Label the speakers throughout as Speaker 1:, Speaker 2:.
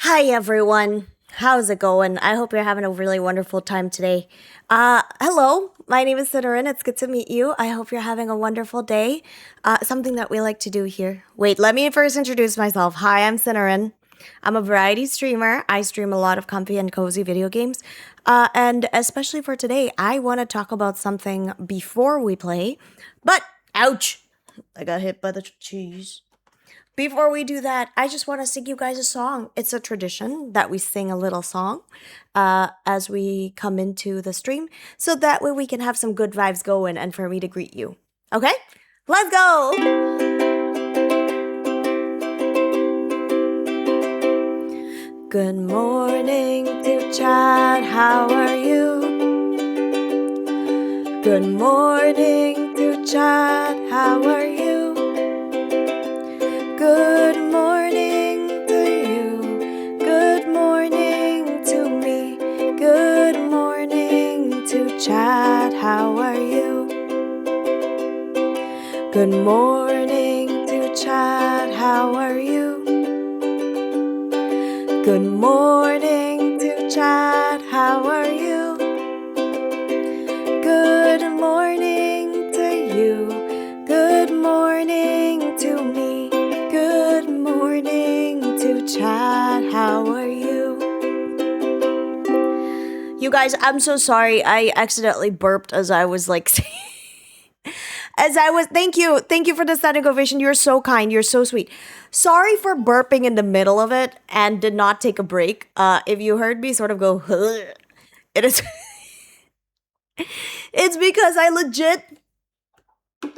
Speaker 1: Hi everyone. How's it going? I hope you're having a really wonderful time today. Hello. My name is Sidorin. It's good to meet you. I hope you're having a wonderful day. Something that we like to do here. Wait, let me first introduce myself. Hi, I'm Sidorin. I'm a variety streamer. I stream a lot of comfy and cozy video games. And especially for today, I want to talk about something before we play. But, ouch! I got hit by the cheese. Before we do that, I just want to sing you guys a song. It's a tradition that we sing a little song as we come into the stream, so that way we can have some good vibes going and for me to greet you. Okay? Let's go! Good morning to Chad, how are you? Good morning to Chad, how are you? Good morning to you. Good morning to me. Good morning to Chad. How are you? Good morning to Chad. How are you? Good morning to Chad. How are you? Good morning to you. Good morning to me. Good morning to Chad. How are you? You guys, I'm so sorry. I accidentally burped as I was like thank you for the standing ovation. You're so kind. You're so sweet. Sorry for burping in the middle of it and did not take a break. If you heard me sort of go it is it's because I legit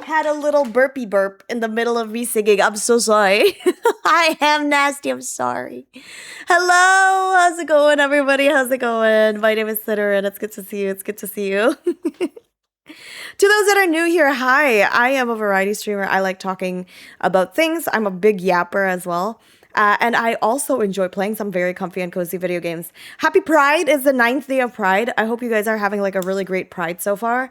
Speaker 1: had a little burpy burp in the middle of me singing. I'm so sorry. I am nasty. I'm sorry. Hello. How's it going, everybody? How's it going? My name is Sitter, and it's good to see you. It's good to see you. To those that are new here, hi. I am a variety streamer. I like talking about things. I'm a big yapper as well. And I also enjoy playing some very comfy and cozy video games. Happy Pride is the 9th day of Pride. I hope you guys are having like a really great Pride so far.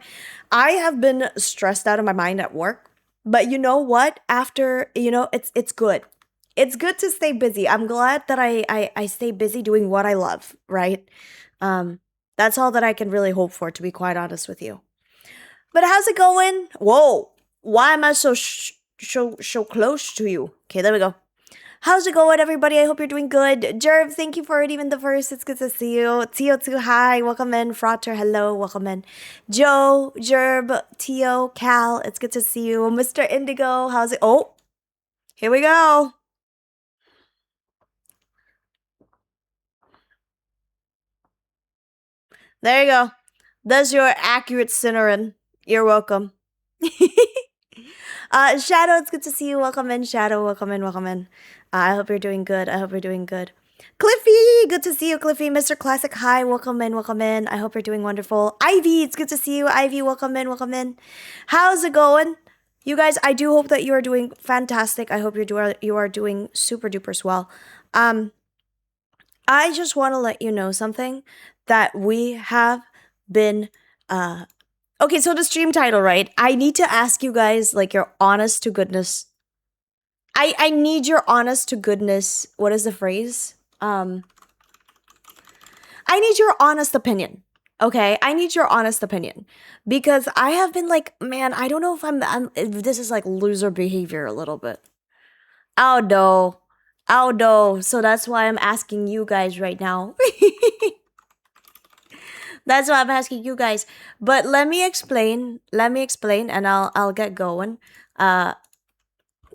Speaker 1: I have been stressed out of my mind at work, but you know what? After, it's good. It's good to stay busy. I'm glad that I stay busy doing what I love, right? That's all that I can really hope for, to be quite honest with you. But how's it going? Whoa, why am I so close to you? Okay, there we go. How's it going, everybody? I hope you're doing good. Jerv, thank you for redeeming the verse. It's good to see you. Tio2, hi. Welcome in. Frater, hello. Welcome in. Joe, Jerb, Tio, Cal, it's good to see you. Mr. Indigo, how's it? Oh, here we go. There you go. That's your accurate Cinnamon. You're welcome. Shadow, it's good to see you. Welcome in, Shadow. Welcome in, welcome in. I hope you're doing good. I hope you're doing good. Cliffy, good to see you, Cliffy. Mr. Classic, hi. Welcome in, welcome in. I hope you're doing wonderful. Ivy, it's good to see you. Ivy, welcome in, welcome in. How's it going? You guys, I do hope that you are doing fantastic. I hope you are doing super duper swell. I just want to let you know something that we have been okay, so the stream title, right? I need to ask you guys like your honest to goodness. I need your honest to goodness. What is the phrase? I need your honest opinion. Okay, I need your honest opinion because I have been like, man, I don't know if this is like loser behavior a little bit. Oh no. Oh no. So that's why I'm asking you guys right now. That's why I'm asking you guys. But let me explain. Let me explain and I'll get going.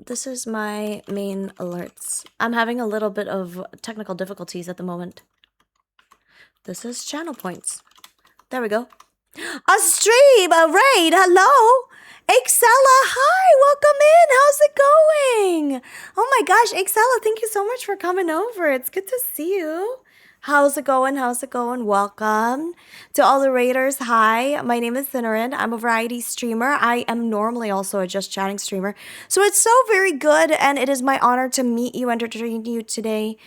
Speaker 1: This is my main alerts. I'm having a little bit of technical difficulties at the moment. This is channel points. There we go. A stream, a raid, hello. Excella, hi, welcome in. How's it going? Oh my gosh, Excella, thank you so much for coming over. It's good to see you. How's it going? How's it going? Welcome to all the raiders. Hi, my name is Cinnamon. I'm a variety streamer. I am normally also a just chatting streamer. So it's so very good and it is my honor to meet you, entertain you today.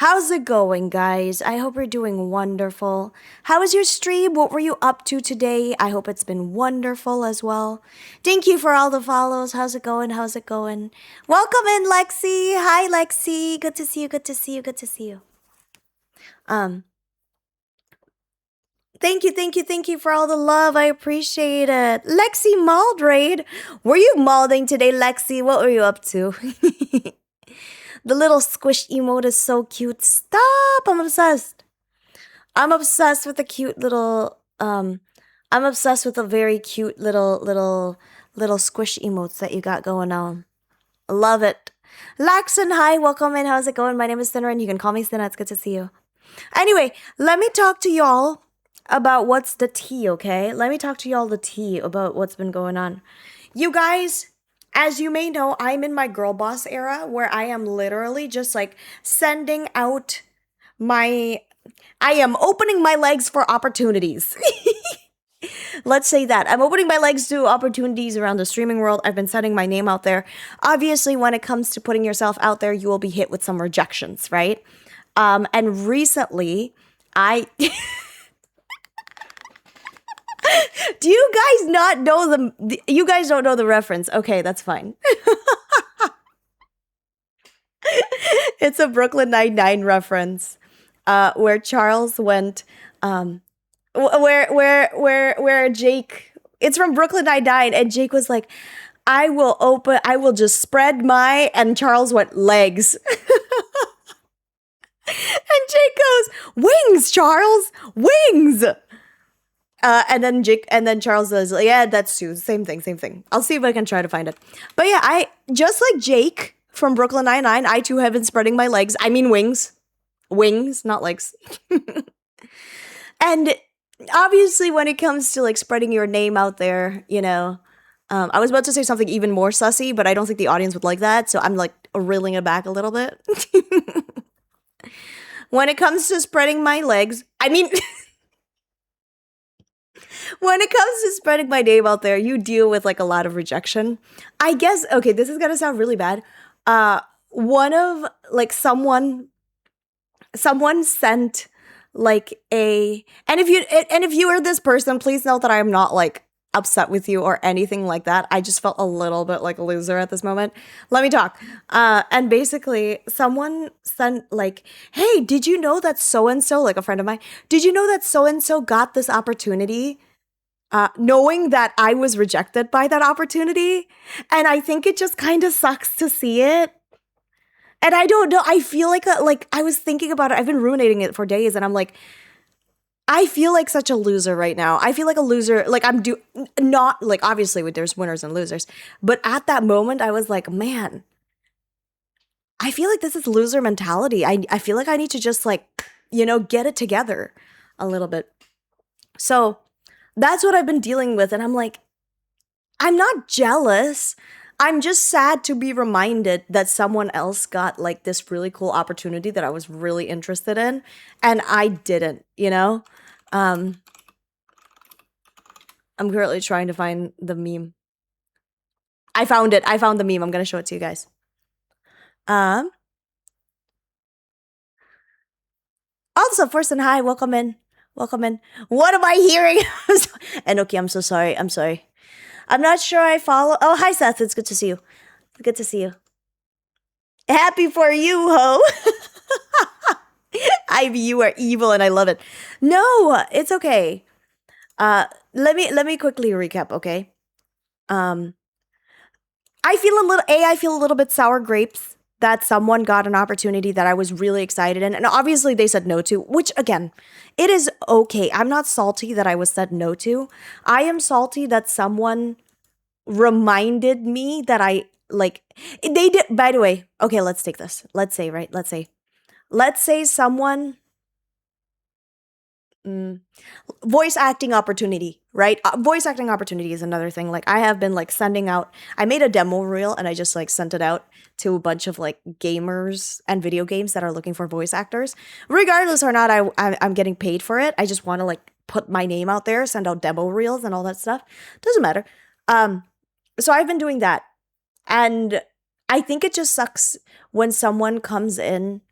Speaker 1: How's it going, guys? I hope you're doing wonderful. How was your stream? What were you up to today? I hope it's been wonderful as well. Thank you for all the follows. How's it going? How's it going? Welcome in, Lexi. Hi, Lexi. Good to see you. Good to see you. Good to see you. Um, thank you for all the love. I appreciate it. Lexi Maldrade. Were you malding today, Lexi? What were you up to? The little squish emote is so cute. Stop! I'm obsessed. I'm obsessed with the cute little I'm obsessed with the very cute little squish emotes that you got going on. Love it. Laxon, hi, welcome in. How's it going? My name is Sinra and you can call me Sinra. It's good to see you. Anyway, let me talk to y'all about what's the tea, okay? Let me talk to y'all the tea about what's been going on. You guys, as you may know, I'm in my girl boss era where I am literally just like sending out I am opening my legs for opportunities. Let's say that. I'm opening my legs to opportunities around the streaming world. I've been setting my name out there. Obviously, when it comes to putting yourself out there, you will be hit with some rejections, right? And recently, I do you guys not know you guys don't know the reference. Okay, that's fine. It's a Brooklyn Nine-Nine reference, where Charles went, where Jake. It's from Brooklyn Nine-Nine, and Jake was like, I will just spread my, and Charles went, legs. And Jake goes, wings, Charles, wings. And then Charles says, yeah, that's too, same thing. I'll see if I can try to find it. But yeah, I, just like Jake from Brooklyn Nine-Nine, I too have been spreading my legs. I mean wings. Wings, not legs. And obviously when it comes to like spreading your name out there, you know, I was about to say something even more sussy, but I don't think the audience would like that, so I'm like reeling it back a little bit. When it comes to spreading my legs, I mean, when it comes to spreading my name out there, you deal with like a lot of rejection. I guess, okay, this is gonna sound really bad. One of like someone sent like and if you are this person, please note that I am not like upset with you or anything like that. I just felt a little bit like a loser at this moment. Let me talk. And basically someone sent like, hey, did you know that so and so, like a friend of mine, did you know that so and so got this opportunity, knowing that I was rejected by that opportunity? And I think it just kind of sucks to see it. And I don't know, I feel like I was thinking about it. I've been ruminating it for days, and I'm like, I feel like such a loser right now. I feel like a loser. Like not like, obviously there's winners and losers, but at that moment I was like, man, I feel like this is loser mentality. I feel like I need to just like, you know, get it together a little bit. So that's what I've been dealing with, and I'm like, I'm not jealous. I'm just sad to be reminded that someone else got like this really cool opportunity that I was really interested in, and I didn't, you know? I'm currently trying to find the meme. I found it. I found the meme. I'm gonna show it to you guys. Also, first and hi, welcome in. Welcome in. What am I hearing? And okay, I'm so sorry. I'm sorry. I'm not sure I follow. Oh, hi, Seth. It's good to see you. Good to see you. Happy for you, ho. Ivy, you are evil and I love it. No, it's okay. Let me quickly recap, okay? I feel a little bit sour grapes that someone got an opportunity that I was really excited in, and obviously they said no to, which again, it is okay. I'm not salty that I was said no to. I am salty that someone reminded me that I like they did. By the way, okay, let's take this. Let's say someone voice acting opportunity, right? Voice acting opportunity is another thing. Like I have been like sending out, I made a demo reel and I just like sent it out to a bunch of like gamers and video games that are looking for voice actors. Regardless or not, I'm getting paid for it. I just want to like put my name out there, send out demo reels and all that stuff. Doesn't matter. So I've been doing that. And I think it just sucks when someone comes in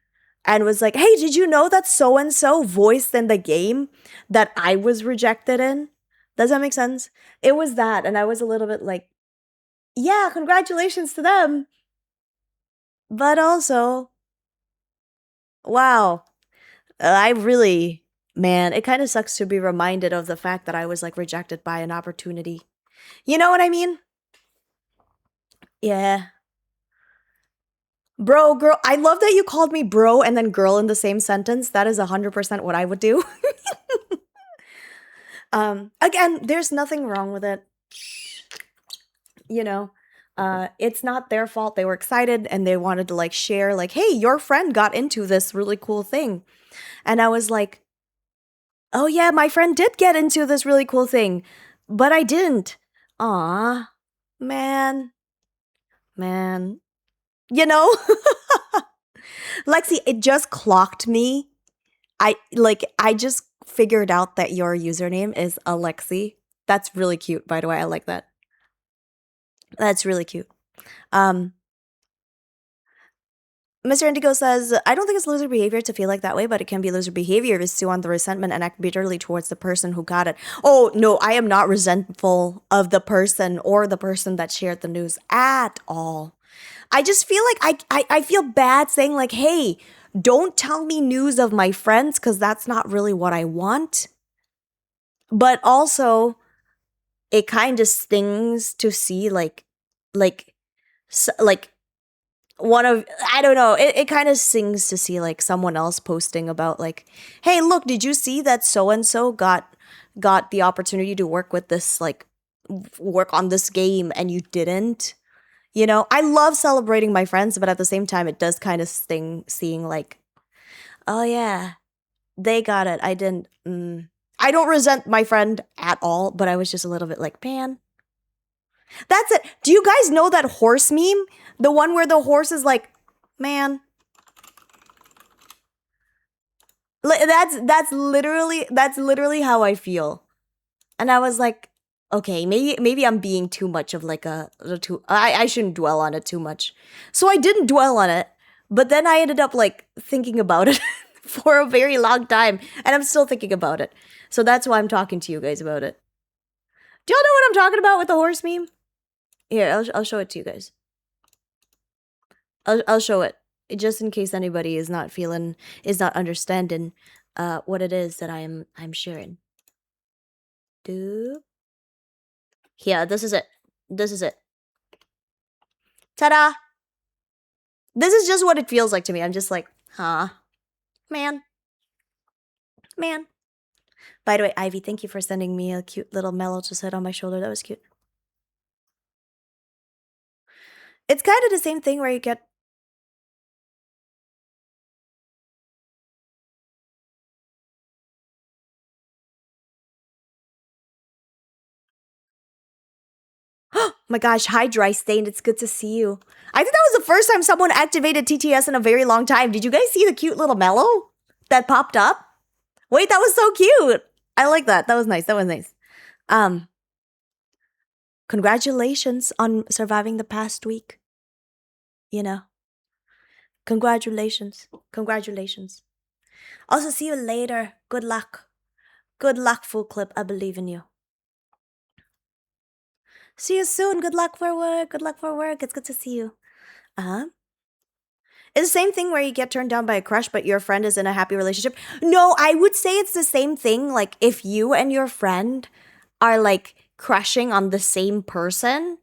Speaker 1: and was like, hey, did you know that so and so voiced in the game that I was rejected in? Does that make sense? It was that. And I was a little bit like, yeah, congratulations to them. But also, wow, I really, man, it kind of sucks to be reminded of the fact that I was like rejected by an opportunity. You know what I mean? Yeah. Bro, girl, I love that you called me bro and then girl in the same sentence. That is 100% what I would do. Again, there's nothing wrong with it. You know, it's not their fault. They were excited and they wanted to like share, like, hey, your friend got into this really cool thing. And I was like, oh yeah, my friend did get into this really cool thing, but I didn't. Aw, man, man. You know, Lexi, it just clocked me. I just figured out that your username is Alexi. That's really cute, by the way. I like that. That's really cute. Um, Mr. Indigo says, I don't think it's loser behavior to feel like that way, but it can be loser behavior to stew on the resentment and act bitterly towards the person who got it. Oh, no, I am not resentful of the person or the person that shared the news at all. I just feel like I feel bad saying, like, hey, don't tell me news of my friends because that's not really what I want. But also, it kind of stings to see, like, like, one of I don't know, it kind of stings to see like someone else posting about like, hey, look, did you see that so and so got the opportunity to work with this like work on this game and you didn't. You know, I love celebrating my friends, but at the same time it does kind of sting seeing like, oh yeah, they got it, I didn't. I don't resent my friend at all, but I was just a little bit like, man, that's it. Do you guys know that horse meme? The one where the horse is like, man. That's literally how I feel. And I was like, okay, maybe I'm being too much of like a too I shouldn't dwell on it too much. So I didn't dwell on it, but then I ended up like thinking about it for a very long time, and I'm still thinking about it. So that's why I'm talking to you guys about it. Do y'all know what I'm talking about with the horse meme? Here, I'll show it to you guys. I'll show it just in case anybody is not understanding what it is that I'm sharing. Do Yeah, this is it. This is it. Ta-da! This is just what it feels like to me. I'm just like, huh, man, man. By the way, Ivy, thank you for sending me a cute little mellow to sit on my shoulder. That was cute. It's kind of the same thing where you get. Oh my gosh, hi, Dry Stain. It's good to see you. I think that was the first time someone activated TTS in a very long time. Did you guys see the cute little mellow that popped up? Wait, that was so cute. I like that. That was nice. That was nice. Congratulations on surviving the past week. You know, congratulations. Congratulations. Also, see you later. Good luck. Good luck, Full Clip. I believe in you. See you soon. Good luck for work. Good luck for work. It's good to see you. Uh-huh. It's the same thing where you get turned down by a crush, but your friend is in a happy relationship. No, I would say it's the same thing. Like, if you and your friend are like crushing on the same person,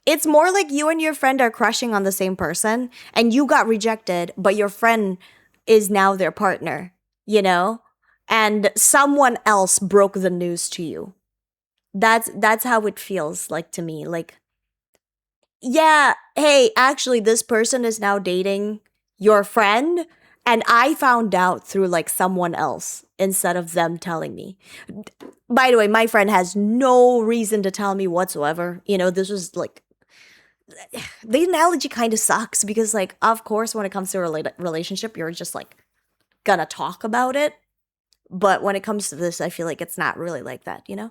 Speaker 1: it's more like you and your friend are crushing on the same person and you got rejected, but your friend is now their partner, you know? And someone else broke the news to you. That's how it feels like to me. Like, yeah, hey, actually this person is now dating your friend and I found out through like someone else instead of them telling me. By the way, my friend has no reason to tell me whatsoever. You know, this was like the analogy kind of sucks because like of course when it comes to a relationship you're just like gonna talk about it, but when it comes to this I feel like it's not really like that, you know.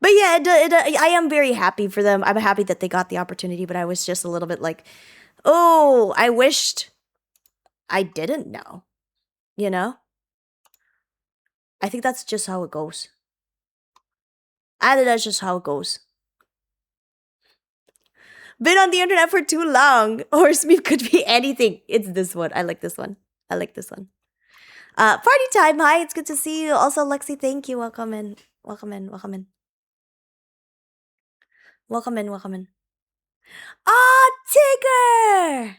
Speaker 1: But yeah, I am very happy for them. I'm happy that they got the opportunity, but I was just a little bit like, oh, I wished I didn't know, you know? I think that's just how it goes. I think that's just how it goes. Been on the internet for too long. Horse meat could be anything. It's this one. I like this one. I like this one. Party time. Hi, it's good to see you. Also, Lexi, thank you. Welcome in. Welcome in. Welcome in. Welcome in. Welcome in. Ah, Tigger!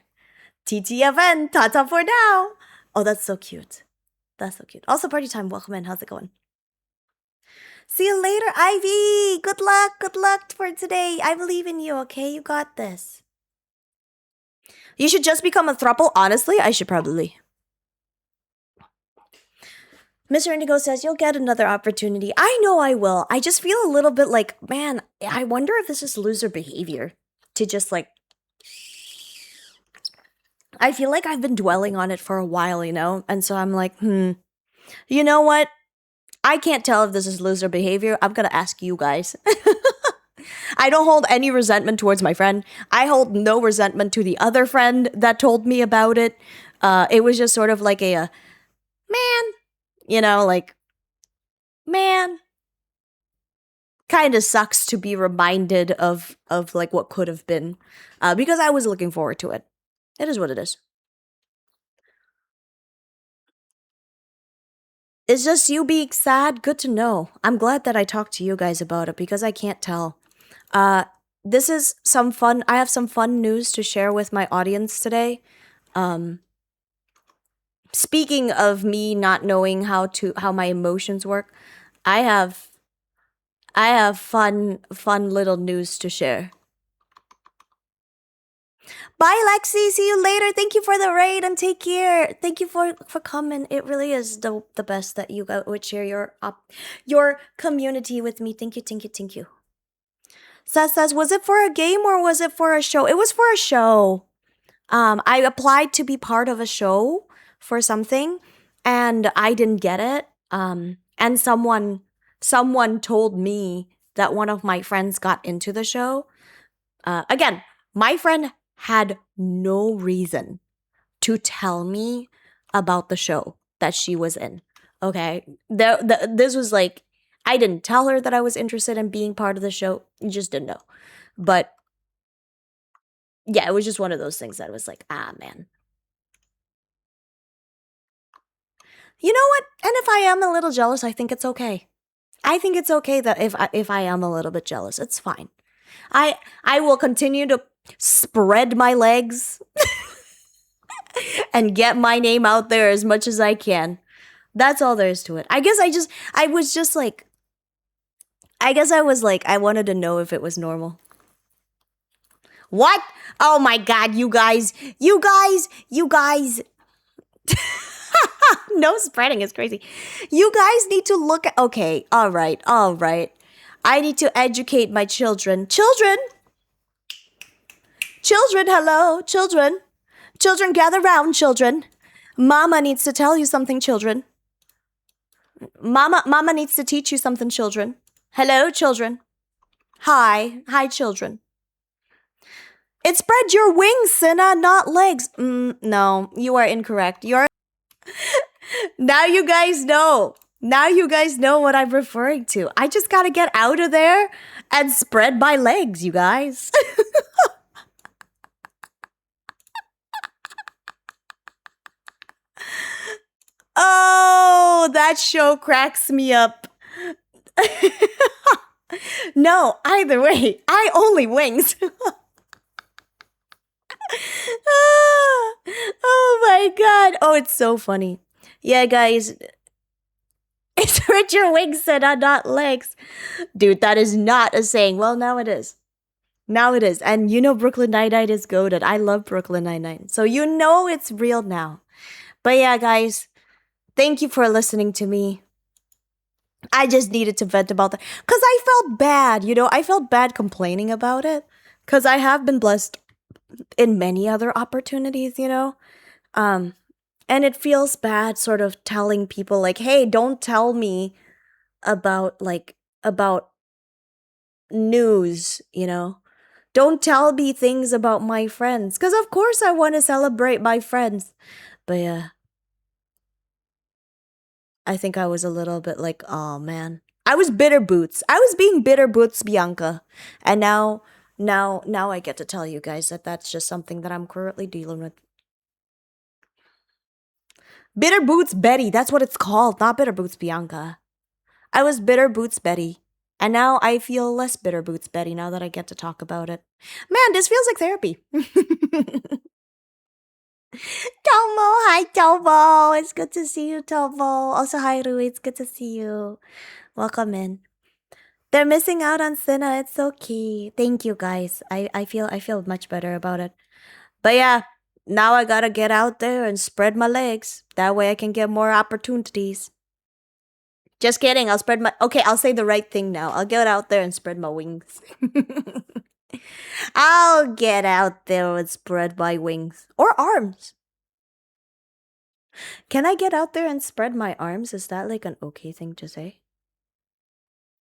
Speaker 1: TTFN, Tata for now. Oh, that's so cute. That's so cute. Also, party time. Welcome in. How's it going? See you later, Ivy. Good luck. Good luck for today. I believe in you, okay? You got this. You should just become a throuple. Honestly, I should probably. Mr. Indigo says, you'll get another opportunity. I know I will. I just feel a little bit like, man, I wonder if this is loser behavior. To just like... I feel like I've been dwelling on it for a while, you know? And so I'm like, you know what? I can't tell if this is loser behavior. I'm gonna ask you guys. I don't hold any resentment towards my friend. I hold no resentment to the other friend that told me about it. It was just sort of like a man, you know, like, man, kind of sucks to be reminded of like what could have been, because I was looking forward to it. It is what it is. It's just you being sad. Good to know. I'm glad that I talked to you guys about it because I can't tell. This is some fun. I have some fun news to share with my audience today. Speaking of me not knowing how my emotions work, I have fun little news to share. Bye, Lexi. See you later. Thank you for the raid and take care. Thank you for coming. It really is the best that you would share your community with me. Thank you, thank you, thank you. Says, was it for a game or was it for a show? It was for a show. I applied to be part of a show for something, and I didn't get it. And someone told me that one of my friends got into the show. Again, my friend had no reason to tell me about the show that she was in. Okay, this was like, I didn't tell her that I was interested in being part of the show. You just didn't know. But yeah, it was just one of those things that was like, ah, man. You know what? And if I am a little jealous, I think it's okay. I think it's okay that if I am a little bit jealous, it's fine. I will continue to spread my legs and get my name out there as much as I can. That's all there is to it. I guess I was like, I wanted to know if it was normal. What? Oh my god, you guys. No spreading is crazy. You guys need to look at, okay, all right. I need to educate my children. Children, hello, children. Children, gather round, children. Mama needs to tell you something, children. Mama needs to teach you something, children. Hello, children. Hi, children. It spread your wings, Cinna, not legs. No, you are incorrect. Now you guys know. Now you guys know what I'm referring to. I just gotta get out of there and spread my legs, you guys. Oh, that show cracks me up. No, either way, I only wings. Oh my god. Oh, it's so funny. Yeah, guys. It's Richard Wings said, not legs. Dude, that is not a saying. Well, now it is. Now it is. And you know Brooklyn Nine-Nine is goated. I love Brooklyn Nine-Nine. So you know it's real now. But yeah, guys, thank you for listening to me. I just needed to vent about that. Because I felt bad, you know. I felt bad complaining about it. Because I have been blessed in many other opportunities, you know. And it feels bad sort of telling people like, hey, don't tell me about news, you know. Don't tell me things about my friends. Because of course I want to celebrate my friends. But yeah, I think I was a little bit like, oh man. I was bitter boots. I was being bitter boots Bianca. And now I get to tell you guys that that's just something that I'm currently dealing with. Bitter boots Betty, that's what it's called, not bitter boots Bianca. I was bitter boots Betty. And now I feel less bitter boots Betty now that I get to talk about it. Man, this feels like therapy. Tomo, hi Tomo. It's good to see you, Tomo. Also, hi Rui, it's good to see you. Welcome in. They're missing out on Cinna. It's okay. Thank you guys. I feel much better about it. But yeah, now I gotta get out there and spread my legs. That way I can get more opportunities. Just kidding. I'll spread my. Okay, I'll say the right thing now. I'll get out there and spread my wings. I'll get out there and spread my wings. Or arms. Can I get out there and spread my arms? Is that like an okay thing to say?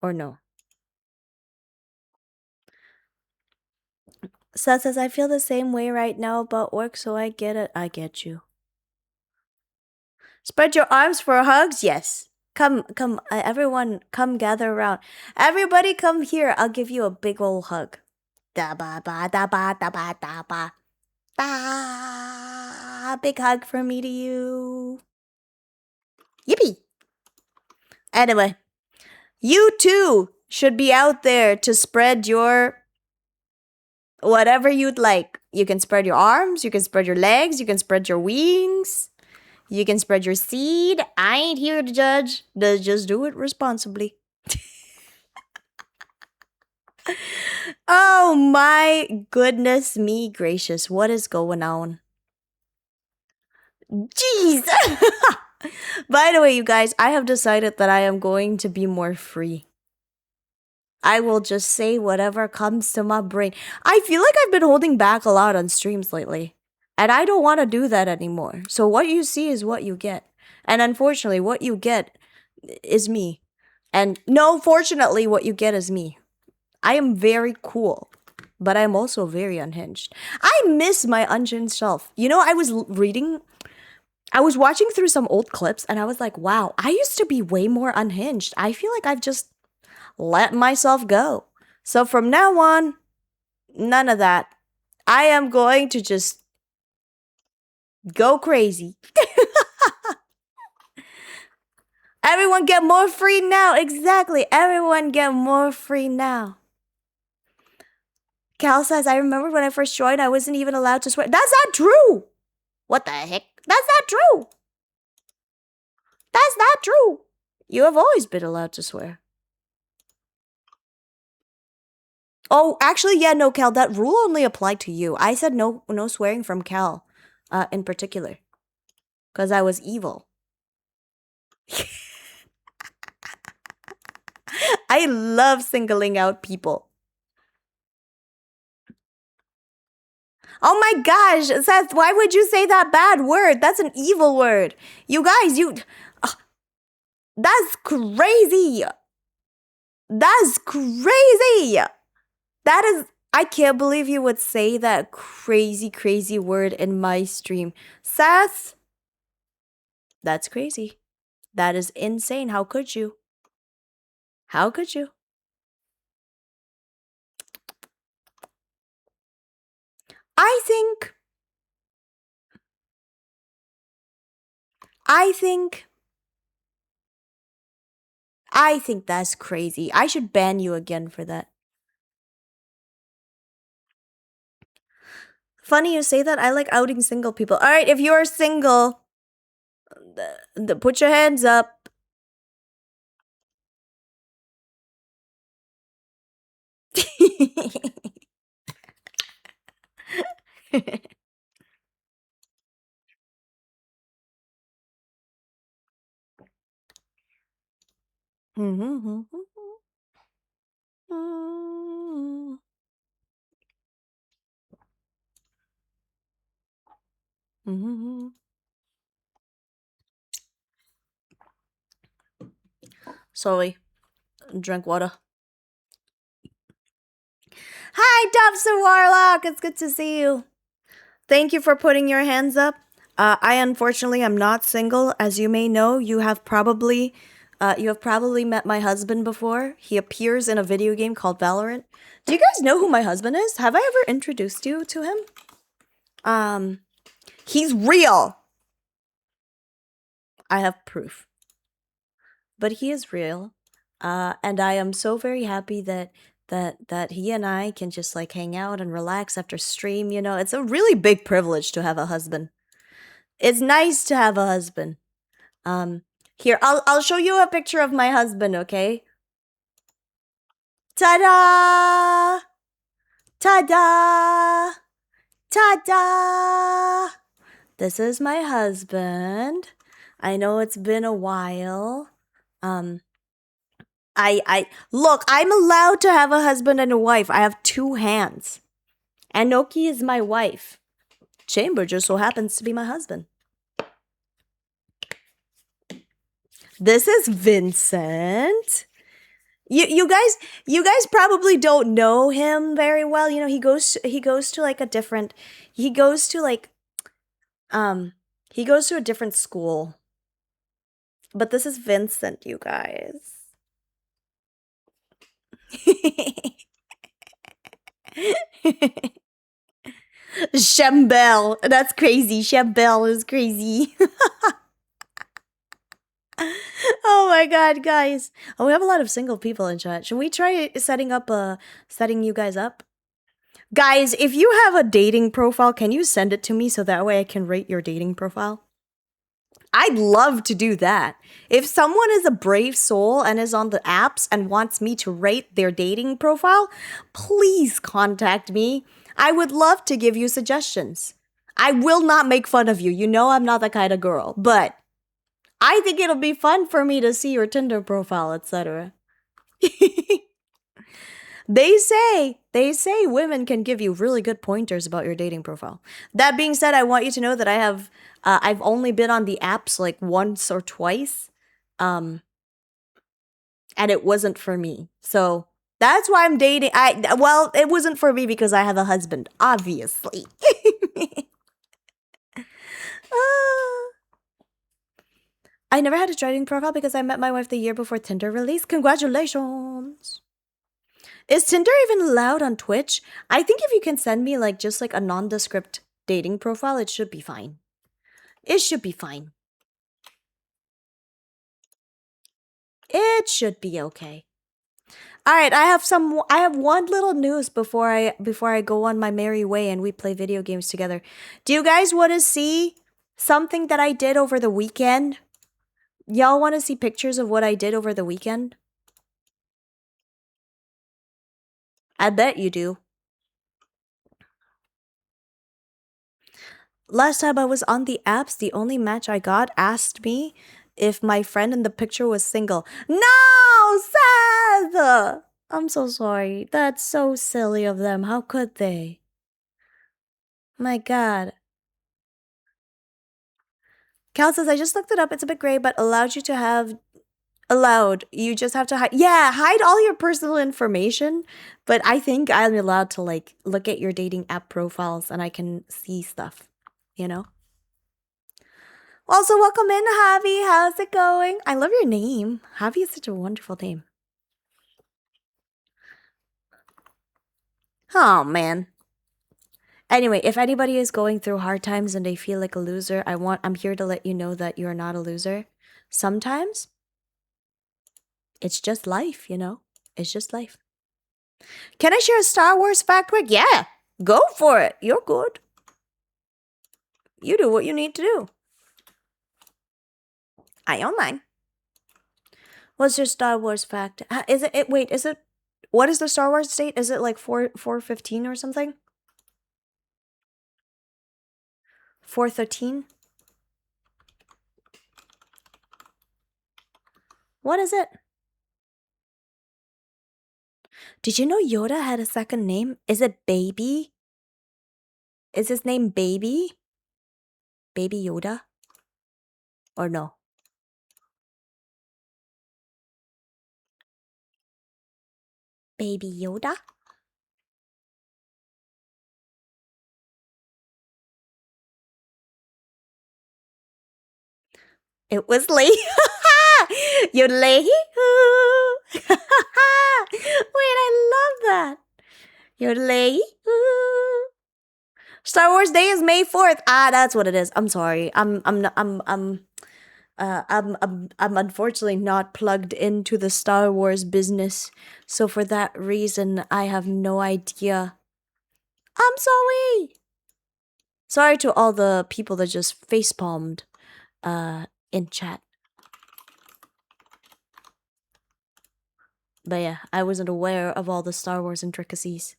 Speaker 1: Or no? Seth says, I feel the same way right now about work, so I get it. I get you. Spread your arms for hugs? Yes. Come, everyone, come gather around. Everybody come here. I'll give you a big old hug. Da ba ba da ba da ba da ba. Da. Big hug from me to you. Yippee. Anyway, you too should be out there to spread your whatever you'd like. You can spread your arms, you can spread your legs, you can spread your wings, you can spread your seed. I ain't here to judge. Just do it responsibly. Oh my goodness me gracious. What is going on? Jeez. By the way, you guys, I have decided that I am going to be more free. I will just say whatever comes to my brain. I feel like I've been holding back a lot on streams lately. And I don't want to do that anymore. So what you see is what you get. And unfortunately, what you get is me. And no, fortunately, what you get is me. I am very cool, but I'm also very unhinged. I miss my unhinged self. You know, I was watching through some old clips and I was like, wow, I used to be way more unhinged. I feel like I've just let myself go. So from now on, none of that. I am going to just go crazy. Everyone get more free now. Exactly. Everyone get more free now. Cal says, I remember when I first joined, I wasn't even allowed to swear. That's not true. What the heck? That's not true. That's not true. You have always been allowed to swear. Oh, actually, yeah, no, Cal, that rule only applied to you. I said no swearing from Cal, in particular. Because I was evil. I love singling out people. Oh my gosh, Seth, why would you say that bad word? That's an evil word. You guys, that's crazy. That's crazy. That is, I can't believe you would say that crazy, crazy word in my stream. Seth, that's crazy. That is insane. How could you? How could you? I think that's crazy. I should ban you again for that. Funny you say that. I like outing single people. All right, if you're single, put your hands up. Sorry, drink water. Hi, Dobson Warlock. It's good to see you. Thank you for putting your hands up. I unfortunately am not single. As you may know, you have probably met my husband before. He appears in a video game called Valorant. Do you guys know who my husband is? Have I ever introduced you to him? He's real. I have proof. But he is real. And I am so very happy that he and I can just like hang out and relax after stream, you know. It's a really big privilege to have a husband. It's nice to have a husband. Um Here, I'll show you a picture of my husband, okay? Ta-da! Ta-da! Ta-da! This is my husband. I know it's been a while. I look, I'm allowed to have a husband and a wife. I have two hands. Anoki is my wife. Chamber just so happens to be my husband. This is Vincent. You guys probably don't know him very well. You know, he goes to like a different he goes to like he goes to a different school. But this is Vincent, you guys. Shembel. That's crazy. Shembel is crazy. Oh my god, guys. Oh, we have a lot of single people in chat. Should we try setting you guys up? Guys, if you have a dating profile, can you send it to me so that way I can rate your dating profile? I'd love to do that. If someone is a brave soul and is on the apps and wants me to rate their dating profile, please contact me. I would love to give you suggestions. I will not make fun of you. You know I'm not that kind of girl, but I think it'll be fun for me to see your Tinder profile, etc. They say women can give you really good pointers about your dating profile. That being said, I want you to know that I've only been on the apps like once or twice, and it wasn't for me. So that's why I'm dating. Well, it wasn't for me because I have a husband, obviously. I never had a dating profile because I met my wife the year before Tinder released. Congratulations. Is Tinder even allowed on Twitch? I think if you can send me like just like a nondescript dating profile, it should be fine. It should be fine. It should be okay. All right, I have one little news before I go on my merry way and we play video games together. Do you guys want to see something that I did over the weekend? Y'all want to see pictures of what I did over the weekend? I bet you do. Last time I was on the apps, the only match I got asked me if my friend in the picture was single. No, Seth! I'm so sorry. That's so silly of them. How could they? My god. Cal says, I just looked it up. It's a bit gray, but allowed you to have... Allowed. You just have to hide... Yeah, hide all your personal information. But I think I'm allowed to, like, look at your dating app profiles and I can see stuff. You know? Also, welcome in, Javi. How's it going? I love your name. Javi is such a wonderful name. Oh, man. Anyway, if anybody is going through hard times and they feel like a loser, I'm here to let you know that you're not a loser. Sometimes it's just life, you know? It's just life. Can I share a Star Wars fact quick? Yeah, go for it. You're good. You do what you need to do. I own mine. What's your Star Wars fact? What is the Star Wars date? Is it like 4/15 or something? 4/13? What is it? Did you know Yoda had a second name? Is it Baby? Is his name Baby? Baby Yoda? Or no? Baby Yoda? It was late. You're late. Wait, I love that. You're late. Star Wars Day is May 4th. Ah, that's what it is. I'm sorry. I'm unfortunately not plugged into the Star Wars business. So for that reason, I have no idea. I'm sorry. Sorry to all the people that just facepalmed in chat. But yeah, I wasn't aware of all the Star Wars intricacies.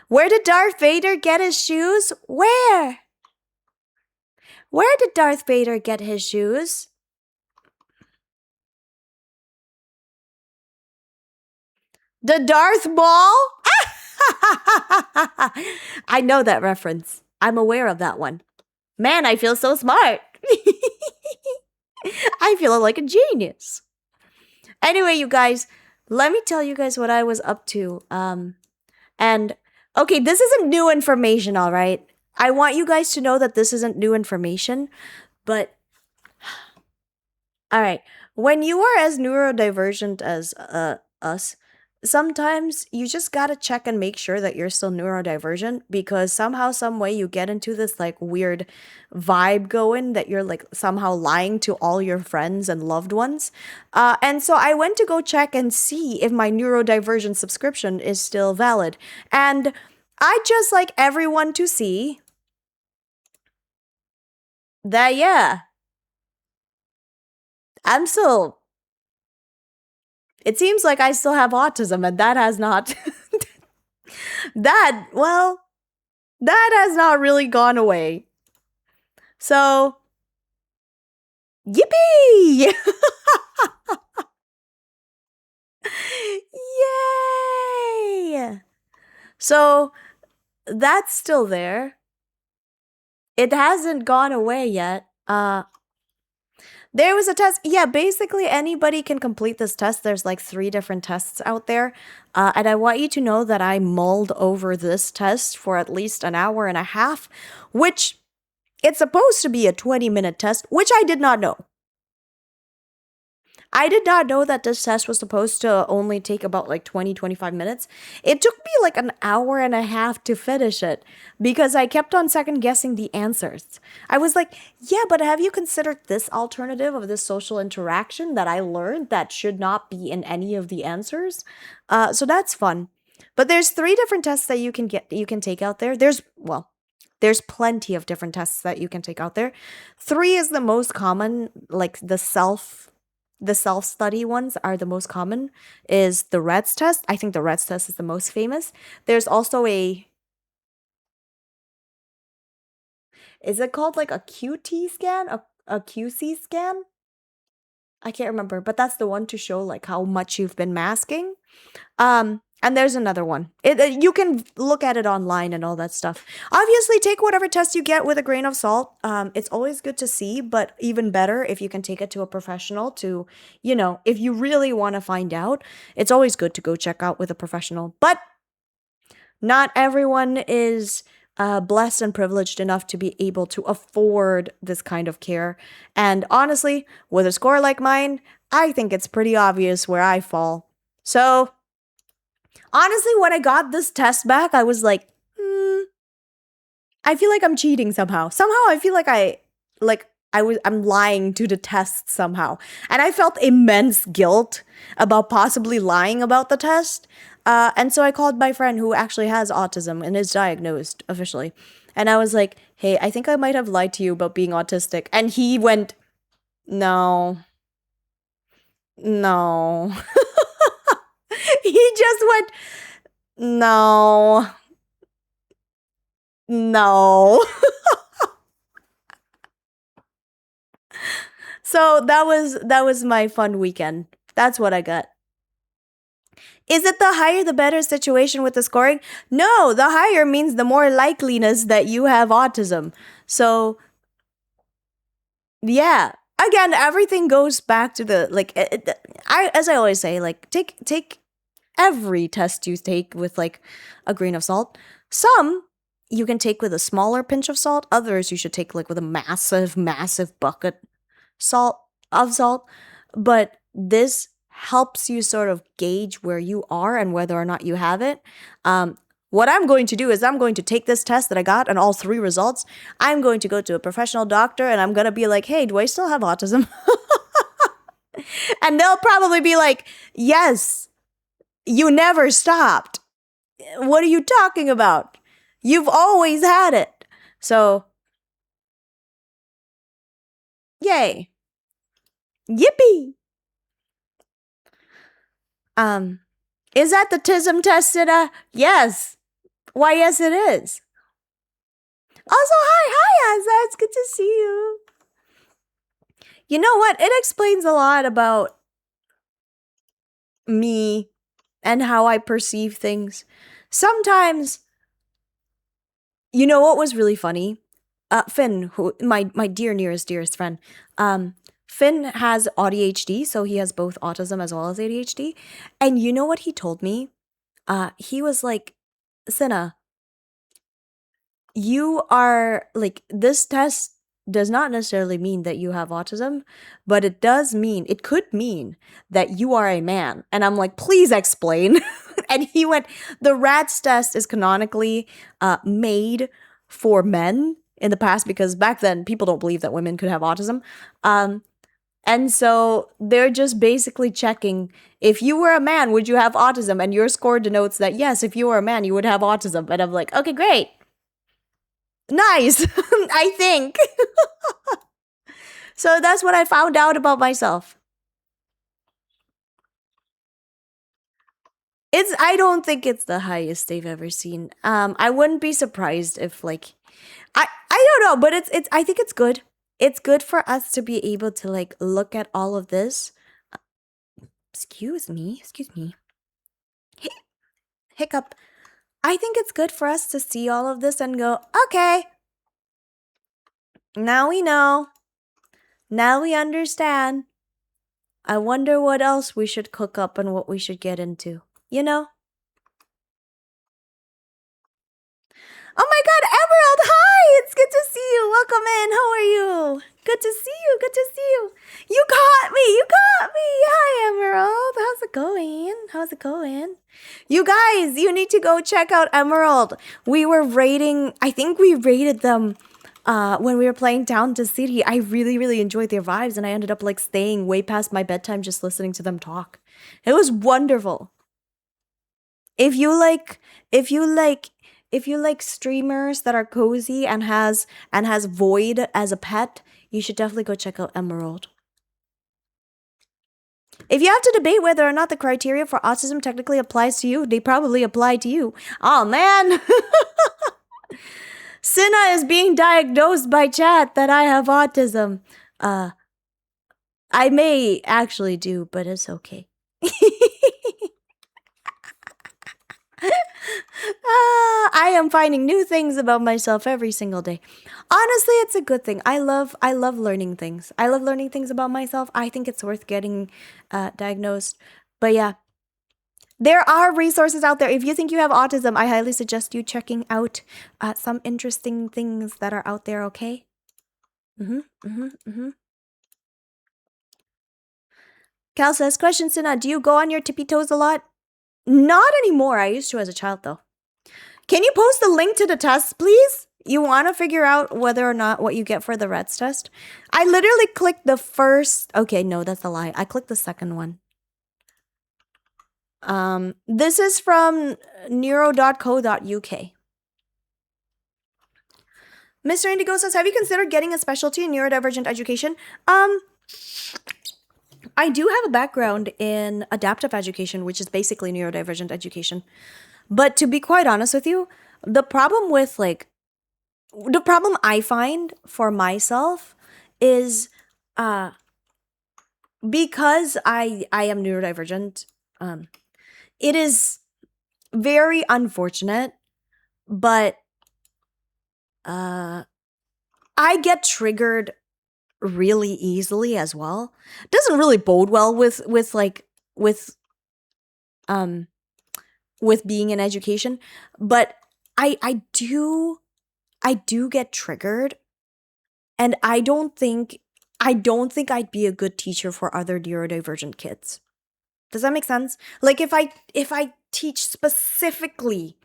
Speaker 1: Where did Darth Vader get his shoes? Where? Where did Darth Vader get his shoes? The Darth Ball? I know that reference. I'm aware of that one. Man, I feel so smart. I feel like a genius. Anyway, you guys, let me tell you guys what I was up to. And okay, this isn't new information, all right? I want you guys to know that this isn't new information, but all right, when you are as neurodivergent as us, sometimes you just gotta check and make sure that you're still neurodivergent because somehow, some way, you get into this like weird vibe going that you're like somehow lying to all your friends and loved ones. And so I went to go check and see if my neurodivergent subscription is still valid, and I just like everyone to see that yeah, I'm still. It seems like I still have autism, and that has not. that, well, that has not really gone away. So, yippee! Yay! So, that's still there. It hasn't gone away yet. There was a test. Yeah, basically anybody can complete this test. There's like 3 different tests out there. And I want you to know that I mulled over this test for at least an hour and a half, which it's supposed to be a 20-minute test, which I did not know. I did not know that this test was supposed to only take about like 20-25 minutes. It took me like an hour and a half to finish it because I kept on second guessing the answers. I was like, yeah, but have you considered this alternative of this social interaction that I learned that should not be in any of the answers? So that's fun. But there's 3 different tests that you can take out there. There's plenty of different tests that you can take out there. 3 is the most common, like the self-study ones are the most common, is the REDS test. I think the REDS test is the most famous. There's also is it called like a QT scan? A QC scan? I can't remember, but that's the one to show like how much you've been masking. And there's another one. You can look at it online and all that stuff. Obviously, take whatever test you get with a grain of salt. It's always good to see, but even better if you can take it to a professional to, if you really want to find out, it's always good to go check out with a professional. But not everyone is blessed and privileged enough to be able to afford this kind of care. And honestly, with a score like mine, I think it's pretty obvious where I fall. So, honestly, when I got this test back, I was like, I feel like I'm cheating somehow. Somehow I feel like I'm lying to the test somehow. And I felt immense guilt about possibly lying about the test. And so I called my friend who actually has autism and is diagnosed officially. And I was like, hey, I think I might have lied to you about being autistic. And he went, no. No. He just went, no. No. So that was my fun weekend. That's what I got. Is it the higher the better situation with the scoring? No, the higher means the more likeliness that you have autism. So yeah, again, everything goes back to the like as I always say, like take every test you take with like a grain of salt. Some you can take with a smaller pinch of salt, others you should take like with a massive bucket. salt of salt, but this helps you sort of gauge where you are and whether or not you have it. What I'm going to do is I'm going to take this test that I got and all 3 results. I'm going to go to a professional doctor and I'm going to be like, hey, do I still have autism? And they'll probably be like, yes, you never stopped. What are you talking about? You've always had it. So, yay. Yippee. Is that the TISM test, Sina? Yes. Why, yes, it is. Also, hi, Asa. It's good to see you. You know what? It explains a lot about me and how I perceive things. Sometimes, you know what was really funny? Finn, who my dear dearest friend, Finn has ADHD, so he has both autism as well as ADHD. And you know what he told me? He was like, Senna, you are like, this test does not necessarily mean that you have autism, but it could mean that you are a man. And I'm like, please explain. And he went, the RATS test is canonically made for men in the past, because back then people don't believe that women could have autism. And so they're just basically checking, if you were a man, would you have autism? And your score denotes that, yes, if you were a man, you would have autism. And I'm like, okay, great. Nice, I think. So that's what I found out about myself. I don't think it's the highest they've ever seen. I wouldn't be surprised if like I don't know, but it's I think it's good. It's good for us to be able to like look at all of this. Excuse me. Hiccup. I think it's good for us to see all of this and go, okay, now we know. Now we understand. I wonder what else we should cook up and what we should get into. You know? Oh my god, Emerald, hi! It's good to see you. Welcome in. How are you? Good to see you. Good to see you. You caught me. You caught me. Hi, Emerald. How's it going? How's it going? You guys, you need to go check out Emerald. We were rating, I think we rated them when we were playing Town to City. I really, really enjoyed their vibes, and I ended up like staying way past my bedtime just listening to them talk. It was wonderful. If you like streamers that are cozy and has Void as a pet, you should definitely go check out Emerald. If you have to debate whether or not the criteria for autism technically applies to you, they probably apply to you. Oh man. Sinna is being diagnosed by chat that I have autism. I may actually do, but it's okay. I am finding new things about myself every single day. Honestly, it's a good thing. I love learning things. I love learning things about myself. I think it's worth getting diagnosed. But yeah, there are resources out there. If you think you have autism, I highly suggest you checking out some interesting things that are out there, okay? Cal says, question, Sina, do you go on your tippy toes a lot? Not anymore. I used to as a child, though. Can you post the link to the test, please? You want to figure out whether or not what you get for the RATS test? I literally clicked the first... Okay, no, that's a lie. I clicked the second one. This is from neuro.co.uk. Mr. Indigo says, have you considered getting a specialty in neurodivergent education? I do have a background in adaptive education, which is basically neurodivergent education. But to be quite honest with you, the problem I find for myself is because I am neurodivergent, it is very unfortunate, but I get triggered really easily as well. Doesn't really bode well with being in education, but I do get triggered, and I don't think I don't think I'd be a good teacher for other neurodivergent kids. Does that make sense? Like if I teach specifically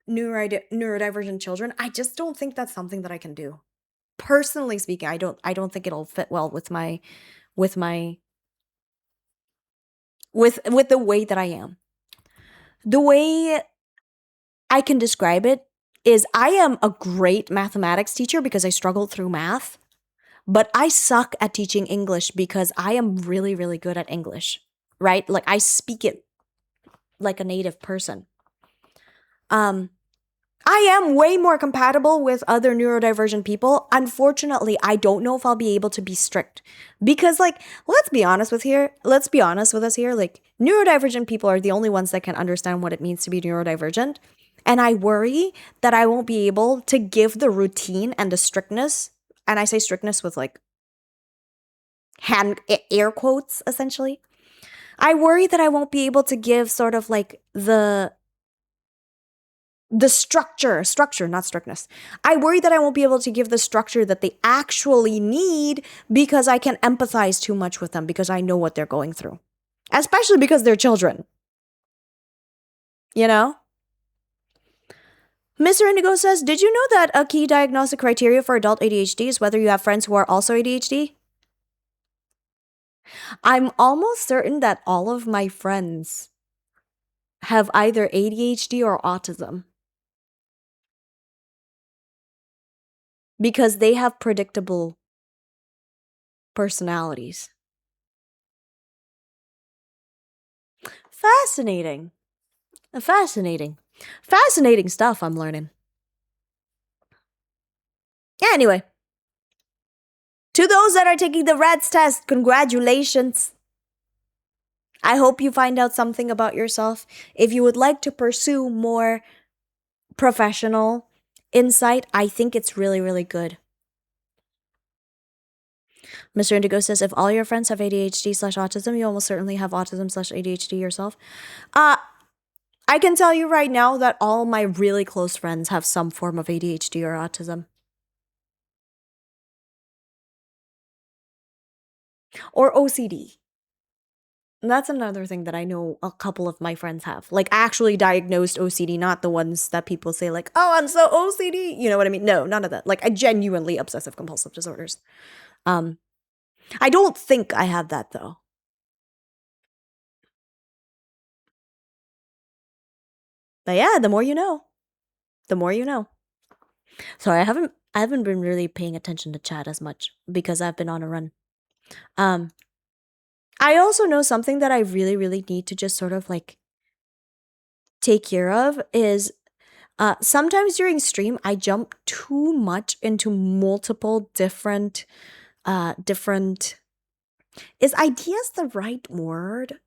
Speaker 1: neurodivergent children, I just don't think that's something that I can do. Personally speaking, I don't think it'll fit well with my with my with the way that I am. The way I can describe it is I am a great mathematics teacher because I struggled through math, but I suck at teaching English because I am really, really good at English, right? Like I speak it like a native person. Um, I am way more compatible with other neurodivergent people. Unfortunately, I don't know if I'll be able to be strict because, like, let's be honest with here. Let's be honest with us here. Like, neurodivergent people are the only ones that can understand what it means to be neurodivergent, and I worry that I won't be able to give the routine and the strictness. And I say strictness with like air quotes, essentially. I worry that I won't be able to give sort of like the structure, not strictness. I worry that I won't be able to give the structure that they actually need because I can empathize too much with them because I know what they're going through, especially because they're children. You know? Mr. Indigo says, did you know that a key diagnostic criteria for adult ADHD is whether you have friends who are also ADHD? I'm almost certain that all of my friends have either ADHD or autism because they have predictable personalities. Fascinating. Fascinating stuff I'm learning. Anyway, to those that are taking the RADS test, congratulations. I hope you find out something about yourself. If you would like to pursue more professional insight, I think it's really, really good. Mr. Indigo says, if all your friends have ADHD/autism, you almost certainly have autism/ADHD yourself. I can tell you right now that all my really close friends have some form of ADHD or autism. Or OCD. And that's another thing that I know a couple of my friends have. Like actually diagnosed OCD, not the ones that people say like, oh, I'm so OCD. You know what I mean? No, none of that. Like I genuinely obsessive compulsive disorders. I don't think I have that though. But yeah, the more you know. The more you know. Sorry, I haven't been really paying attention to chat as much because I've been on a run. I also know something that I really, really need to just sort of like take care of is sometimes during stream I jump too much into multiple different is ideas the right word?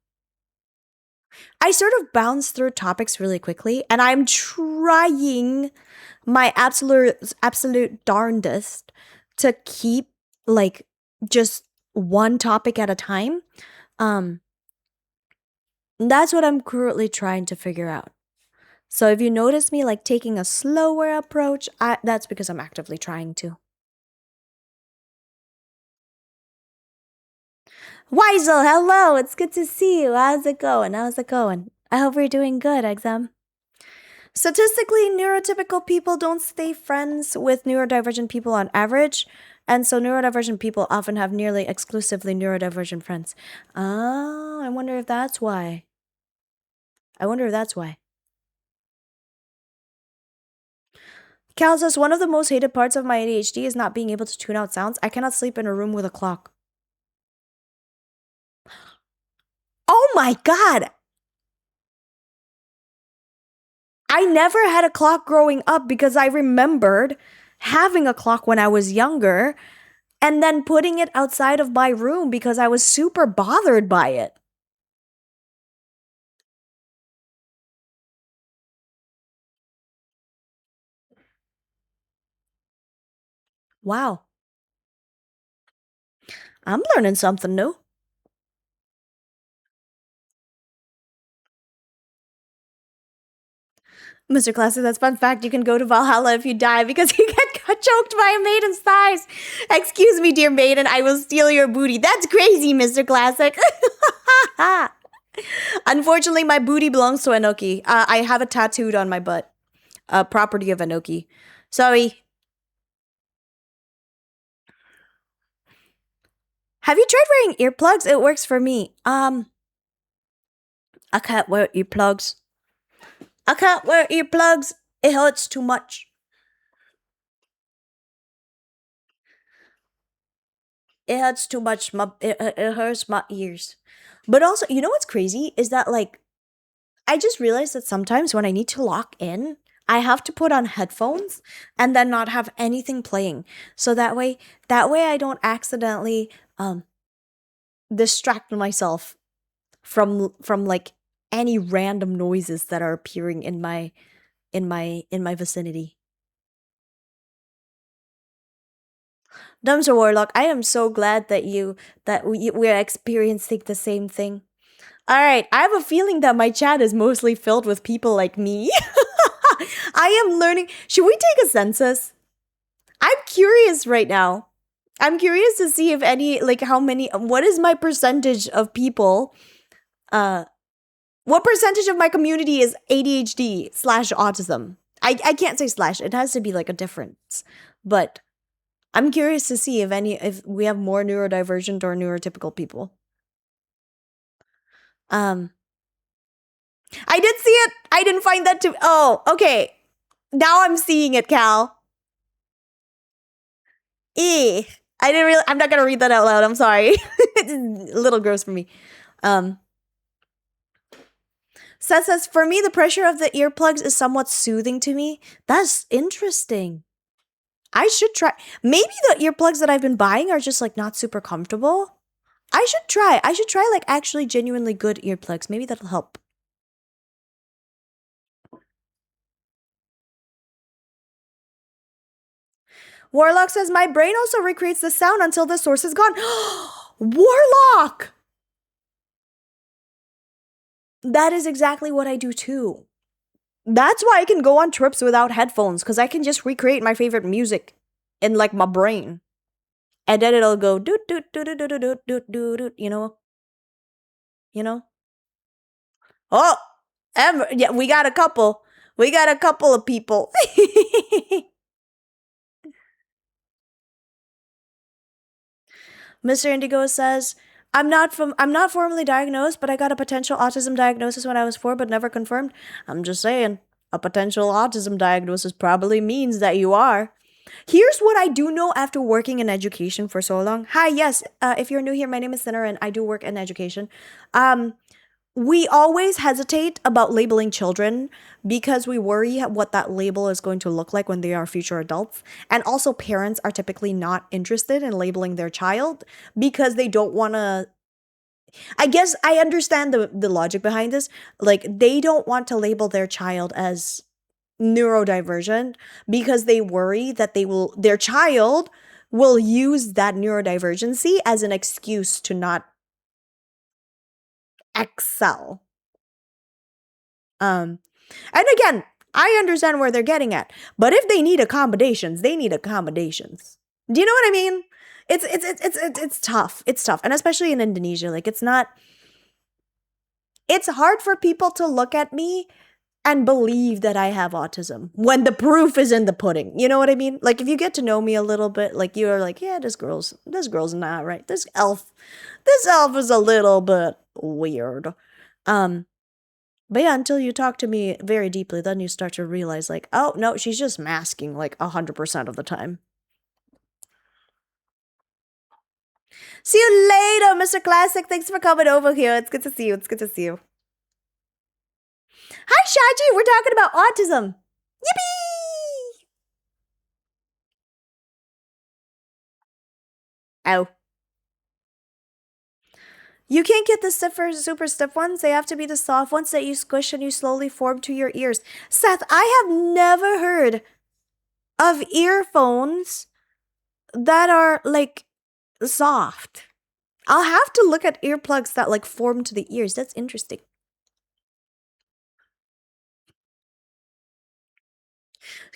Speaker 1: I sort of bounce through topics really quickly and I'm trying my absolute darndest to keep like just one topic at a time. That's what I'm currently trying to figure out. So if you notice me like taking a slower approach, that's because I'm actively trying to. Weisel, hello, it's good to see you. How's it going? I hope you're doing good, Exam. Statistically, neurotypical people don't stay friends with neurodivergent people on average, and so neurodivergent people often have nearly exclusively neurodivergent friends. Oh, I wonder if that's why. Cal says, one of the most hated parts of my ADHD is not being able to tune out sounds. I cannot sleep in a room with a clock. Oh my god! I never had a clock growing up because I remembered having a clock when I was younger and then putting it outside of my room because I was super bothered by it. Wow. I'm learning something new. Mr. Classy, that's fun fact. You can go to Valhalla if you die because you get Choked by a maiden's thighs. Excuse me, dear maiden, I will steal your booty. That's crazy, Mr. Classic. Unfortunately, my booty belongs to Enoki. I have it tattooed on my butt. Property of Enoki. Sorry. Have you tried wearing earplugs? It works for me. I can't wear earplugs. I can't wear earplugs. It hurts too much. It hurts too much. It hurts my ears. But also, you know what's crazy is that like I just realized that sometimes when I need to lock in, I have to put on headphones and then not have anything playing. So that way I don't accidentally distract myself from like any random noises that are appearing in my vicinity. Dumpster Warlock, I am so glad we're experiencing the same thing. All right, I have a feeling that my chat is mostly filled with people like me. I am learning. Should we take a census? I'm curious right now. I'm curious to see if any, like, how many, what is my percentage of people, uh, what percentage of my community is ADHD slash autism? I can't say slash, it has to be like a difference. But I'm curious to see if we have more neurodivergent or neurotypical people. Um, I did see it. I didn't find that too. Oh, okay. Now I'm seeing it, Cal. Eh. I didn't really. I'm not gonna read that out loud. I'm sorry. It's a little gross for me. Um. Says for me, the pressure of the earplugs is somewhat soothing to me. That's interesting. I should try. Maybe the earplugs that I've been buying are just like not super comfortable. I should try. I should try like actually genuinely good earplugs. Maybe that'll help. Warlock says, my brain also recreates the sound until the source is gone. Warlock! That is exactly what I do too. That's why I can go on trips without headphones, because I can just recreate my favorite music in like my brain. And then it'll go doot doot doot doot doot doot doot doot doot, you know? You know? Oh, yeah, we got a couple. We got a couple of people. Mr. Indigo says, I'm not formally diagnosed, but I got a potential autism diagnosis when I was 4, but never confirmed. I'm just saying, a potential autism diagnosis probably means that you are. Here's what I do know after working in education for so long. Hi, yes, if you're new here, my name is Sinner and I do work in education. We always hesitate about labeling children because we worry what that label is going to look like when they are future adults. And also, parents are typically not interested in labeling their child because they don't want to. I guess I understand the logic behind this. Like, they don't want to label their child as neurodivergent because they worry that their child will use that neurodivergency as an excuse to not excel. And again, I understand where they're getting at, but if they need accommodations, they need accommodations. Do you know what I mean? It's tough. It's tough, and especially in Indonesia, like it's not. It's hard for people to look at me and believe that I have autism when the proof is in the pudding. You know what I mean? Like if you get to know me a little bit, like you're like, yeah, this girl's not right. This elf is a little bit weird. But yeah, until you talk to me very deeply, then you start to realize, like, oh, no, she's just masking, like, 100% of the time. See you later, Mr. Classic. Thanks for coming over here. It's good to see you. It's good to see you. Hi, Shaji. We're talking about autism. Yippee! Ow. You can't get the stiffer, super stiff ones. They have to be the soft ones that you squish and you slowly form to your ears. Seth, I have never heard of earphones that are, like, soft. I'll have to look at earplugs that like form to the ears. That's interesting.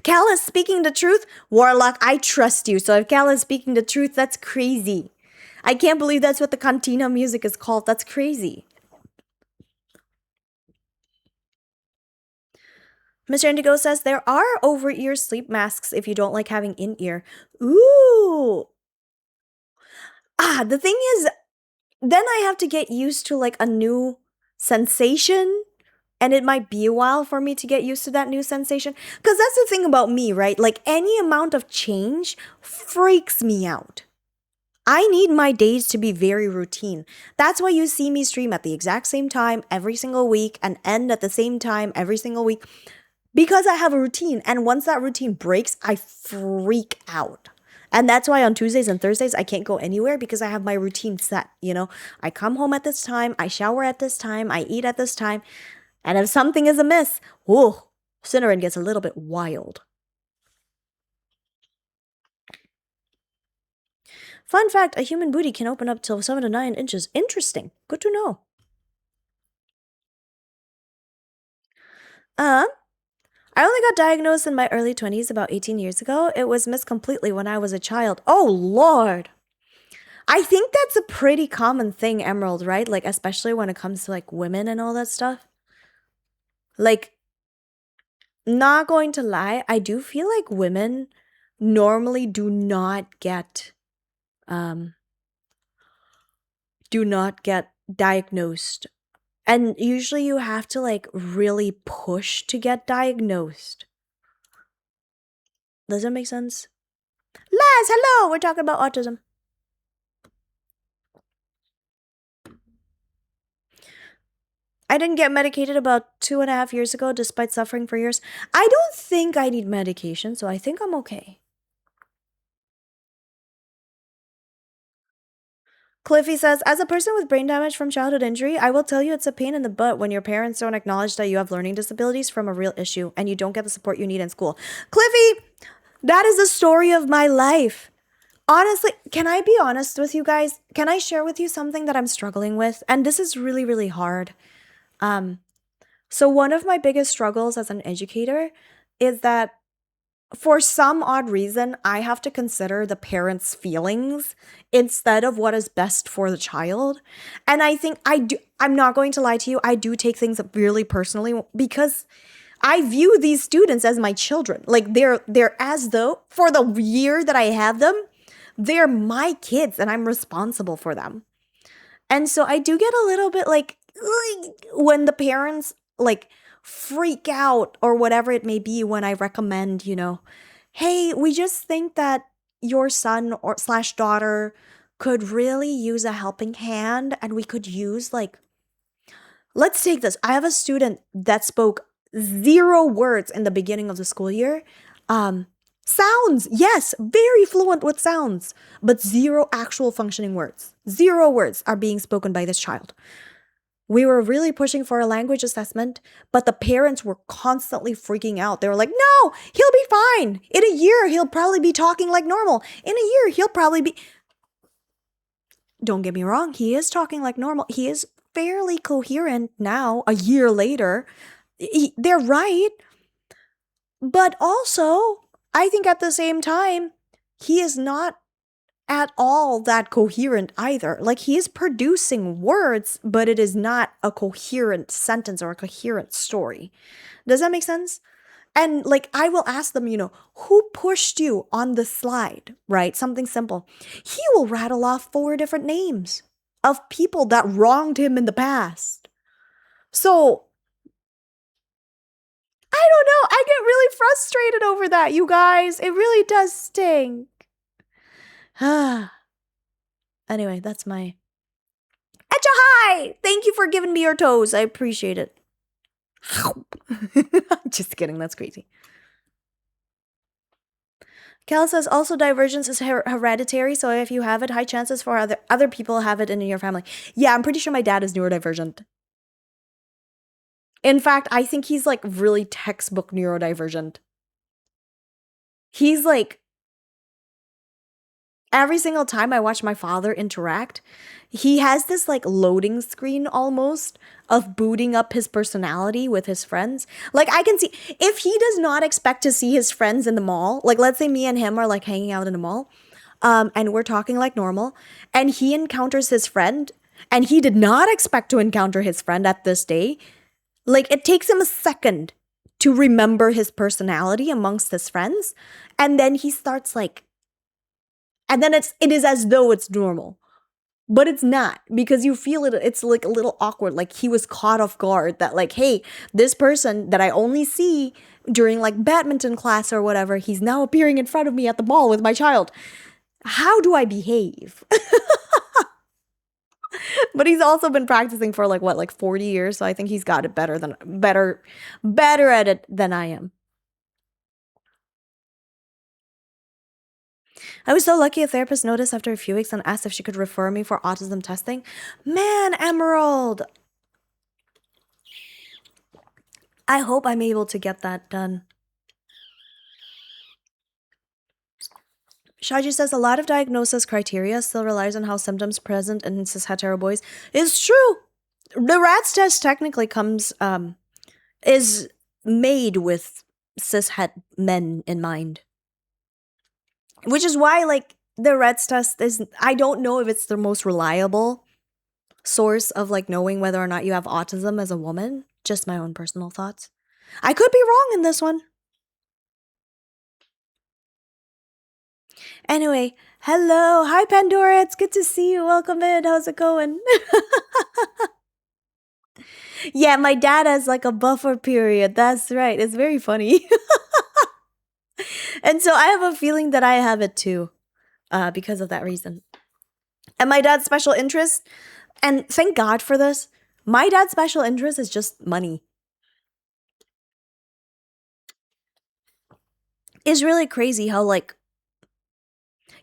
Speaker 1: Cal is speaking the truth. Warlock, I trust you. So if Cal is speaking the truth, that's crazy. I can't believe that's what the cantina music is called. That's crazy. Mr. Indigo says there are over-ear sleep masks if you don't like having in-ear. Ooh. The thing is, then I have to get used to like a new sensation. And it might be a while for me to get used to that new sensation. Because that's the thing about me, right? Like any amount of change freaks me out. I need my days to be very routine. That's why you see me stream at the exact same time every single week and end at the same time every single week. Because I have a routine. And once that routine breaks, I freak out. And that's why on Tuesdays and Thursdays, I can't go anywhere because I have my routine set. You know, I come home at this time, I shower at this time, I eat at this time. And if something is amiss, whoa, Cinnamon gets a little bit wild. Fun fact, a human booty can open up till 7 to 9 inches. Interesting. Good to know. I only got diagnosed in my early 20s about 18 years ago. It was missed completely when I was a child. Oh, Lord. I think that's a pretty common thing, Emerald, right? Like, especially when it comes to, like, women and all that stuff. Like, not going to lie, I do feel like women normally do not get diagnosed. And usually you have to like really push to get diagnosed. Does that make sense? Laz, hello! We're talking about autism. I didn't get medicated about 2.5 years ago despite suffering for years. I don't think I need medication, so I think I'm okay. Cliffy says, as a person with brain damage from childhood injury, I will tell you it's a pain in the butt when your parents don't acknowledge that you have learning disabilities from a real issue and you don't get the support you need in school. Cliffy, that is the story of my life. Honestly, can I be honest with you guys? Can I share with you something that I'm struggling with? And this is really, really hard. So one of my biggest struggles as an educator is that for some odd reason, I have to consider the parents' feelings instead of what is best for the child. And I think I'm not going to lie to you, I do take things really personally because I view these students as my children. Like they're as though for the year that I have them, they're my kids and I'm responsible for them. And so I do get a little bit like when the parents like freak out or whatever it may be when I recommend, hey, we just think that your son or slash daughter could really use a helping hand and we could use like, let's take this. I have a student that spoke 0 words in the beginning of the school year. Sounds, yes, very fluent with sounds, but 0 actual functioning words. 0 words are being spoken by this child. We were really pushing for a language assessment, but the parents were constantly freaking out. They were like, no, he'll be fine. In a year, he'll probably be talking like normal. In a year, he'll probably be... Don't get me wrong, he is talking like normal. He is fairly coherent now, a year later. They're right. But also, I think at the same time, he is not at all that coherent either. Like he is producing words, but it is not a coherent sentence or a coherent story. Does that make sense? And like I will ask them, who pushed you on the slide, right? Something simple. He will rattle off 4 different names of people that wronged him in the past. So I don't know. I get really frustrated over that, you guys. It really does stink. Anyway, that's my... Etcha hi! Thank you for giving me your toes. I appreciate it. Just kidding, that's crazy. Cal says also divergence is hereditary, so if you have it, high chances for other people have it in your family. Yeah, I'm pretty sure my dad is neurodivergent. In fact, I think he's like really textbook neurodivergent. He's like... every single time I watch my father interact, he has this like loading screen almost of booting up his personality with his friends. Like I can see if he does not expect to see his friends in the mall, like let's say me and him are like hanging out in the mall, and we're talking like normal, and he encounters his friend, and he did not expect to encounter his friend at this day. Like it takes him a second to remember his personality amongst his friends, and then he starts like, and then it is as though it's normal, but it's not, because you feel it, it's like a little awkward, like he was caught off guard that like, hey, this person that I only see during like badminton class or whatever, he's now appearing in front of me at the mall with my child. How do I behave? But he's also been practicing for like what, like 40 years, so I think he's got it better at it than I am. I was so lucky a therapist noticed after a few weeks and asked if she could refer me for autism testing. Man, Emerald! I hope I'm able to get that done. Shaji says a lot of diagnosis criteria still relies on how symptoms present in cis hetero boys. It's true. The RATS test technically is made with cis het men in mind. Which is why, like, the RATS test is, I don't know if it's the most reliable source of, like, knowing whether or not you have autism as a woman. Just my own personal thoughts. I could be wrong in this one. Anyway, hello. Hi, Pandora. It's good to see you. Welcome in. How's it going? Yeah, my dad has like a buffer period. That's right. It's very funny. And so I have a feeling that I have it too, because of that reason. And my dad's special interest, and thank God for this, my dad's special interest is just money. It's really crazy how, like,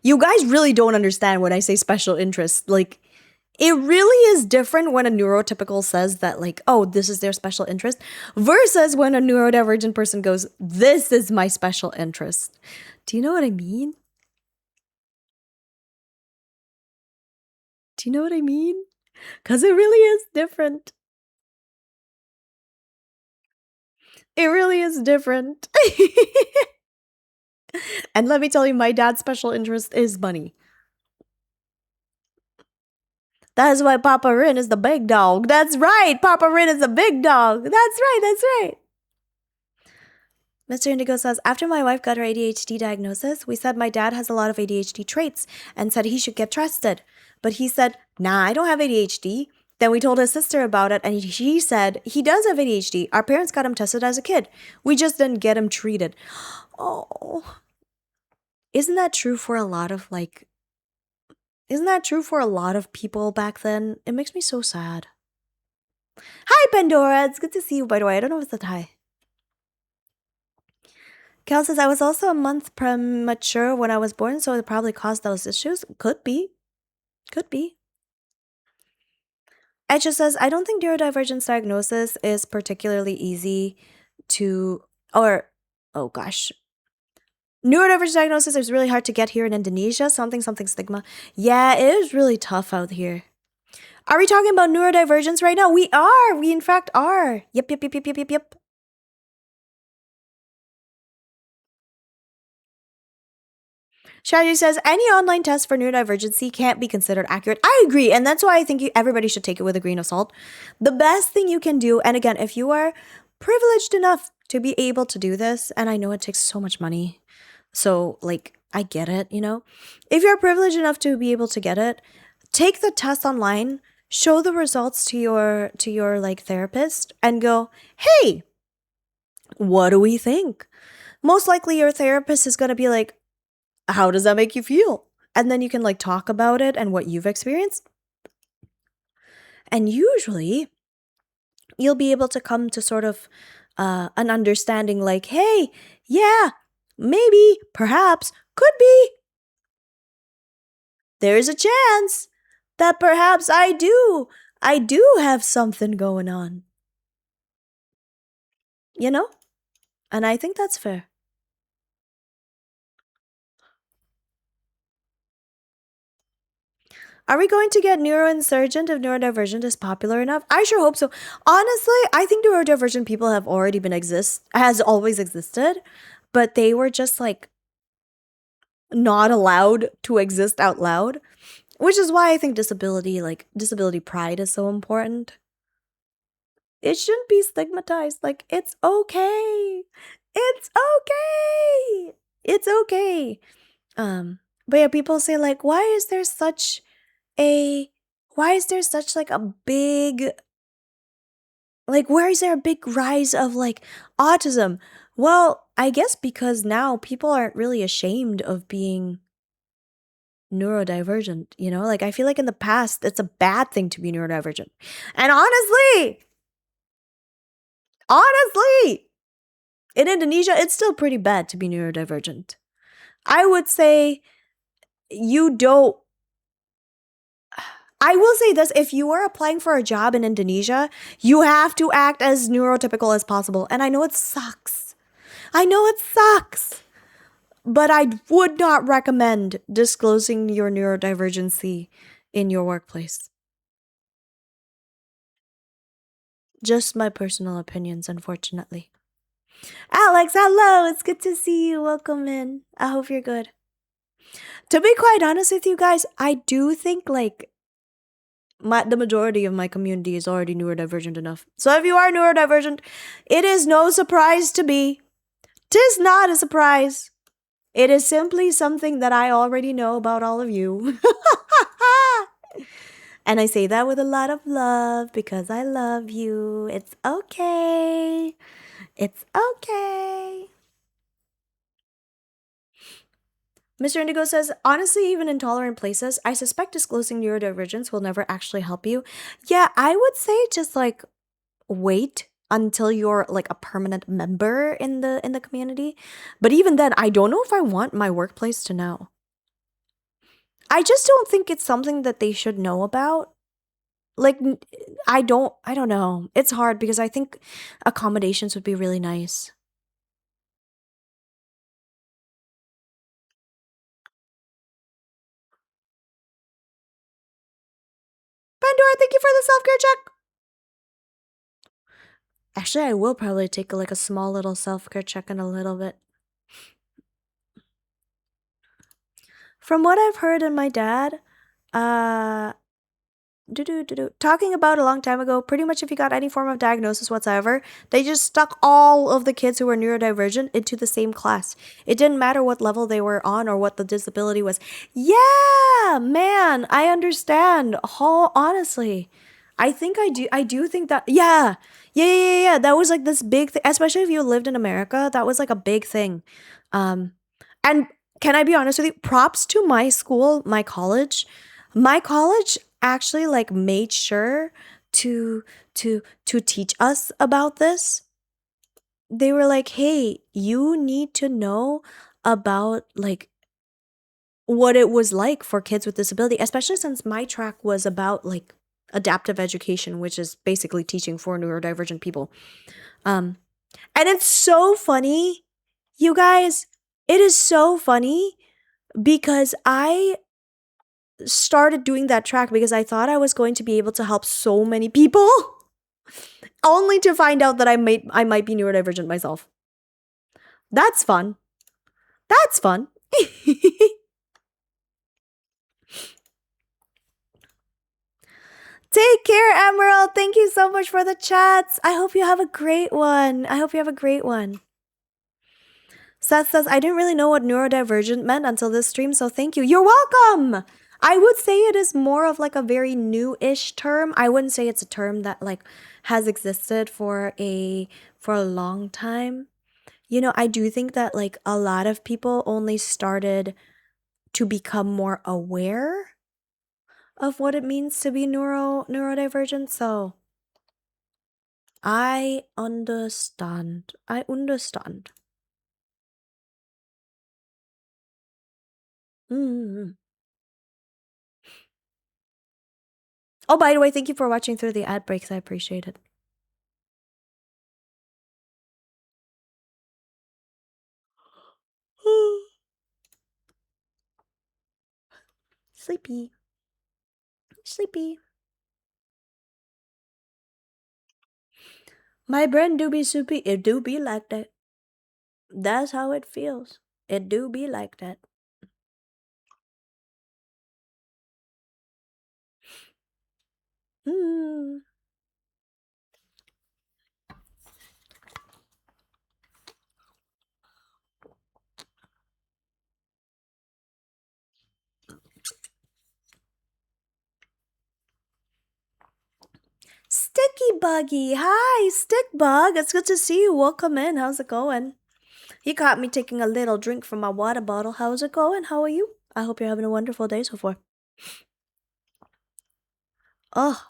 Speaker 1: you guys really don't understand when I say special interest. Like, it really is different when a neurotypical says that, like, oh, this is their special interest, versus when a neurodivergent person goes, this is my special interest. Do you know what I mean? Do you know what I mean? Because it really is different. It really is different. And let me tell you, my dad's special interest is money. That is why Papa Rin is the big dog. That's right. Papa Rin is the big dog. That's right. That's right. Mr. Indigo says, after my wife got her ADHD diagnosis, we said my dad has a lot of ADHD traits and said he should get tested. But he said, nah, I don't have ADHD. Then we told his sister about it, and she said he does have ADHD. Our parents got him tested as a kid. We just didn't get him treated. Oh. Isn't that true for a lot of, like, isn't that true for a lot of people back then? It makes me so sad. Hi, Pandora. It's good to see you, by the way. I don't know if it's a hi. Cal says, I was also a month premature when I was born, so it probably caused those issues. Could be. Could be. Edge says, I don't think neurodivergence diagnosis is particularly easy to, or, oh gosh. Neurodivergence diagnosis is really hard to get here in Indonesia. Something stigma. Yeah, it is really tough out here. Are we talking about neurodivergence right now? We are. We in fact are. Yep. Shaji says, any online test for neurodivergency can't be considered accurate. I agree, and that's why I think everybody should take it with a grain of salt. The best thing you can do, and again, if you are privileged enough to be able to do this, and I know it takes so much money, so, like, I get it, you know? If you're privileged enough to be able to get it, take the test online, show the results to your like therapist, and go, hey, what do we think? Most likely your therapist is going to be like, how does that make you feel? And then you can like talk about it and what you've experienced. And usually you'll be able to come to sort of an understanding like, hey, yeah, maybe, perhaps, could be. There's a chance that perhaps I do have something going on. You know? And I think that's fair. Are we going to get neuroinsurgent if neurodivergent is popular enough? I sure hope so. Honestly, I think neurodivergent people have already has always existed, but they were just like not allowed to exist out loud, which is why I think disability pride is so important. It shouldn't be stigmatized. Like, it's okay. It's okay. It's okay. But yeah, people say like, why is there such like a big, like, where is there a big rise of like autism? Well, I guess because now people aren't really ashamed of being neurodivergent, you know? Like, I feel like in the past, it's a bad thing to be neurodivergent. And honestly, in Indonesia, it's still pretty bad to be neurodivergent. I would say you don't. I will say this, if you are applying for a job in Indonesia, you have to act as neurotypical as possible. And I know it sucks. I know it sucks. But I would not recommend disclosing your neurodivergency in your workplace. Just my personal opinions, unfortunately. Alex, hello. It's good to see you. Welcome in. I hope you're good. To be quite honest with you guys, I do think like the majority of my community is already neurodivergent enough. So if you are neurodivergent, it is no surprise to me. Tis not a surprise. It is simply something that I already know about all of you. And I say that with a lot of love because I love you. It's okay. It's okay. Mr. Indigo says, honestly, even in tolerant places, I suspect disclosing neurodivergence will never actually help you. Yeah, I would say just like wait until you're like a permanent member in the community. But even then, I don't know if I want my workplace to know. I just don't think it's something that they should know about. Like I don't know. It's hard because I think accommodations would be really nice. Pandora, thank you for the self-care check. Actually, I will probably take like a small little self-care check in a little bit. From what I've heard in my dad, uh talking about a long time ago, pretty much if you got any form of diagnosis whatsoever, they just stuck all of the kids who were neurodivergent into the same class. It didn't matter what level they were on or what the disability was. Yeah, man, I understand. Honestly, I do think that, yeah. That was like this big thing, especially if you lived in America. That was like a big thing. Um, and can I be honest with you? Props to my school, my college. My college actually like made sure to to teach us about this. They were like, "Hey, you need to know about like what it was like for kids with disability, especially since my track was about like adaptive education, which is basically teaching for neurodivergent people." Um and it's so funny, you guys. It is so funny because I started doing that track because I thought I was going to be able to help so many people, only to find out that I might be neurodivergent myself. That's fun. That's fun. Take care, Emerald. Thank you so much for the chats. I hope you have a great one. I hope you have a great one. Seth says, I didn't really know what neurodivergent meant until this stream, so thank you. You're welcome. I would say it is more of like a very new-ish term. I wouldn't say it's a term that like has existed for a long time. You know, I do think that like a lot of people only started to become more aware of what it means to be neurodivergent. So I understand. I understand. Mm. Oh, by the way, thank you for watching through the ad breaks. I appreciate it. Sleepy. Sleepy. My brain do be soupy. It do be like that. That's how it feels. It do be like that. Mm. Sticky Buggy. Hi, Stick Bug. It's good to see you. Welcome in. How's it going? You caught me taking a little drink from my water bottle. How's it going? How are you? I hope you're having a wonderful day so far. Oh.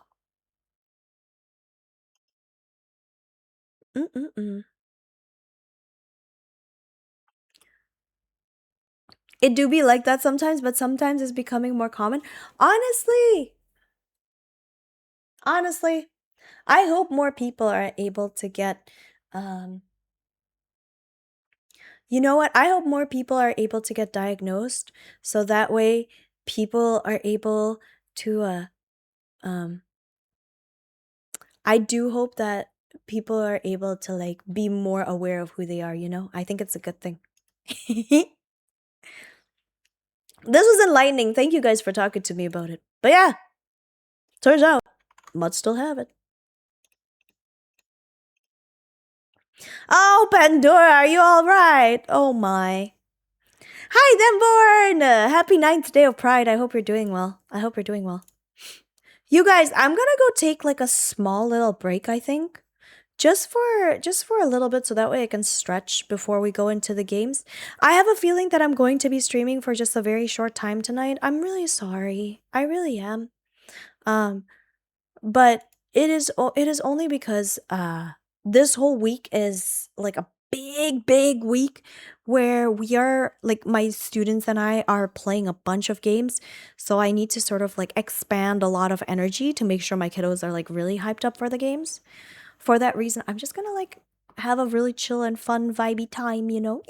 Speaker 1: Mm-mm-mm. It do be like that sometimes, but sometimes it's becoming more common. Honestly, honestly, I hope more people are able to get you know what? I hope more people are able to get diagnosed so that way people are able to um I do hope that people are able to like be more aware of who they are, you know? I think it's a good thing. This was enlightening. Thank you guys for talking to me about it. But yeah, turns out mud still have it. Oh, Pandora, are you all right? Oh my. Hi, Denborn! Happy 9th day of Pride. I hope you're doing well. I hope you're doing well. You guys, I'm gonna go take like a small little break, I think. Just for a little bit so that way I can stretch before we go into the games. I have a feeling that I'm going to be streaming for just a very short time tonight. I'm really sorry. I really am. Um but it is only because this whole week is like a big week where we are like my students and I are playing a bunch of games, so I need to sort of like expand a lot of energy to make sure my kiddos are like really hyped up for the games. For that reason, I'm just gonna like have a really chill and fun vibey time, you know.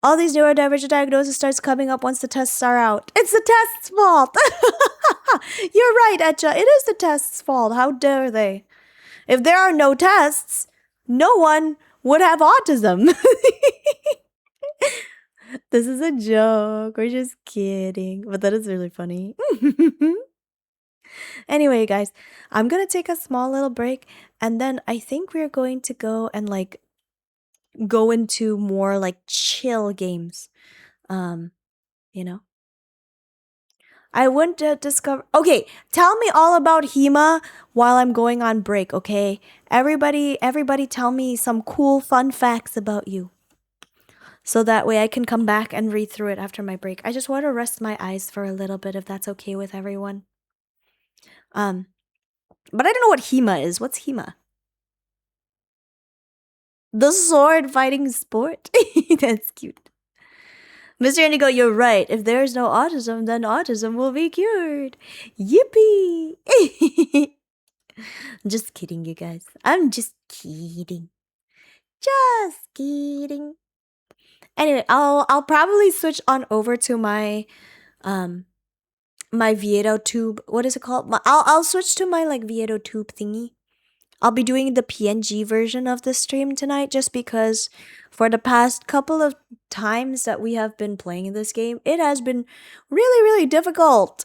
Speaker 1: All these neurodivergent diagnosis starts coming up once the tests are out. It's the test's fault. You're right, Etcha. It is the test's fault. How dare they? If there are no tests, no one would have autism. This is a joke. We're just kidding. But that is really funny. Anyway, guys, I'm going to take a small little break and then I think we're going to go and like go into more like chill games. Um, you know. I want to discover. Okay, tell me all about Hema while I'm going on break, okay? Everybody tell me some cool fun facts about you. So that way I can come back and read through it after my break. I just want to rest my eyes for a little bit if that's okay with everyone. Um, but I don't know what Hema is. What's Hema? The sword fighting sport. That's cute. Mr. Indigo, you're right. If there's no autism, then autism will be cured. Yippee! Just kidding, you guys. I'm just kidding. Just kidding. Anyway, I'll probably switch on over to my my Vieto tube. What is it called? I'll switch to my like Vieto tube thingy. I'll be doing the PNG version of the stream tonight just because for the past couple of times that we have been playing this game, it has been really difficult,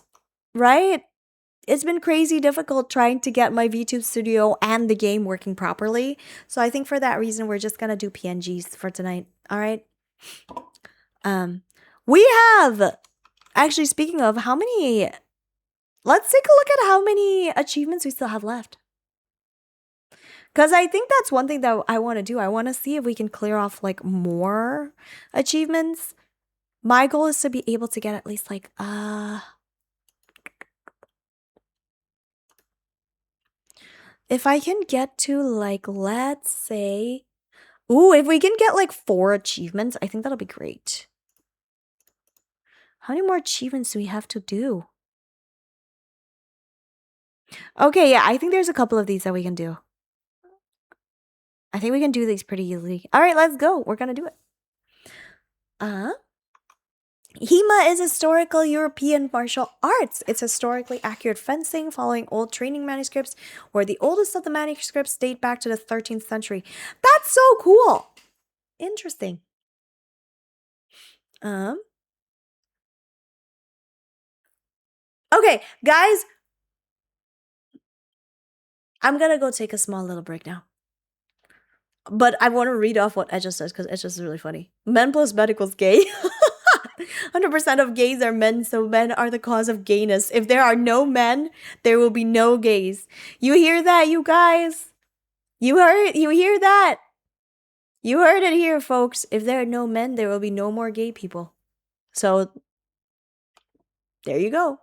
Speaker 1: right? It's been crazy difficult trying to get my VTube studio and the game working properly. So I think for that reason, we're just gonna do PNGs for tonight. All right. We have actually speaking of how many. Let's take a look at how many achievements we still have left. Because I think that's one thing that I want to do. I want to see if we can clear off like more achievements. My goal is to be able to get at least like if I can get to like let's say if we can get like 4 achievements, I think that'll be great. How many more achievements do we have to do? Okay, yeah, I think there's a couple of these that we can do. I think we can do these pretty easily. All right, let's go. We're going to do it. HEMA is historical European martial arts. It's historically accurate fencing following old training manuscripts, where the oldest of the manuscripts date back to the 13th century. That's so cool. Interesting. Um. Okay, guys, I'm gonna go take a small little break now. But I want to read off what Edge says because Edge is really funny. Men plus medicals gay. 100% of gays are men, so men are the cause of gayness. If there are no men, there will be no gays. You hear that, you guys? You hear that? You heard it here, folks. If there are no men, there will be no more gay people. So, there you go.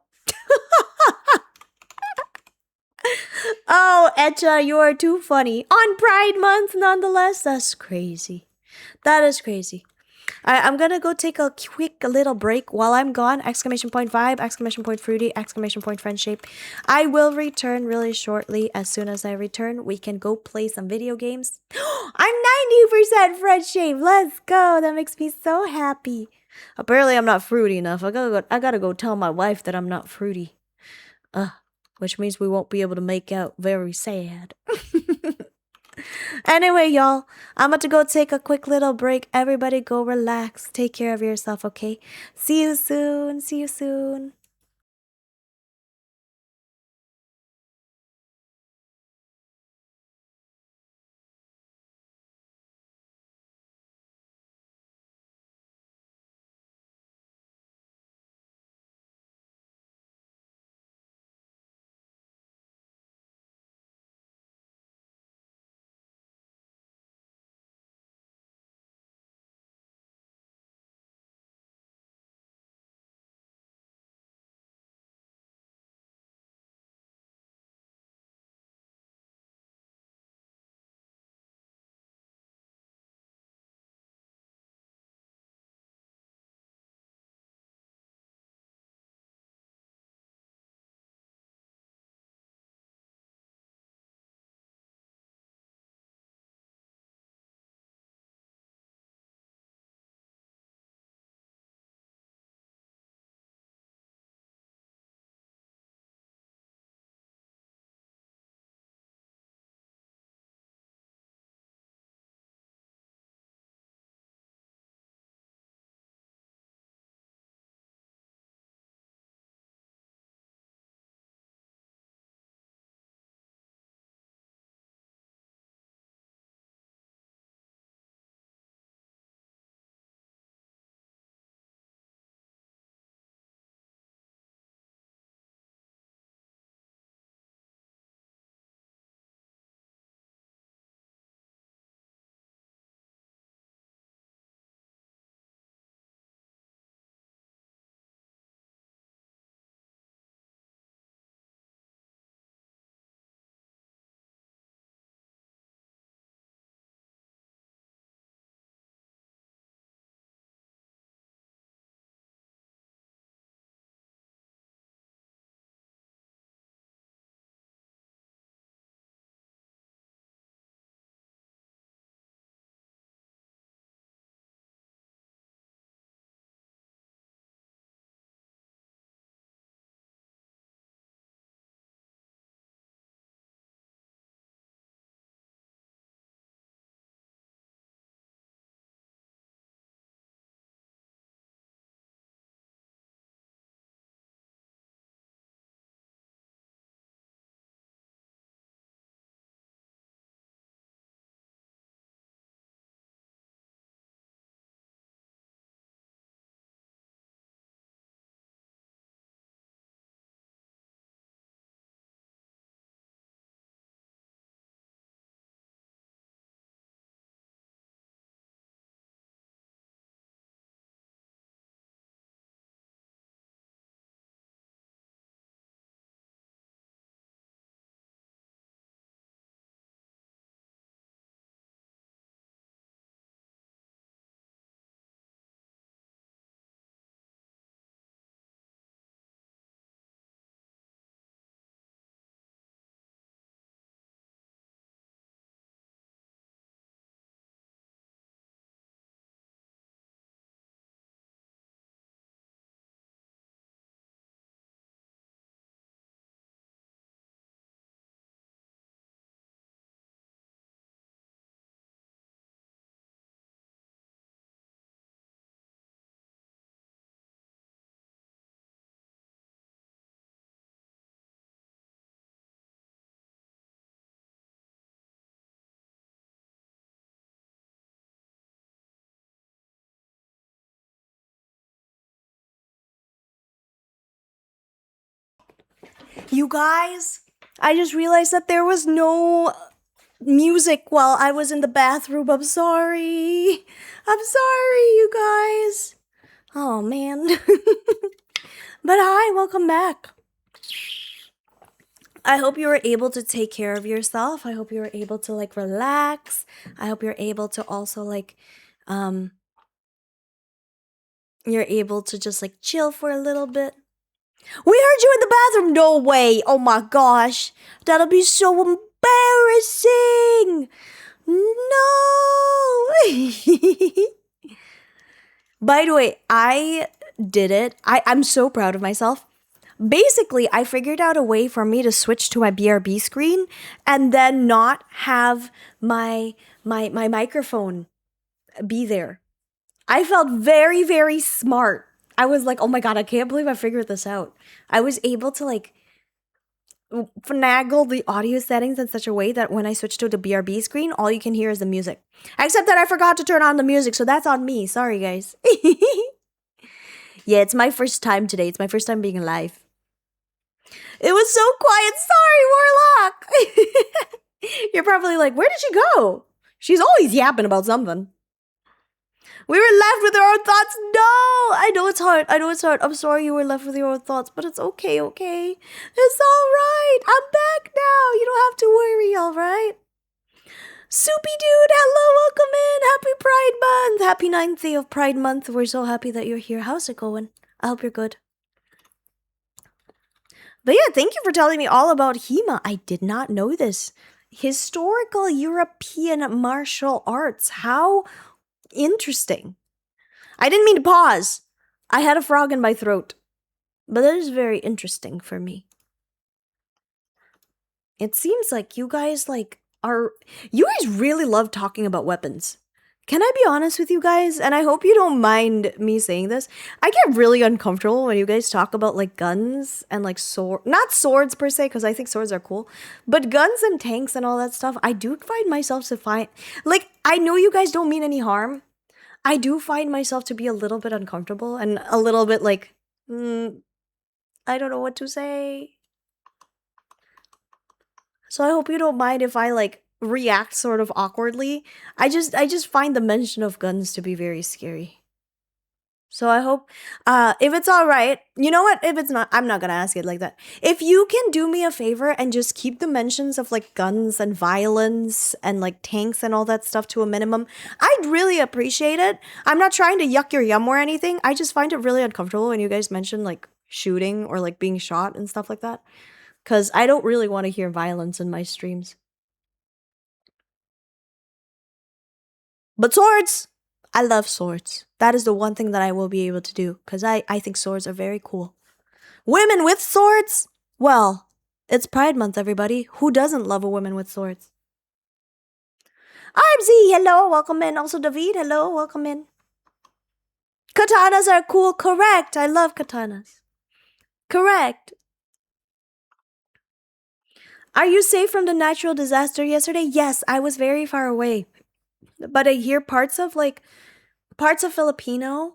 Speaker 1: Oh, Etcha, you are too funny. On Pride Month, nonetheless. That's crazy. That is crazy. I'm gonna go take a quick little break while I'm gone. Exclamation point vibe, exclamation point fruity, exclamation point friendship. I will return really shortly. As soon as I return, we can go play some video games. I'm 90% friendship. Let's go. That makes me so happy. Apparently, I'm not fruity enough. I gotta go tell my wife that I'm not fruity. Which means we won't be able to make out. Very sad. Anyway, y'all, I'm about to go take a quick little break. Everybody go relax. Take care of yourself, okay? See you soon. See you soon. You guys, I just realized that there was no music while I was in the bathroom. I'm sorry. I'm sorry, you guys. Oh, man. But hi, welcome back. I hope you were able to take care of yourself. I hope you were able to like relax. I hope you're able to also like you're able to just like chill for a little bit. We heard you in the bathroom. No way. Oh my gosh. That'll be so embarrassing. No. By the way, I did it. I'm so proud of myself. Basically, I figured out a way for me to switch to my BRB screen and then not have my microphone be there. I felt very, very smart. I was like, oh my god, I can't believe I figured this out. I was able to like finagle the audio settings in such a way that when I switch to the BRB screen, all you can hear is the music. Except that I forgot to turn on the music, so that's on me. Sorry, guys. Yeah, it's my first time today. It's my first time being live. It was so quiet. Sorry, Warlock. You're probably like, where did she go? She's always yapping about something. We were left with our own thoughts. No, I know it's hard. I'm sorry you were left with your own thoughts, but it's okay. It's all right. I'm back now. You don't have to worry, all right? Soupy Dude, hello, welcome in. Happy Pride Month. Happy 9th day of Pride Month. We're so happy that you're here. How's it going? I hope you're good. But yeah, thank you for telling me all about HEMA. I did not know this. Historical European martial arts. How interesting. I didn't mean to pause. I had a frog in my throat. But that is very interesting for me. It seems like you guys really love talking about weapons. Can I be honest with you guys? And I hope you don't mind me saying this. I get really uncomfortable when you guys talk about like guns and like not swords per se, because I think swords are cool, but guns and tanks and all that stuff. I do find myself to find, like, I know you guys don't mean any harm. I do find myself to be a little bit uncomfortable and a little bit like, I don't know what to say. So I hope you don't mind if I like react sort of awkwardly. I just find the mention of guns to be very scary. So I hope if it's all right, you know what? If it's not, I'm not going to ask it like that. If you can do me a favor and just keep the mentions of like guns and violence and like tanks and all that stuff to a minimum, I'd really appreciate it. I'm not trying to yuck your yum or anything. I just find it really uncomfortable when you guys mention like shooting or like being shot and stuff like that. Because I don't really want to hear violence in my streams. But swords! I love swords. That is the one thing that I will be able to do. Because I think swords are very cool. Women with swords? Well, it's Pride Month, everybody. Who doesn't love a woman with swords? RMZ, hello, welcome in. Also, David, hello, welcome in. Katanas are cool, correct. I love katanas. Correct. Are you safe from the natural disaster yesterday? Yes, I was very far away. But I hear parts of Filipino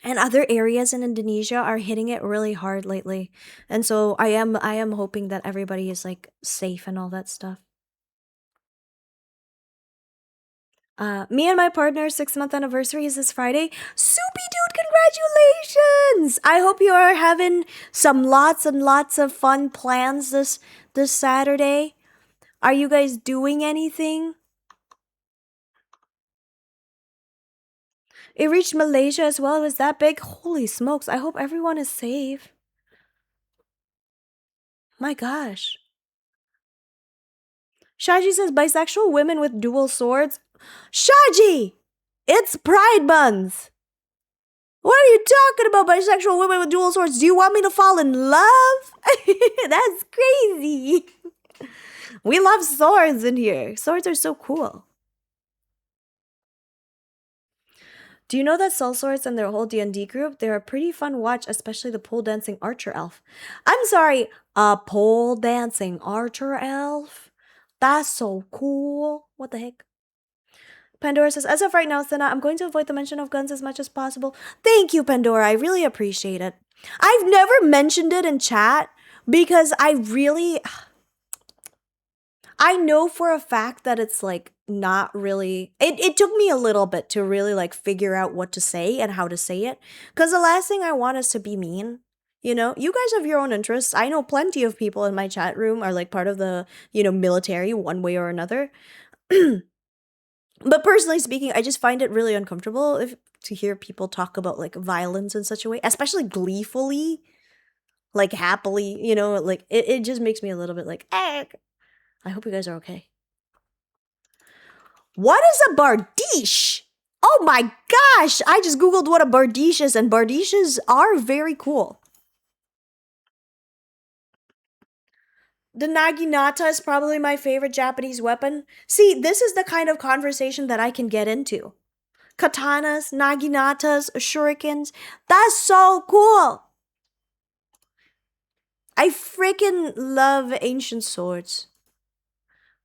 Speaker 1: and other areas in Indonesia are hitting it really hard lately. And so I am hoping that everybody is like safe and all that stuff. Me and my partner's 6-month anniversary is this Friday. Soupy Dude, congratulations! I hope you are having some lots and lots of fun plans this Saturday. Are you guys doing anything? It reached Malaysia as well. It was that big. Holy smokes. I hope everyone is safe. My gosh. Shaji says bisexual women with dual swords. Shaji! It's Pride Month! What are you talking about, bisexual women with dual swords? Do you want me to fall in love? That's crazy. We love swords in here. Swords are so cool. Do you know that Soul Swords and their whole D&D group, they're a pretty fun watch, especially the pole dancing archer elf. I'm sorry, a pole dancing archer elf? That's so cool. What the heck? Pandora says, as of right now, Senna, I'm going to avoid the mention of guns as much as possible. Thank you, Pandora. I really appreciate it. I've never mentioned it in chat, Because I know for a fact that it's like not really it took me a little bit to really like figure out what to say and how to say it. Cause the last thing I want is to be mean. You know, you guys have your own interests. I know plenty of people in my chat room are like part of the, military one way or another. But personally speaking, I just find it really uncomfortable if to hear people talk about like violence in such a way, especially gleefully, like happily, like it just makes me a little bit like, I hope you guys are okay. What is a bardiche? Oh my gosh! I just googled what a bardiche is, and bardiches are very cool. The naginata is probably my favorite Japanese weapon. See, this is the kind of conversation that I can get into. Katanas, naginatas, shurikens. That's so cool! I freaking love ancient swords.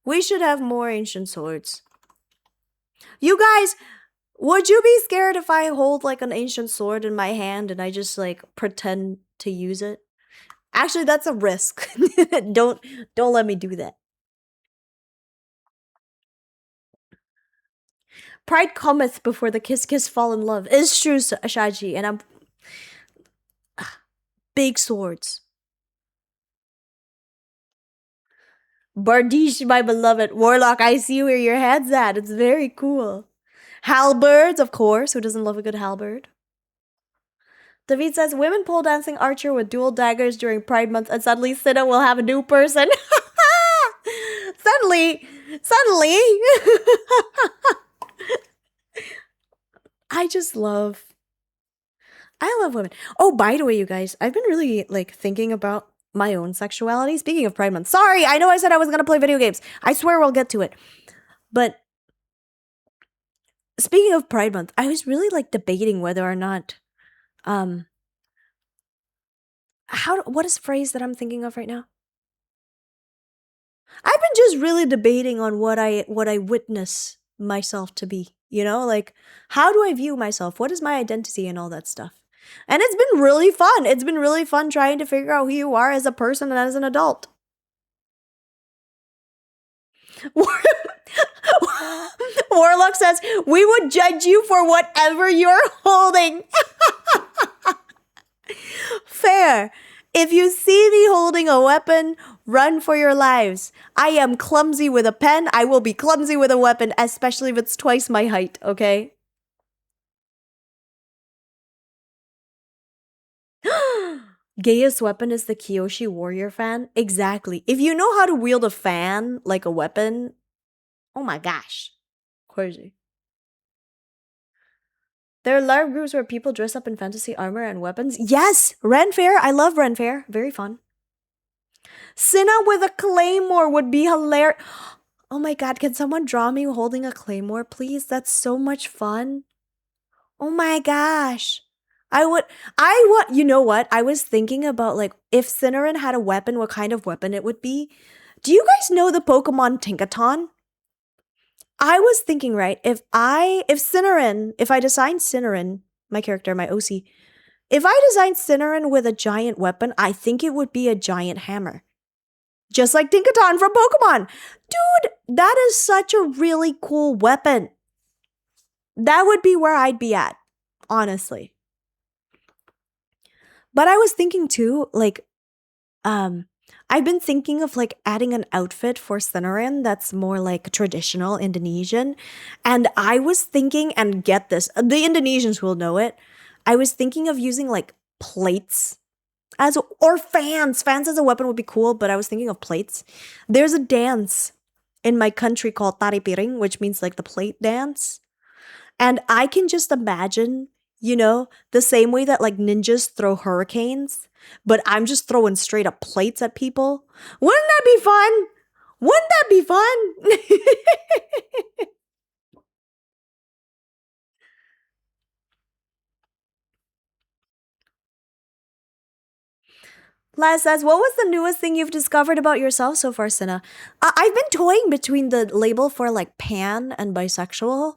Speaker 1: We should have more ancient swords. You guys, would you be scared if I hold like an ancient sword in my hand and I just like pretend to use it? Actually, that's a risk. don't let me do that. Pride cometh before the kiss fall in love. It's true, Shaji, and I'm big swords. Bardiche, my beloved warlock, I see where your head's at. It's very cool. Halberds, of course. Who doesn't love a good halberd? David says, women pole dancing archer with dual daggers during Pride Month, and suddenly Sina will have a new person. suddenly. I love women. Oh, by the way, you guys, I've been really like thinking about my own sexuality. Speaking of Pride Month, sorry, I know I said I was gonna play video games. I swear we'll get to it. But speaking of Pride Month, I was really like debating whether or not, what is the phrase that I'm thinking of right now? I've been just really debating on what I witness myself to be. Like how do I view myself? What is my identity and all that stuff? And it's been really fun. It's been really fun trying to figure out who you are as a person and as an adult. Warlock says, we would judge you for whatever you're holding. Fair. If you see me holding a weapon, run for your lives. I am clumsy with a pen. I will be clumsy with a weapon, especially if it's twice my height, okay? Gayest weapon is the Kyoshi warrior fan? Exactly. If you know how to wield a fan like a weapon, oh my gosh. Crazy. There are large groups where people dress up in fantasy armor and weapons. Yes! Ren Fair. I love Ren Fair. Very fun. Cinna with a claymore would be hilarious. Oh my god, can someone draw me holding a claymore, please? That's so much fun. Oh my gosh. You know what? I was thinking about like if Cinnarin had a weapon, what kind of weapon it would be. Do you guys know the Pokemon Tinkaton? I was thinking, right, if I designed Cinnarin, my character, my OC, if I designed Cinnarin with a giant weapon, I think it would be a giant hammer. Just like Tinkaton from Pokemon. Dude, that is such a really cool weapon. That would be where I'd be at, honestly. But I was thinking too, like, I've been thinking of like adding an outfit for Cinnarin that's more like traditional Indonesian. And I was thinking, and get this, the Indonesians will know it. I was thinking of using like plates or fans. Fans as a weapon would be cool, but I was thinking of plates. There's a dance in my country called tari piring, which means like the plate dance. And I can just imagine, the same way that like ninjas throw hurricanes, but I'm just throwing straight up plates at people. Wouldn't that be fun? Wouldn't that be fun? Les says, what was the newest thing you've discovered about yourself so far, Cinna? I've been toying between the label for like pan and bisexual.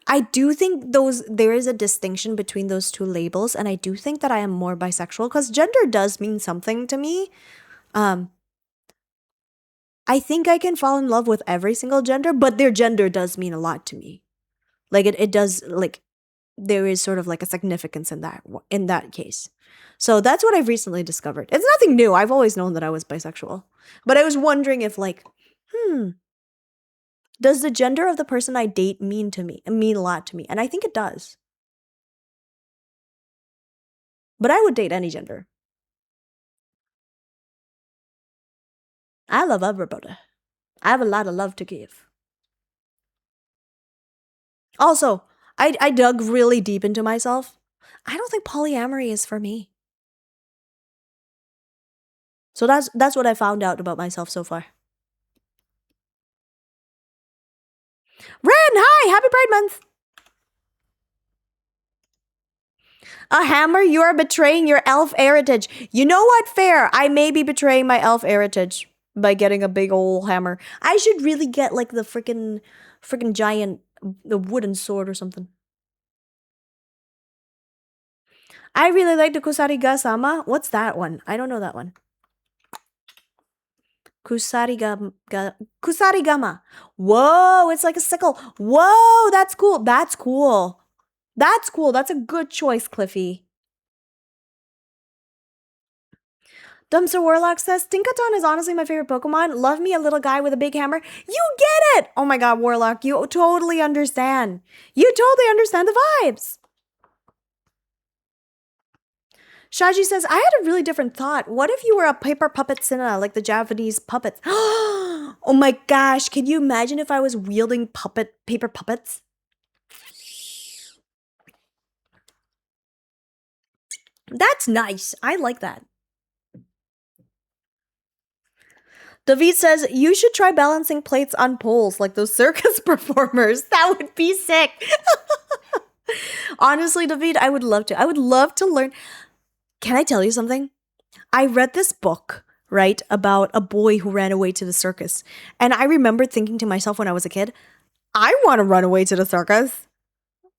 Speaker 1: I do think there is a distinction between those two labels, and I do think that I am more bisexual because gender does mean something to me. Um, I think I can fall in love with every single gender, but their gender does mean a lot to me. Like it does like there is sort of like a significance in that case. So that's what I've recently discovered. It's nothing new. I've always known that I was bisexual. But I was wondering if like, does the gender of the person I date mean a lot to me? And I think it does. But I would date any gender. I love everybody. I have a lot of love to give. Also, I dug really deep into myself. I don't think polyamory is for me. So that's what I found out about myself so far. Ren, hi! Happy Pride Month! A hammer, you are betraying your elf heritage. You know what? Fair. I may be betraying my elf heritage by getting a big old hammer. I should really get like the freaking giant the wooden sword or something. I really like the Kusariga-sama. What's that one? I don't know that one. Kusarigama. Whoa, it's like a sickle. Whoa, that's cool. That's cool. That's cool. That's a good choice, Cliffy. Dumpster Warlock says, Tinkaton is honestly my favorite Pokemon. Love me a little guy with a big hammer. You get it! Oh my god, Warlock, you totally understand. You totally understand the vibes. Shaji says, I had a really different thought. What if you were a paper puppet Sinna, like the Japanese puppets? Oh my gosh, can you imagine if I was wielding paper puppets? That's nice. I like that. David says, you should try balancing plates on poles like those circus performers. That would be sick. Honestly, David, I would love to. I would love to learn. Can I tell you something? I read this book, right, about a boy who ran away to the circus. And I remember thinking to myself when I was a kid, I want to run away to the circus.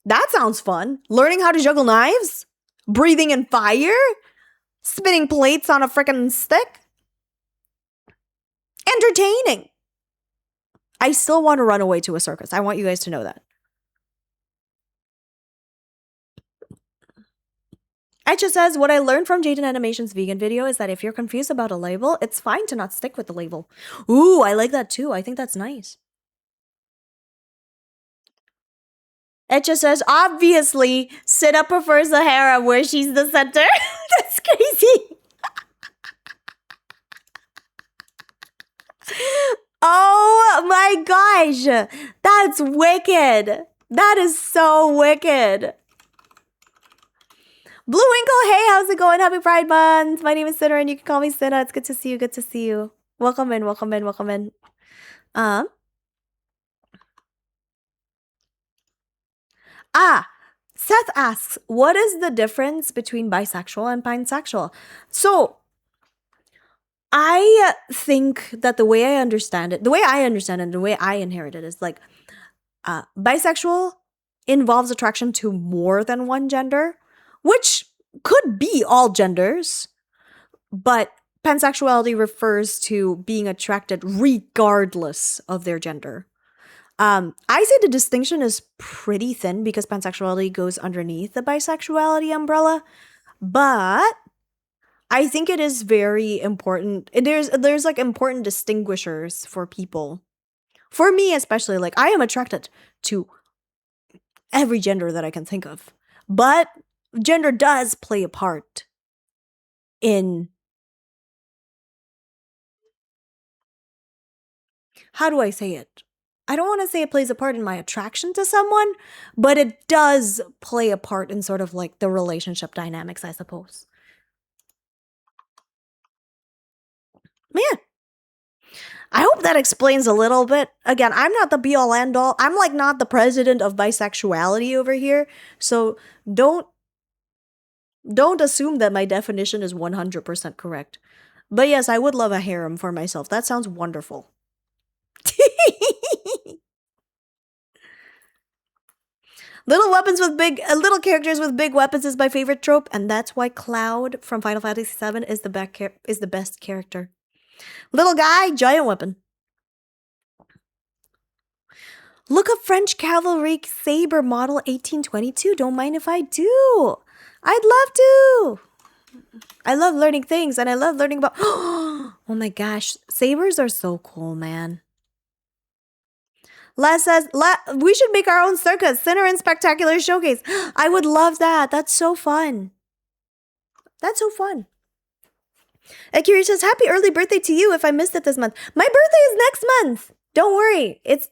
Speaker 1: That sounds fun. Learning how to juggle knives? Breathing in fire? Spinning plates on a frickin' stick? Entertaining. I still want to run away to a circus. I want you guys to know that. Etcha says, what I learned from Jaden Animation's vegan video is that if you're confused about a label, it's fine to not stick with the label. Ooh, I like that too. I think that's nice. Etcha says, obviously, Sita prefers the harem where she's the center. That's crazy. Oh my gosh. That's wicked. That is so wicked. Blue Winkle, hey, how's it going? Happy Pride Month. My name is Sinner and you can call me Sinna. It's good to see you. Good to see you. Welcome in, welcome in, welcome in. Seth asks, what is the difference between bisexual and pansexual? So, I think that the way I understand it, the way I inherit it is like, bisexual involves attraction to more than one gender, which could be all genders, but pansexuality refers to being attracted regardless of their gender. I say the distinction is pretty thin because pansexuality goes underneath the bisexuality umbrella, but I think it is very important. There's like important distinguishers for people. For me especially, like I am attracted to every gender that I can think of. But gender does play a part in, how do I say it? I don't want to say it plays a part in my attraction to someone, but it does play a part in sort of like the relationship dynamics, I suppose. Man, I hope that explains a little bit. Again, I'm not the be-all end-all. I'm like not the president of bisexuality over here, so don't assume that my definition is 100% correct. But yes, I would love a harem for myself. That sounds wonderful. Little characters with big weapons is my favorite trope, and that's why Cloud from Final Fantasy VII is the best character. Little guy, giant weapon. Look up French cavalry saber model 1822. Don't mind if I do. I'd love to. I love learning things and I love learning about. Oh my gosh. Sabers are so cool, man. Les says, we should make our own circus, Center and Spectacular Showcase. I would love that. That's so fun. That's so fun. Akira says, happy early birthday to you if I missed it this month. My birthday is next month. Don't worry. Did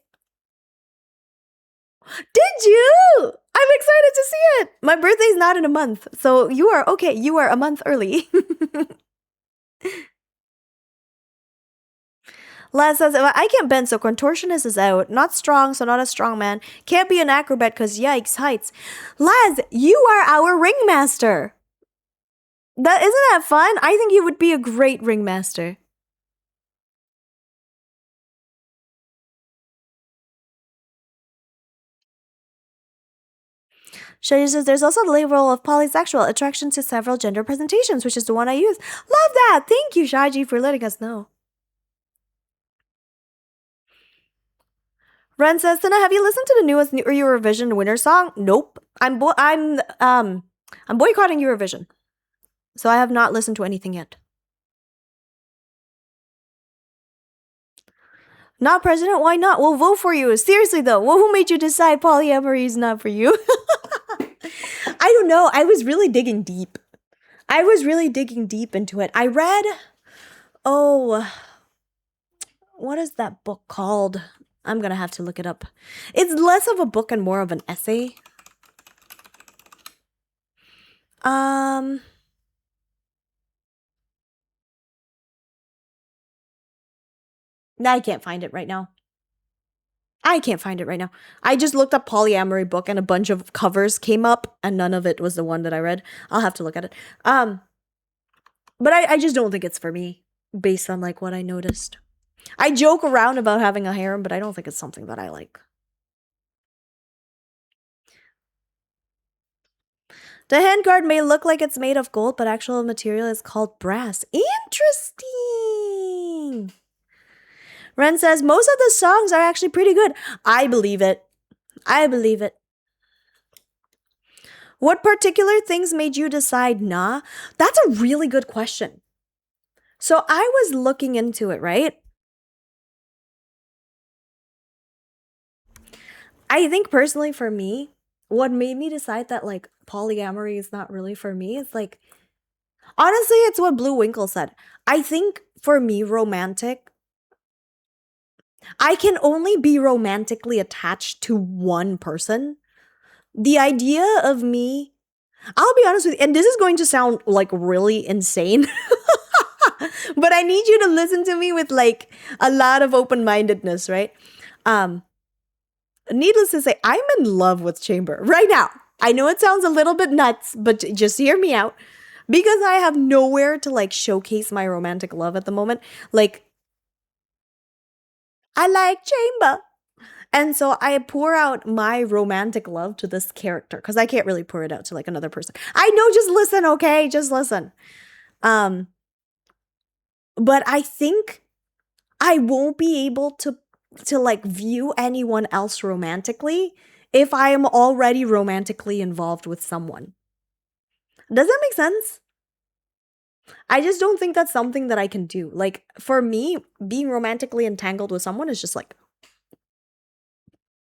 Speaker 1: you? I'm excited to see it. My birthday's not in a month. So you are okay. You are a month early. Laz says, I can't bend, so contortionist is out. Not strong, so not a strong man. Can't be an acrobat, because yikes, heights. Laz, you are our ringmaster. Isn't that fun? I think you would be a great ringmaster. Shady says, there's also the label of polysexual, attraction to several gender presentations, which is the one I use. Love that! Thank you, Shaji, for letting us know. Ren says, Sana, have you listened to the newest Eurovision winner song? Nope. I'm boycotting Eurovision. So I have not listened to anything yet. Not president? Why not? We'll vote for you. Seriously though, who made you decide polyamory is not for you? I don't know. I was really digging deep. Into it. I read, what is that book called? I'm gonna have to look it up. It's less of a book and more of an essay. No, I can't find it right now. I just looked up polyamory book and a bunch of covers came up and none of it was the one that I read. I'll have to look at it. But I just don't think it's for me based on like what I noticed. I joke around about having a harem, but I don't think it's something that I like. The handguard may look like it's made of gold, but actual material is called brass. Interesting. Ren says, most of the songs are actually pretty good. I believe it. What particular things made you decide nah? That's a really good question. So I was looking into it, right? I think personally for me, what made me decide that like polyamory is not really for me is like, honestly, it's what Blue Winkle said. I think for me, I can only be romantically attached to one person. The idea of me, I'll be honest with you, and this is going to sound like really insane, but I need you to listen to me with like a lot of open-mindedness, right? Needless to say, I'm in love with Chamber right now. I know it sounds a little bit nuts, but just hear me out. Because I have nowhere to like showcase my romantic love at the moment. Like, I like Chamber. And so I pour out my romantic love to this character because I can't really pour it out to like another person. I know, just listen, okay? Just listen. But I think I won't be able to like view anyone else romantically if I am already romantically involved with someone. Does that make sense? I just don't think that's something that I can do. Like, for me, being romantically entangled with someone is just like,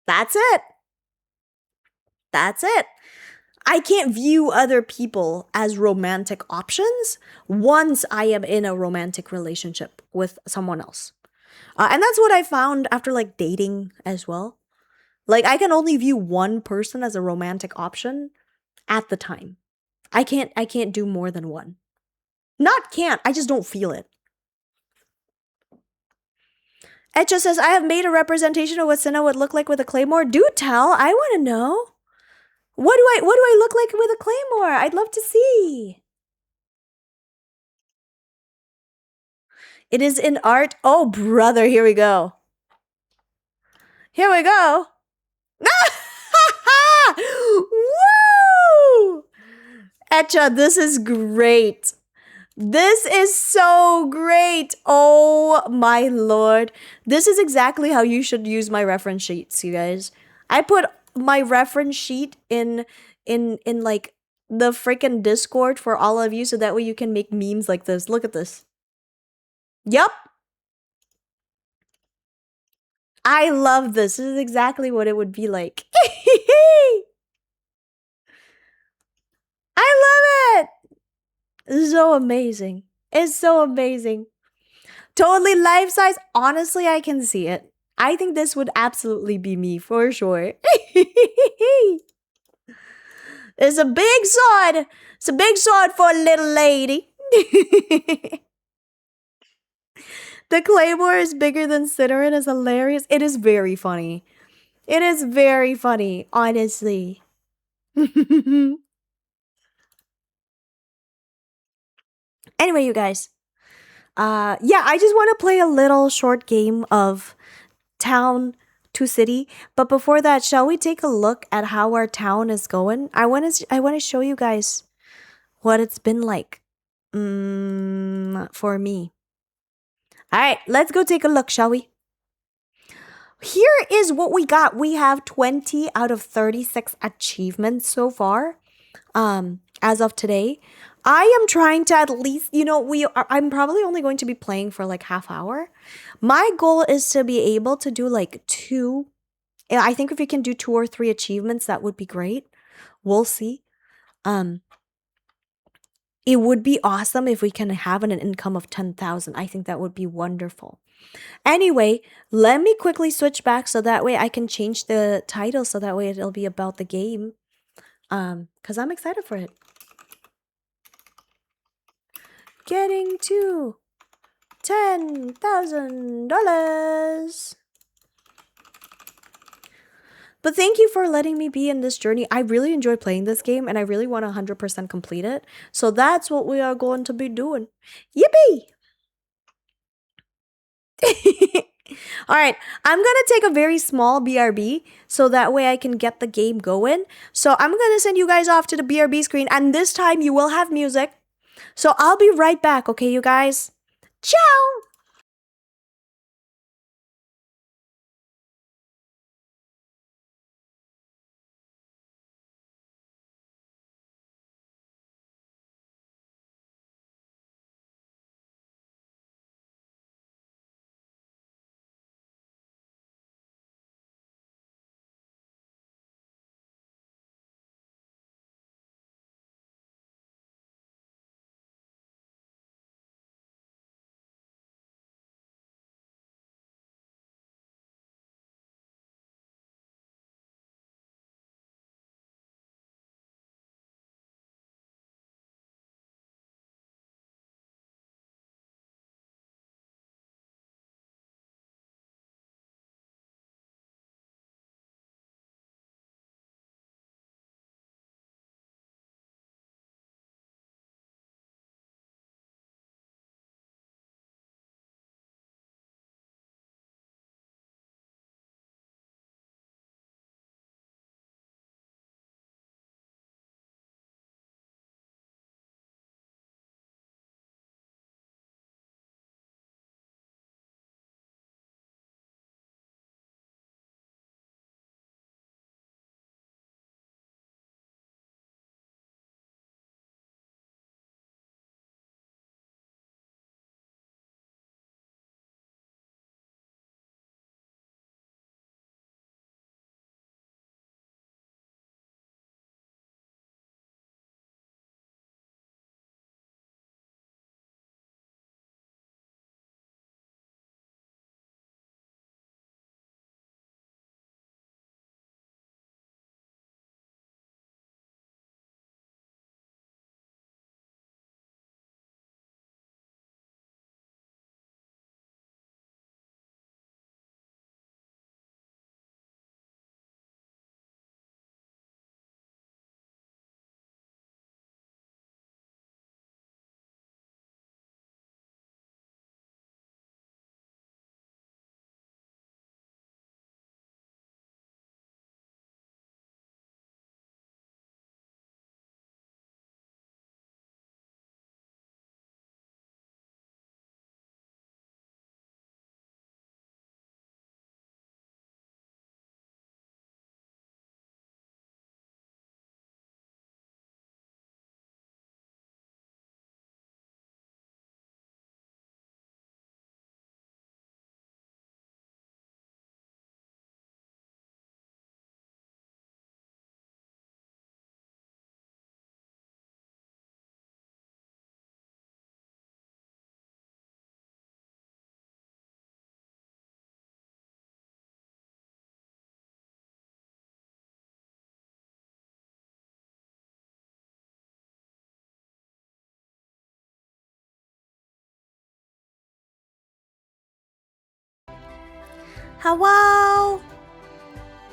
Speaker 1: that's it. I can't view other people as romantic options once I am in a romantic relationship with someone else. And that's what I found after like dating as well. Like, I can only view one person as a romantic option at the time. I can't do more than one. Not can't, I just don't feel it. Etcha says, I have made a representation of what Senna would look like with a claymore. Do tell, I want to know. What do I look like with a claymore? I'd love to see. It is in art. Oh, brother, here we go. Woo! Etcha, this is great. This is so great. Oh my lord. This is exactly how you should use my reference sheets, you guys. I put my reference sheet in like the freaking Discord for all of you so that way you can make memes like this. Look at this. Yup. I love this. This is exactly what it would be like. I love it. It's so amazing. It's so amazing. Totally life size. Honestly, I can see it. I think this would absolutely be me for sure. It's a big sword. It's a big sword for a little lady. The claymore is bigger than Cinnamon is hilarious. It is very funny. It is very funny, honestly. Anyway, you guys. Yeah, I just want to play a little short game of town to city. But before that, shall we take a look at how our town is going? I want to show you guys what it's been like for me. All right, let's go take a look, shall we? Here is what we got. We have 20 out of 36 achievements so far. As of today, I am trying to at least, I'm probably only going to be playing for like half hour. My goal is to be able to do like two. I think if we can do 2 or 3 achievements, that would be great. We'll see. Um, it would be awesome if we can have an income of 10,000. I think that would be wonderful. Anyway, let me quickly switch back so that way I can change the title so that way it'll be about the game. Cuz I'm excited for it. Getting to $10,000. But thank you for letting me be in this journey. I really enjoy playing this game and I really want to 100% complete it. So that's what we are going to be doing. Yippee! All right, I'm gonna take a very small BRB so that way I can get the game going. So I'm gonna send you guys off to the BRB screen, and this time you will have music. So I'll be right back, okay, you guys? Ciao! Hello?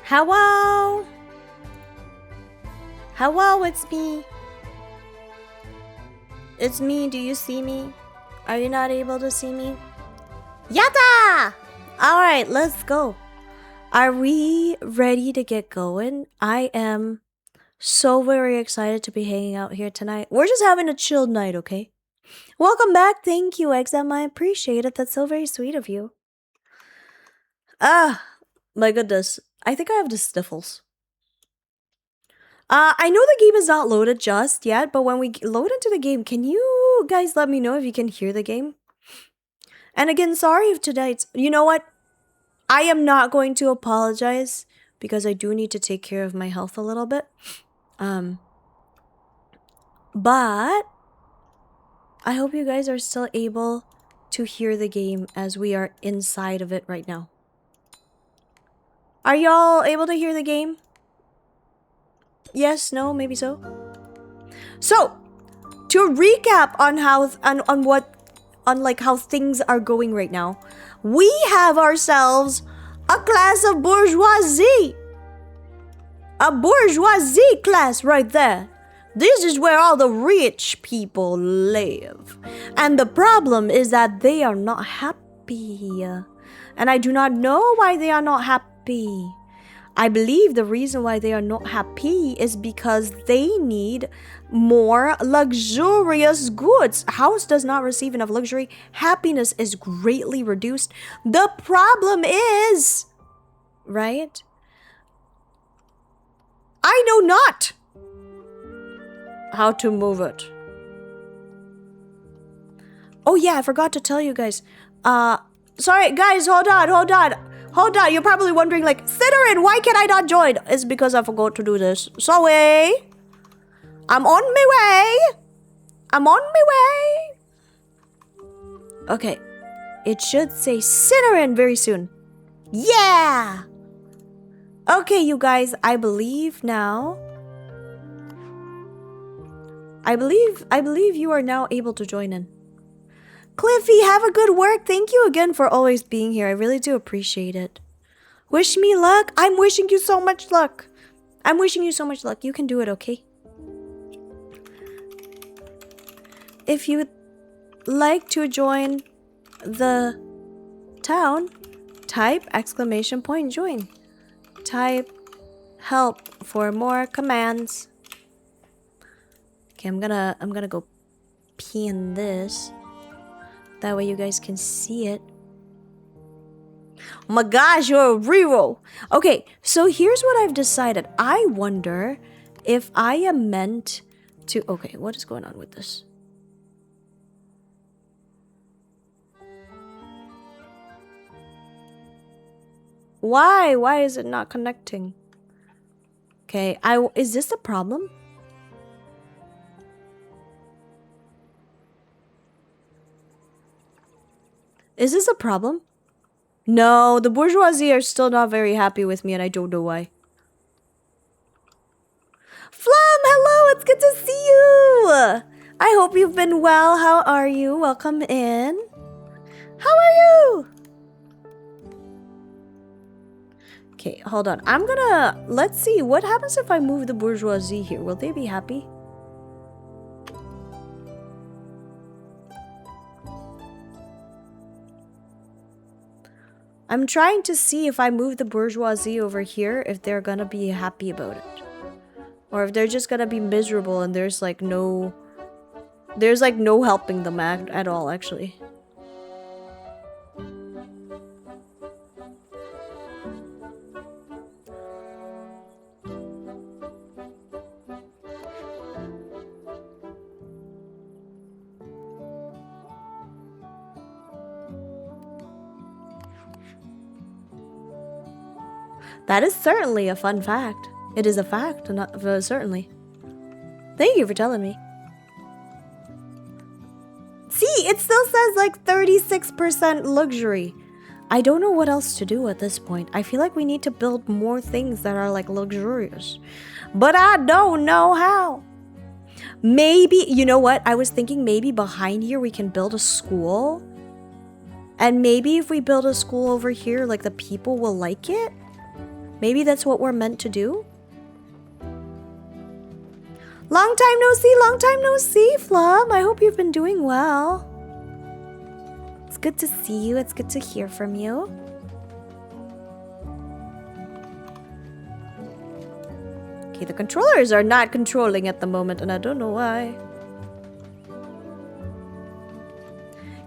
Speaker 1: Hello? Hello, it's me. It's me, do you see me? Are you not able to see me? Yata! Alright, let's go. Are we ready to get going? I am so very excited to be hanging out here tonight. We're just having a chilled night, okay? Welcome back. Thank you, Exam. I appreciate it. That's so very sweet of you. My goodness. I think I have the sniffles. I know the game is not loaded just yet, but when we load into the game, can you guys let me know if you can hear the game? And again, sorry if tonight's... You know what? I am not going to apologize because I do need to take care of my health a little bit. But I hope you guys are still able to hear the game as we are inside of it right now. Are y'all able to hear the game? Yes, no, maybe so. So, to recap on how how things are going right now, we have ourselves a class of bourgeoisie. A bourgeoisie class right there. This is where all the rich people live. And the problem is that they are not happy. And I do not know why they are not happy. I believe the reason why they are not happy is because they need more luxurious goods. House does not receive enough luxury. Happiness is greatly reduced. The problem is, right? I know not how to move it. Oh yeah, I forgot to tell you guys. Sorry guys, hold on. You're probably wondering like, Ciderin, why can I not join? It's because I forgot to do this. Sorry. I'm on my way. Okay. It should say Ciderin very soon. Yeah. Okay, you guys, I believe now. I believe you are now able to join in. Cliffy, have a good work. Thank you again for always being here. I really do appreciate it. Wish me luck. I'm wishing you so much luck. You can do it, okay? If you would like to join the town, type !join. Type help for more commands. Okay, I'm gonna go pin this. That way you guys can see it. Oh my gosh, you're a reroll. Okay, so here's what I've decided. I wonder if I am meant to... Okay, what is going on with this? Why? Why is it not connecting? Okay, is this a problem? Is this a problem? No, the bourgeoisie are still not very happy with me and I don't know why. Flum, hello, it's good to see you. I hope you've been well. How are you? Welcome in. How are you? Okay, hold on. Let's see. What happens if I move the bourgeoisie here? Will they be happy? I'm trying to see if I move the bourgeoisie over here, if they're gonna be happy about it. Or if they're just gonna be miserable and there's like no helping them at all, actually. That is certainly a fun fact. It is a fact, not certainly. Thank you for telling me. See, it still says like 36% luxury. I don't know what else to do at this point. I feel like we need to build more things that are like luxurious. But I don't know how. Maybe, you know what? I was thinking maybe behind here we can build a school. And maybe if we build a school over here, like the people will like it. Maybe that's what we're meant to do. Long time no see, Flum. I hope you've been doing well. It's good to see you. It's good to hear from you. Okay, the controllers are not controlling at the moment, and I don't know why.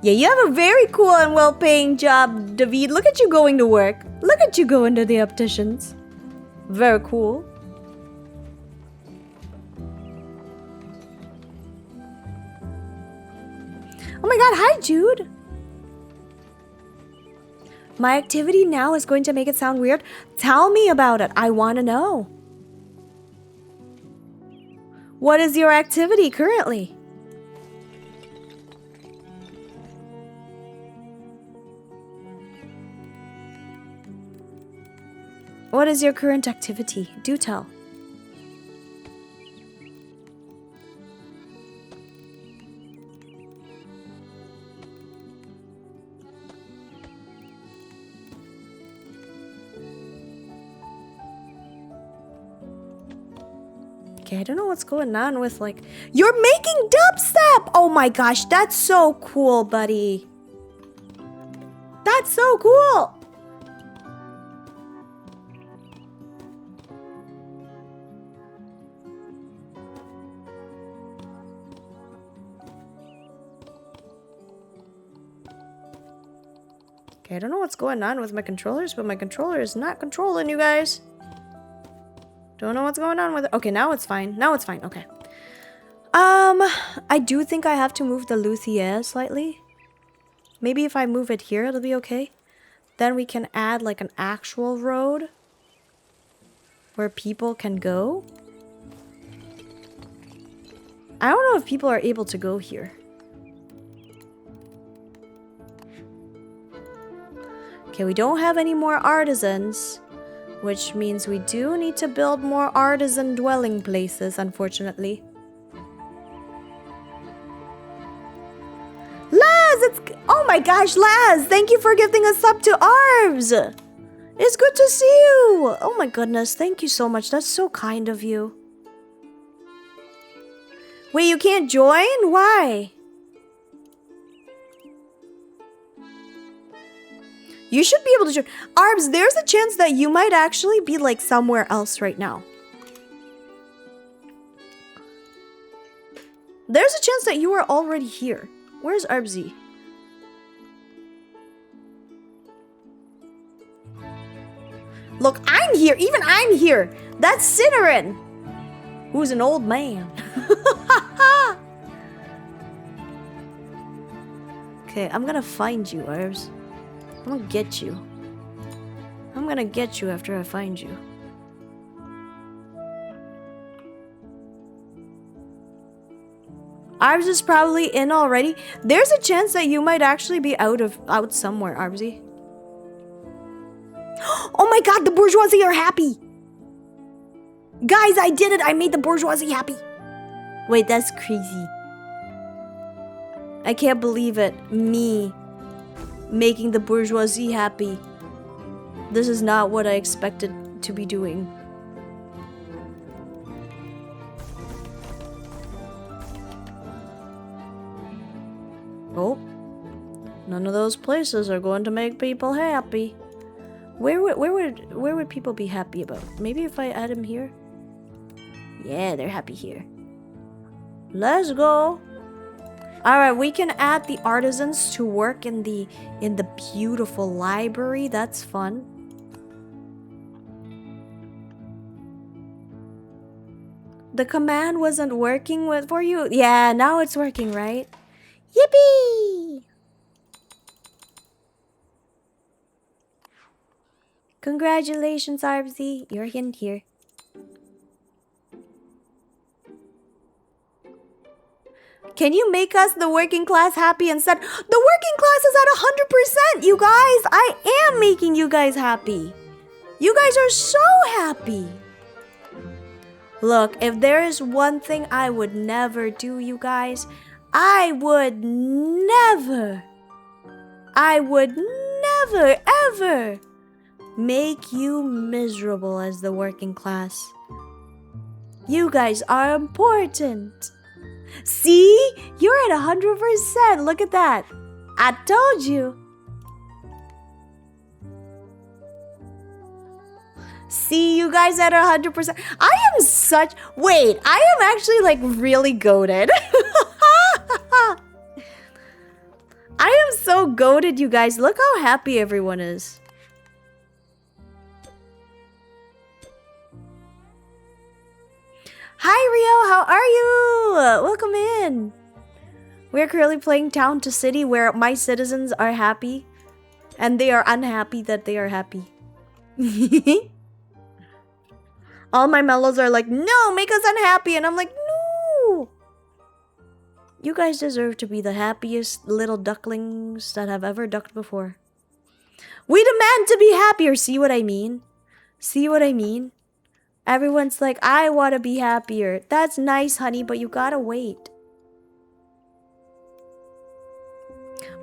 Speaker 1: Yeah, you have a very cool and well-paying job, David. Look at you going to work. Look at you going to the opticians. Very cool. Oh my god, hi Jude. My activity now is going to make it sound weird. Tell me about it. I want to know. What is your activity currently? What is your current activity? Do tell. Okay, I don't know what's going on with like... You're making dubstep! Oh my gosh, that's so cool, buddy. That's so cool! Okay, I don't know what's going on with my controllers, but my controller is not controlling you guys. Don't know what's going on with it. Okay, now it's fine. Now it's fine. Okay. I do think I have to move the luthier slightly. Maybe if I move it here, it'll be okay. Then we can add like an actual road where people can go. I don't know if people are able to go here. Okay, we don't have any more artisans, which means we do need to build more artisan dwelling places, unfortunately. Laz, oh my gosh, Laz, thank you for gifting us up to Arbs. It's good to see you. Oh my goodness, thank you so much. That's so kind of you. Wait, you can't join? Why? You should be able to join. Arbs, there's a chance that you might actually be like somewhere else right now. There's a chance that you are already here. Where's Arbsy? Look, I'm here. Even I'm here. That's Cinnamon, who's an old man. Okay, I'm gonna find you, Arbs. I'm gonna get you. I'm gonna get you after I find you. Arbs is probably in already. There's a chance that you might actually be out somewhere, Arbsy. Oh my god, the bourgeoisie are happy! Guys, I did it! I made the bourgeoisie happy! Wait, that's crazy. I can't believe it. Me making the bourgeoisie happy. This is not what I expected to be doing. Oh, none of those places are going to make people happy. Where would people be happy about? Maybe if I add them here? Yeah, they're happy here. Let's go. Alright, we can add the artisans to work in the beautiful library. That's fun. The command wasn't working for you? Yeah, now it's working, right? Yippee! Congratulations, Arbsy. You're in here. Can you make us the working class happy instead? The working class is at 100%, you guys. I am making you guys happy. You guys are so happy. Look, if there is one thing I would never do, you guys, I I would never, ever make you miserable as the working class. You guys are important. See? You're at 100%. Look at that. I told you. See, you guys at 100%. I am such... Wait, I am actually like really goated. I am so goated, you guys. Look how happy everyone is. Hi, Rio. How are you? Welcome in. We're currently playing Town to City where my citizens are happy and they are unhappy that they are happy. All my mellows are like, no, make us unhappy. And I'm like, no. You guys deserve to be the happiest little ducklings that have ever ducked before. We demand to be happier. See what I mean? See what I mean? Everyone's like, I want to be happier. That's nice, honey, but you gotta wait.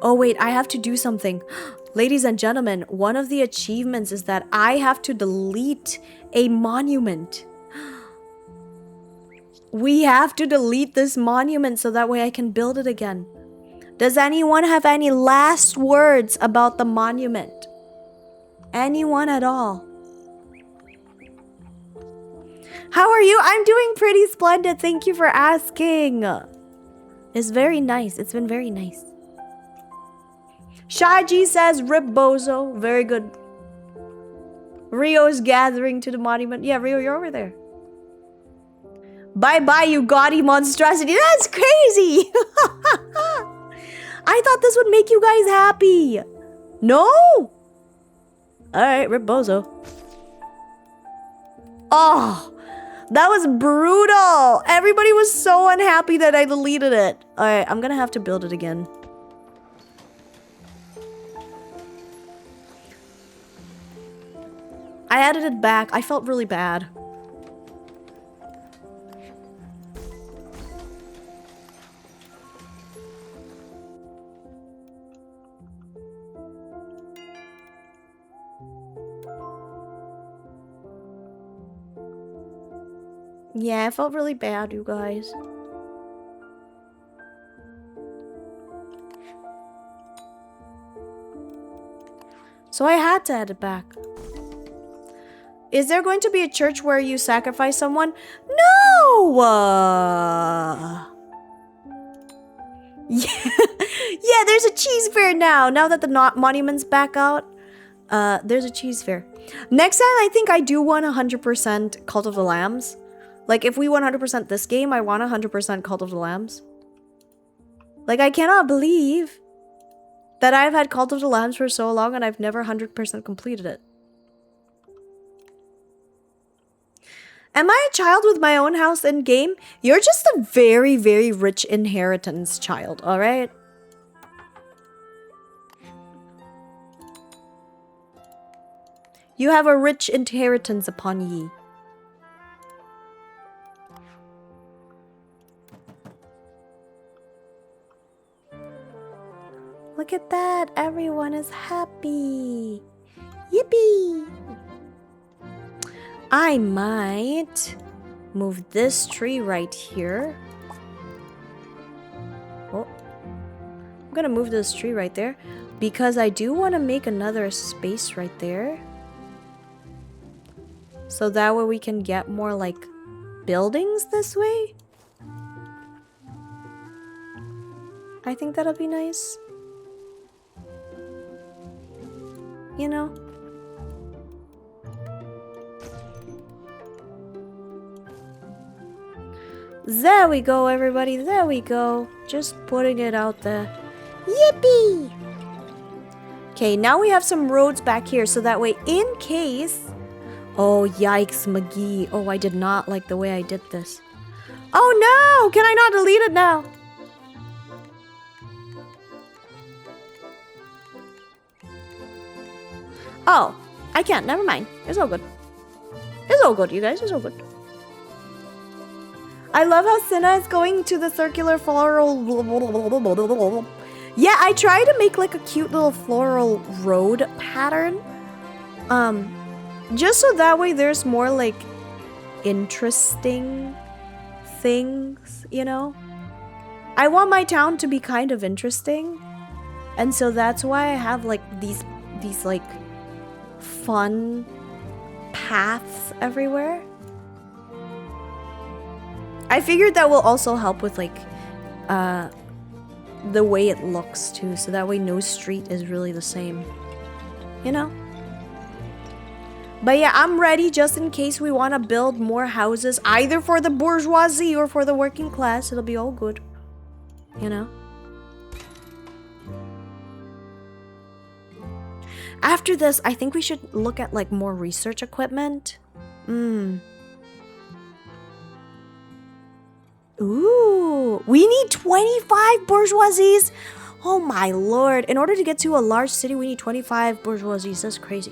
Speaker 1: Oh, wait, I have to do something. Ladies and gentlemen, one of the achievements is that I have to delete a monument. We have to delete this monument so that way I can build it again. Does anyone have any last words about the monument? Anyone at all? How are you? I'm doing pretty splendid. Thank you for asking. It's very nice. It's been very nice. Shaji says, Rip Bozo. Very good. Rio's gathering to the monument. Yeah, Rio, you're over there. Bye-bye, you gaudy monstrosity. That's crazy. I thought this would make you guys happy. No? Alright, Rip Bozo. Oh, that was brutal. Everybody was so unhappy that I deleted it. Alright, I'm gonna have to build it again. I added it back. I felt really bad. Yeah, I felt really bad, you guys. So I had to add it back. Is there going to be a church where you sacrifice someone? No! Yeah, there's a cheese fair now. Now that the monument's back out, there's a cheese fair. Next time, I think I do want 100% Cult of the Lambs. Like, if we 100% this game, I want 100% Cult of the Lambs. Like, I cannot believe that I've had Cult of the Lambs for so long and I've never 100% completed it. Am I a child with my own house in game? You're just a very, very rich inheritance child, alright? You have a rich inheritance upon ye. Look at that. Everyone is happy. Yippee! I might move this tree right here. Oh, I'm gonna move this tree right there because I do want to make another space right there. So that way we can get more like buildings this way. I think that'll be nice. You know? There we go, everybody. There we go. Just putting it out there. Yippee! Okay, now we have some roads back here. So that way, in case... Oh, yikes, McGee. Oh, I did not like the way I did this. Oh, no! Can I not delete it now? Oh, I can't. Never mind. It's all good. It's all good, you guys. It's all good. I love how Cinna is going to the circular floral. Yeah, I try to make like a cute little floral road pattern. Just so that way there's more like interesting things, you know? I want my town to be kind of interesting. And so that's why I have like these like fun paths everywhere. I figured that will also help with like the way it looks too, so that way no street is really the same, you know? But yeah, I'm ready just in case we want to build more houses, either for the bourgeoisie or for the working class. It'll be all good, you know? After this, I think we should look at like more research equipment. Ooh, we need 25 bourgeoisies. Oh my lord. In order to get to a large city, we need 25 bourgeoisies. That's crazy.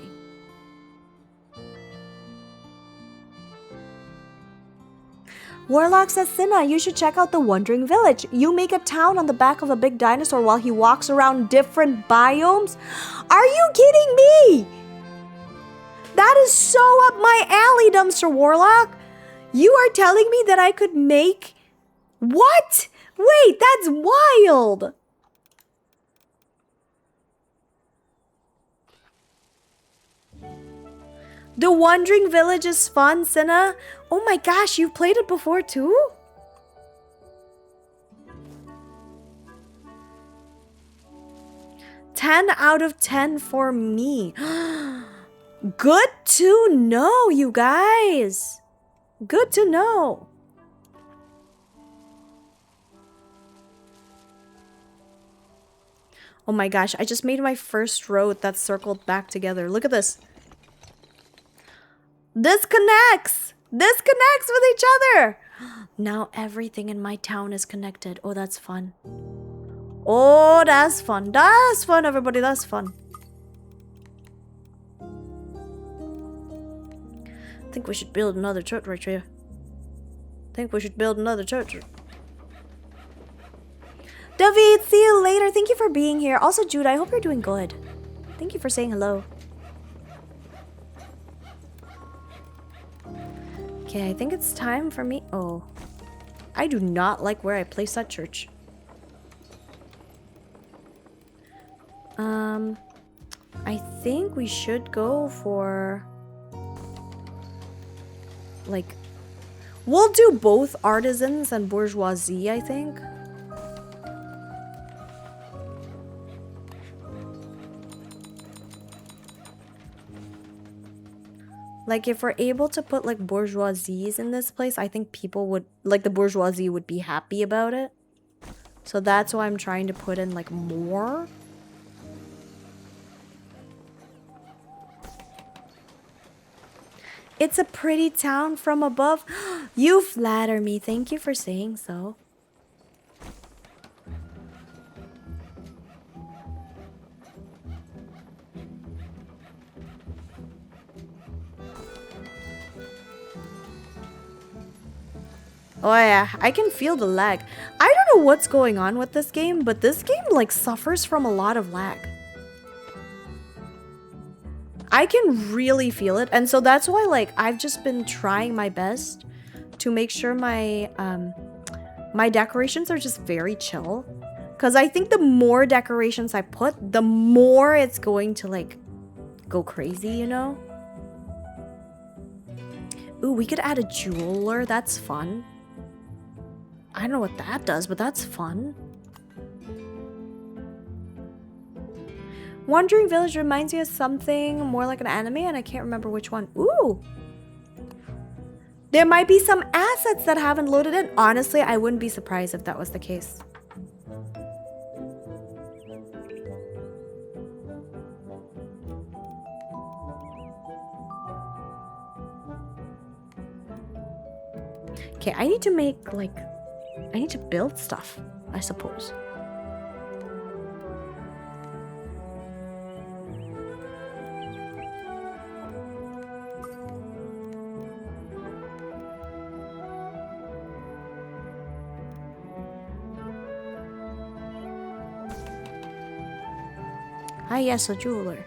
Speaker 1: Warlock says, Cinna, you should check out the Wandering Village. You make a town on the back of a big dinosaur while he walks around different biomes. Are you kidding me? That is so up my alley, Dumpster Warlock. You are telling me that I could make... What? Wait, that's wild. The Wandering Village is fun, Cinna. Oh my gosh, you've played it before too? "10 out of 10 for me." Good to know, you guys. Good to know. Oh my gosh, I just made my first road that's circled back together. Look at this. This connects! This connects with each other! Now everything in my town is connected. Oh, that's fun. Oh, that's fun. That's fun, everybody. That's fun. I think we should build another church right here. David, see you later. Thank you for being here. Also, Jude, I hope you're doing good. Thank you for saying hello. Okay, I think it's time for me. Oh, I do not like where I placed that church. I think we should go for... like... We'll do both artisans and bourgeoisie, I think. Like, if we're able to put, like, bourgeoisies in this place, I think people would... like, the bourgeoisie would be happy about it. So that's why I'm trying to put in, like, more. It's a pretty town from above. You flatter me. Thank you for saying so. Oh yeah, I can feel the lag. I don't know what's going on with this game, but this game like suffers from a lot of lag. I can really feel it, and so that's why like I've just been trying my best to make sure my my decorations are just very chill. Cause I think the more decorations I put, the more it's going to like go crazy, you know? Ooh, we could add a jeweler, that's fun. I don't know what that does, but that's fun. Wandering Village reminds me of something more like an anime, and I can't remember which one. Ooh! There might be some assets that haven't loaded in. Honestly, I wouldn't be surprised if that was the case. Okay, I need to make, like... I need to build stuff, I suppose. Ah, yes, a jeweler.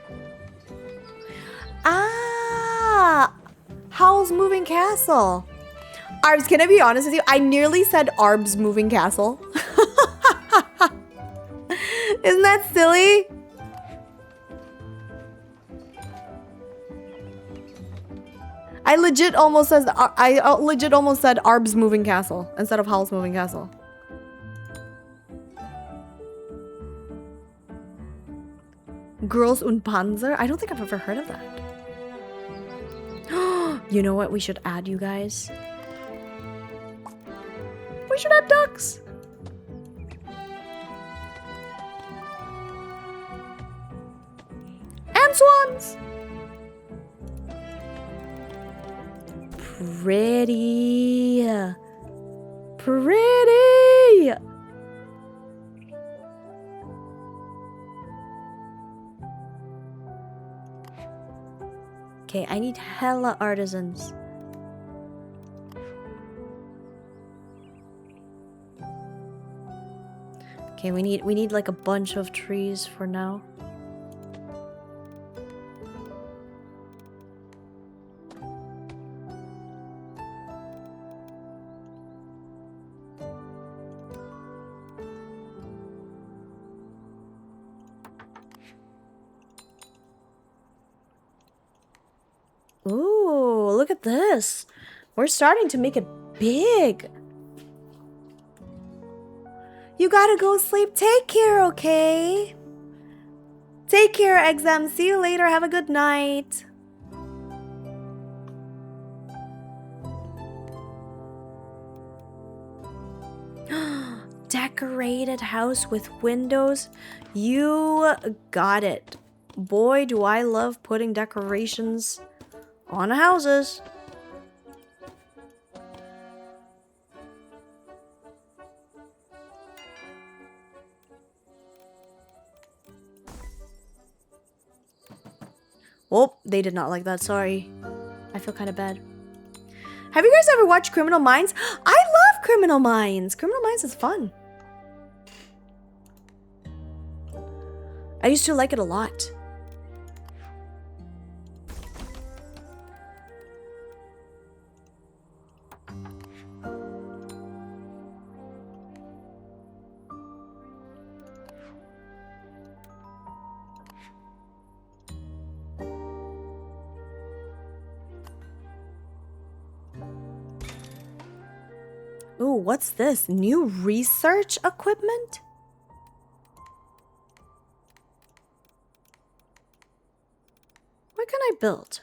Speaker 1: Ah! Howl's Moving Castle. Arbs, can I be honest with you? I nearly said Arb's Moving Castle. Isn't that silly? I legit almost said Arb's Moving Castle instead of Howl's Moving Castle. Girls und Panzer? I don't think I've ever heard of that. You know what? We should add, you guys. We should add ducks. And swans. Pretty. Pretty. Okay, I need hella artisans. Okay, we need like a bunch of trees for now. Ooh, look at this. We're starting to make it big. You gotta go sleep. Take care, okay? Take care, exam. See you later. Have a good night. Decorated house with windows. You got it. Boy, do I love putting decorations on houses. Oh, they did not like that. Sorry. I feel kind of bad. Have you guys ever watched Criminal Minds? I love Criminal Minds. Criminal Minds is fun. I used to like it a lot. Ooh, what's this? New research equipment? What can I build?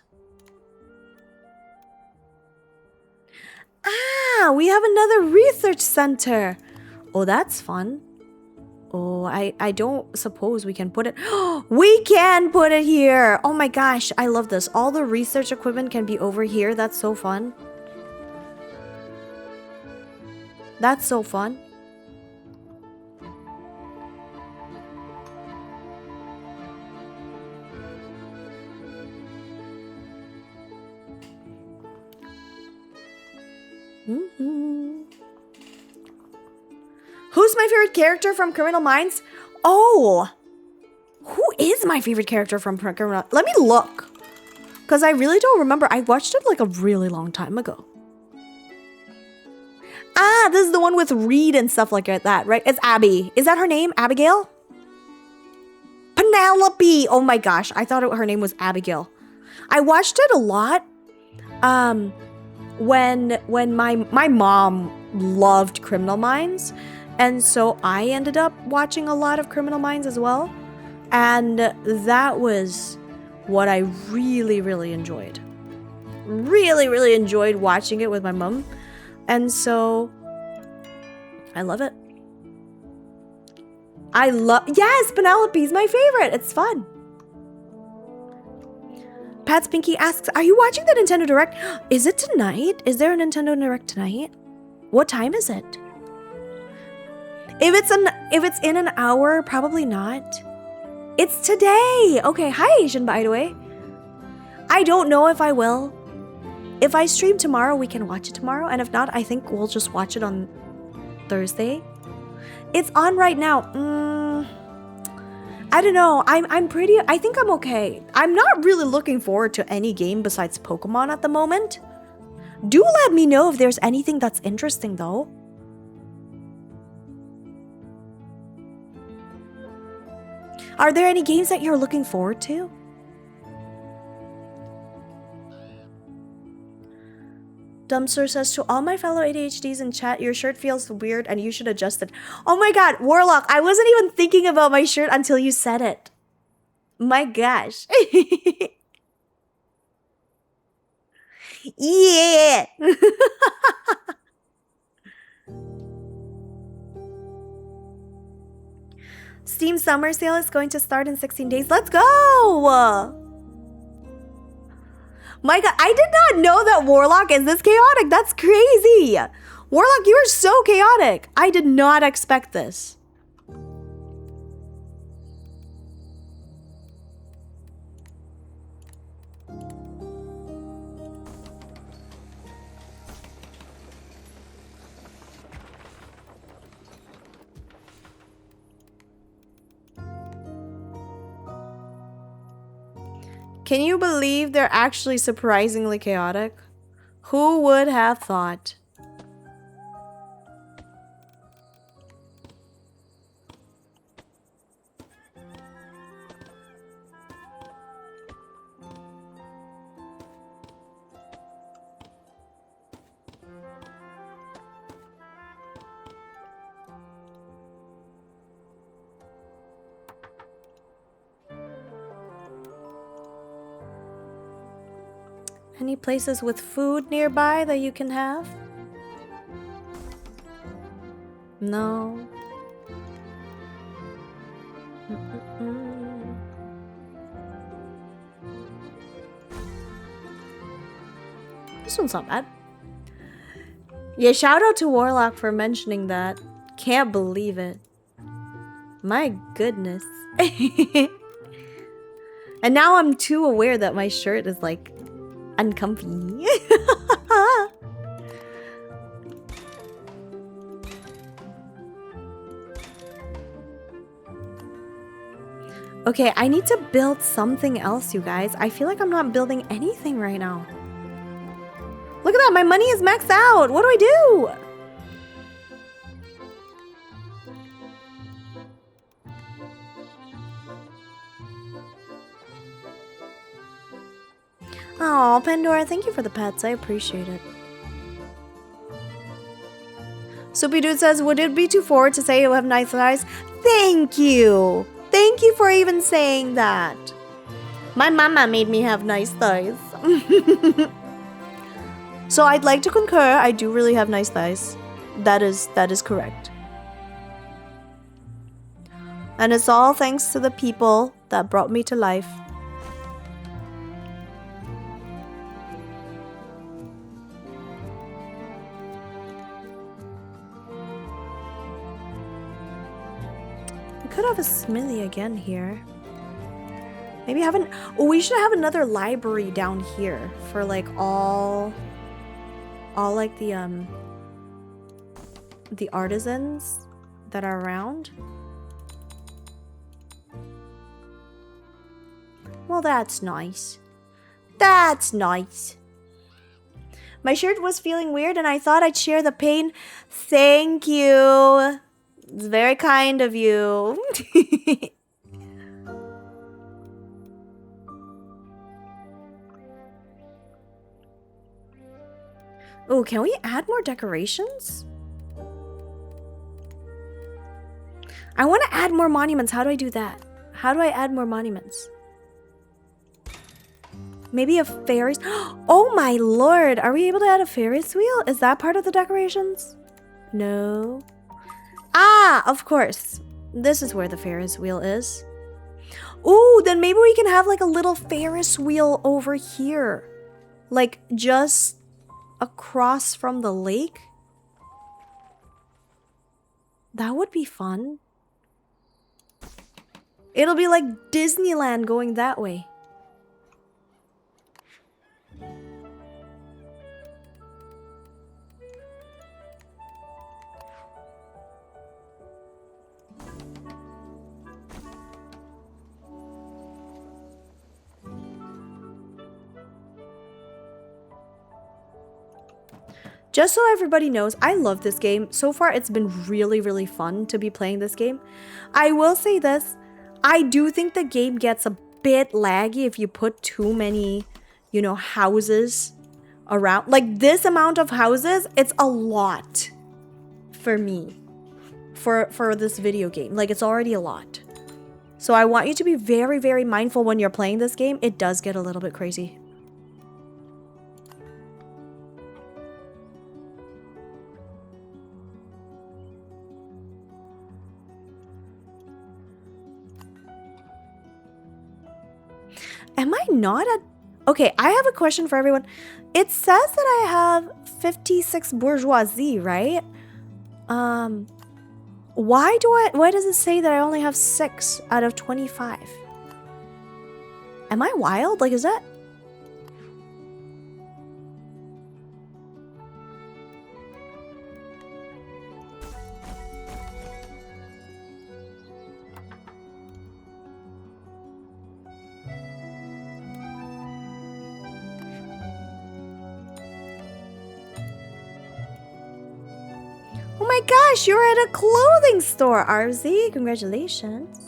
Speaker 1: Ah, we have another research center. Oh, that's fun. Oh, I don't suppose we can put it. We can put it here. Oh my gosh, I love this. All the research equipment can be over here. That's so fun. That's so fun. Who's my favorite character from Criminal Minds? Oh, who is my favorite character from Criminal? Let me look, because I really don't remember. I watched it like a really long time ago. Ah, this is the one with Reed and stuff like that, right? It's Abby. Is that her name? Abigail? Penelope. Oh my gosh, I thought her name was Abigail. I watched it a lot. When my mom loved Criminal Minds, and so I ended up watching a lot of Criminal Minds as well, and that was what I really, really enjoyed. Really, really enjoyed watching it with my mom. And so, I love it. Yes, Penelope's my favorite. It's fun. Pat Spinky asks, are you watching the Nintendo Direct? Is it tonight? Is there a Nintendo Direct tonight? What time is it? If it's in an hour, probably not. It's today. Okay, hi Asian, by the way. I don't know if I will. If I stream tomorrow, we can watch it tomorrow. And if not, I think we'll just watch it on I don't know. I think I'm okay. I'm not really looking forward to any game besides Pokemon at the moment. Do let me know if there's anything that's interesting though. Are there any games that you're looking forward to? Dumpster says, to all my fellow ADHDs in chat, your shirt feels weird and you should adjust it. Oh my god, Warlock, I wasn't even thinking about my shirt until you said it. My gosh. Yeah. Steam Summer Sale is going to start in 16 days. Let's go! My god, I did not know that Warlock is this chaotic. That's crazy. Warlock, you are so chaotic. I did not expect this. Can you believe they're actually surprisingly chaotic? Who would have thought? Any places with food nearby that you can have? No. This one's not bad. Yeah, shout out to Warlock for mentioning that. Can't believe it. My goodness. And now I'm too aware that my shirt is like uncomfy. Okay, I need to build something else, you guys. I feel like I'm not building anything right now. Look at that, my money is maxed out. What do I do? Oh, Pandora, thank you for the pets. I appreciate it. Soupy Dude says, would it be too forward to say you have nice eyes? Thank you. Thank you for even saying that. My mama made me have nice thighs. So I'd like to concur. I do really have nice thighs. That is correct. And it's all thanks to the people that brought me to life. We could have a smithy again here. Maybe haven't. Oh, we should have another library down here for like all like the artisans that are around. Well, that's nice. That's nice. My shirt was feeling weird and I thought I'd share the pain. Thank you. It's very kind of you. Oh, can we add more decorations? I want to add more monuments. How do I do that? How do I add more monuments? Maybe a Ferris. Oh my lord. Are we able to add a Ferris wheel? Is that part of the decorations? No. Ah, of course. This is where the Ferris wheel is. Ooh, then maybe we can have like a little Ferris wheel over here. Like just across from the lake. That would be fun. It'll be like Disneyland going that way. Just so everybody knows, I love this game. So far, it's been really, really fun to be playing this game. I will say this. I do think the game gets a bit laggy if you put too many, you know, houses around. Like, this amount of houses, it's a lot for me. For this video game. Like, it's already a lot. So I want you to be very, very mindful when you're playing this game. It does get a little bit crazy. Am I not at... Okay, I have a question for everyone. It says that I have 56 bourgeoisie, right? Why does it say that I only have 6 out of 25? Am I wild? Like, is that... Oh my gosh, you're at a clothing store, RZ. Congratulations.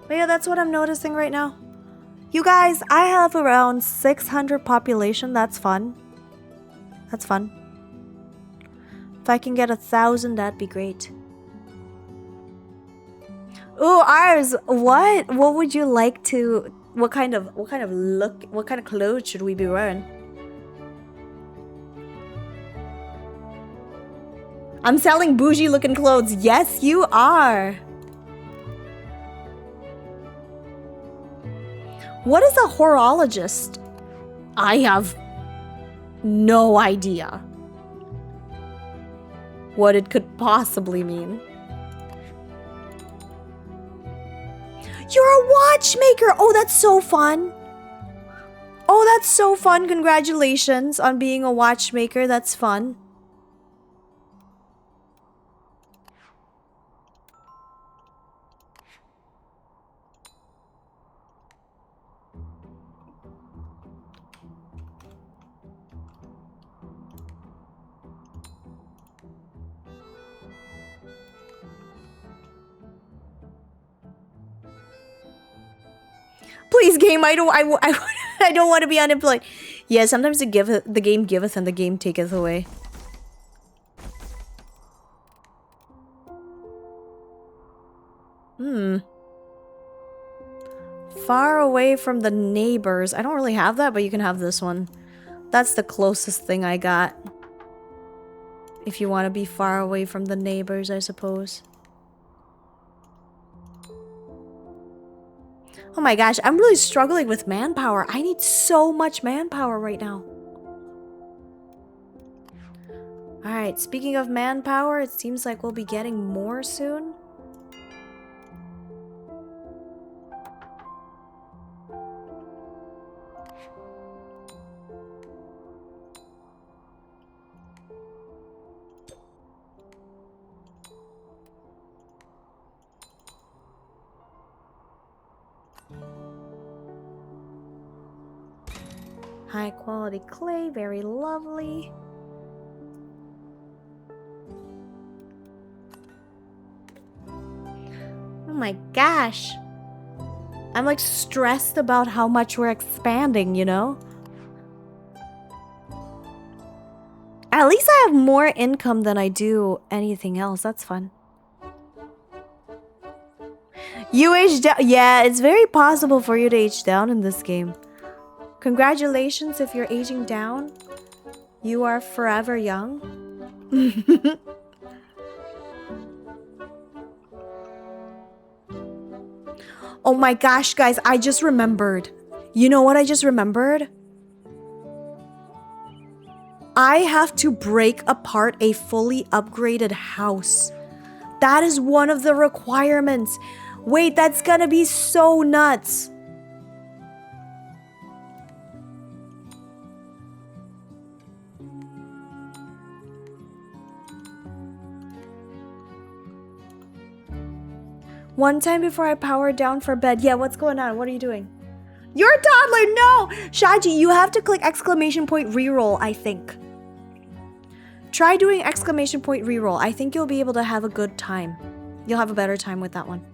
Speaker 1: But yeah, that's what I'm noticing right now. You guys, I have around 600 population. That's fun. That's fun. If I can get 1,000, that'd be great. Ooh, ours. What would you like to... What kind of look... What kind of clothes should we be wearing? I'm selling bougie looking clothes. Yes, you are. What is a horologist? I have no idea what it could possibly mean. You're a watchmaker! Oh, that's so fun. Oh, that's so fun. Congratulations on being a watchmaker. That's fun. Please, game. I don't want to be unemployed. Yeah, sometimes the game giveth and the game taketh away. Far away from the neighbors. I don't really have that, but you can have this one. That's the closest thing I got. If you want to be far away from the neighbors, I suppose. Oh my gosh, I'm really struggling with manpower. I need so much manpower right now. Alright, speaking of manpower, it seems like we'll be getting more soon. High quality clay, very lovely. Oh my gosh. I'm like stressed about how much we're expanding, you know? At least I have more income than I do anything else. That's fun. You age down. Yeah, it's very possible for you to age down in this game. Congratulations if you're aging down. You are forever young. Oh my gosh, guys, I just remembered. You know what I just remembered? I have to break apart a fully upgraded house. That is one of the requirements. Wait, that's gonna be so nuts. One time before I powered down for bed. Yeah, what's going on? What are you doing? You're a toddler! No! Shaji, you have to click exclamation point reroll, I think. Try doing exclamation point reroll. I think you'll be able to have a good time. You'll have a better time with that one.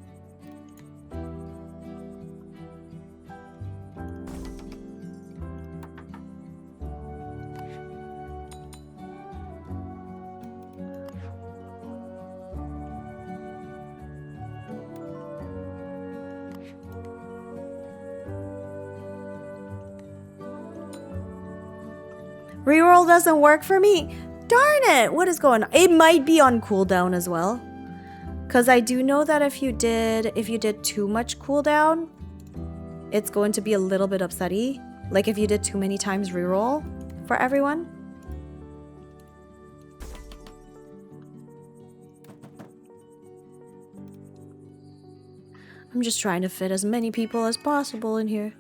Speaker 1: Reroll doesn't work for me. Darn it! What is going on? It might be on cooldown as well. Because I do know that if you did too much cooldown, it's going to be a little bit upsetty. Like if you did too many times reroll for everyone. I'm just trying to fit as many people as possible in here.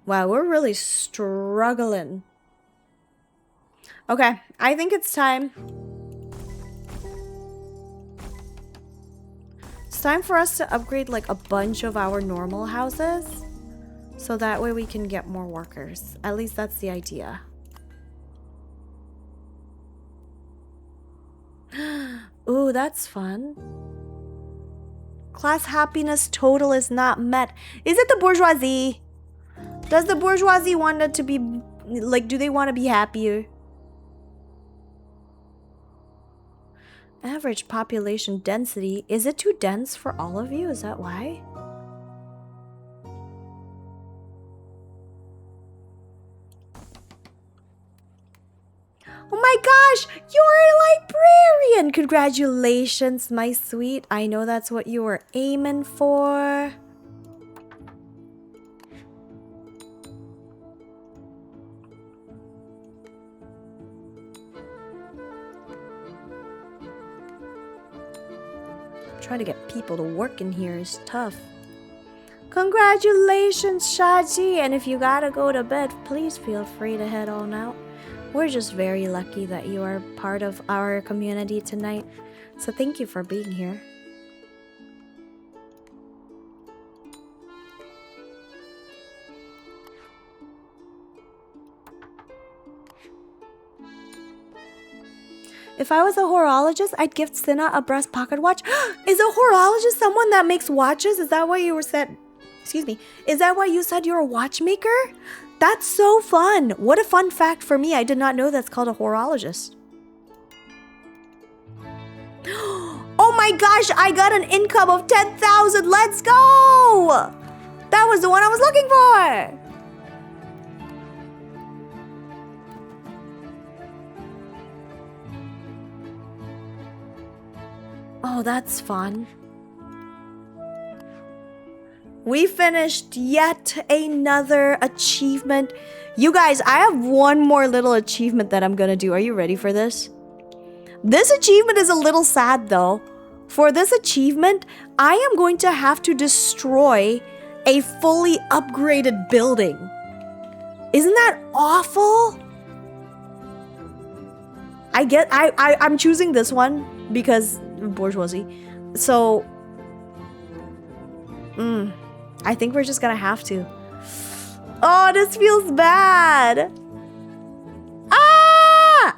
Speaker 1: Wow, we're really struggling. Okay, I think it's time. It's time for us to upgrade like a bunch of our normal houses. So that way we can get more workers. At least that's the idea. Ooh, that's fun. Class happiness total is not met. Is it the bourgeoisie? Does the bourgeoisie want it to be, like, do they want to be happier? Average population density. Is it too dense for all of you? Is that why? Oh my gosh, you're a librarian! Congratulations, my sweet. I know that's what you were aiming for. Trying to get people to work in here is tough. Congratulations, Shaji! And if you gotta go to bed, please feel free to head on out. We're just very lucky that you are part of our community tonight. So thank you for being here. If I was a horologist, I'd gift Cinna a breast pocket watch. Is a horologist someone that makes watches? Is that why you were said? Excuse me. Is that why you said you're a watchmaker? That's so fun. What a fun fact for me. I did not know that's called a horologist. Oh my gosh, I got an income of 10,000. Let's go. That was the one I was looking for. Oh, that's fun. We finished yet another achievement. You guys, I have one more little achievement that I'm gonna do. Are you ready for this? This achievement is a little sad though. For this achievement, I am going to have to destroy a fully upgraded building. Isn't that awful? I'm choosing this one because bourgeoisie. So, I think we're just gonna have to. Oh, this feels bad. Ah!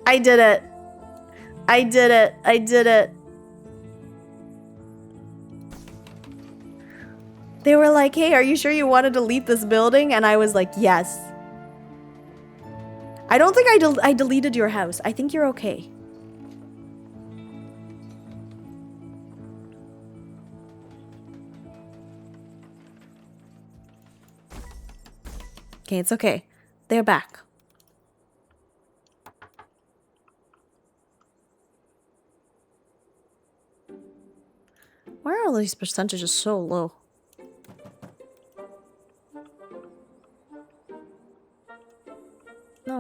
Speaker 1: I did it. I did it. I did it. They were like, hey, are you sure you want to delete this building? And I was like, yes. I don't think I deleted your house. I think you're okay. Okay, it's okay. They're back. Why are all these percentages so low?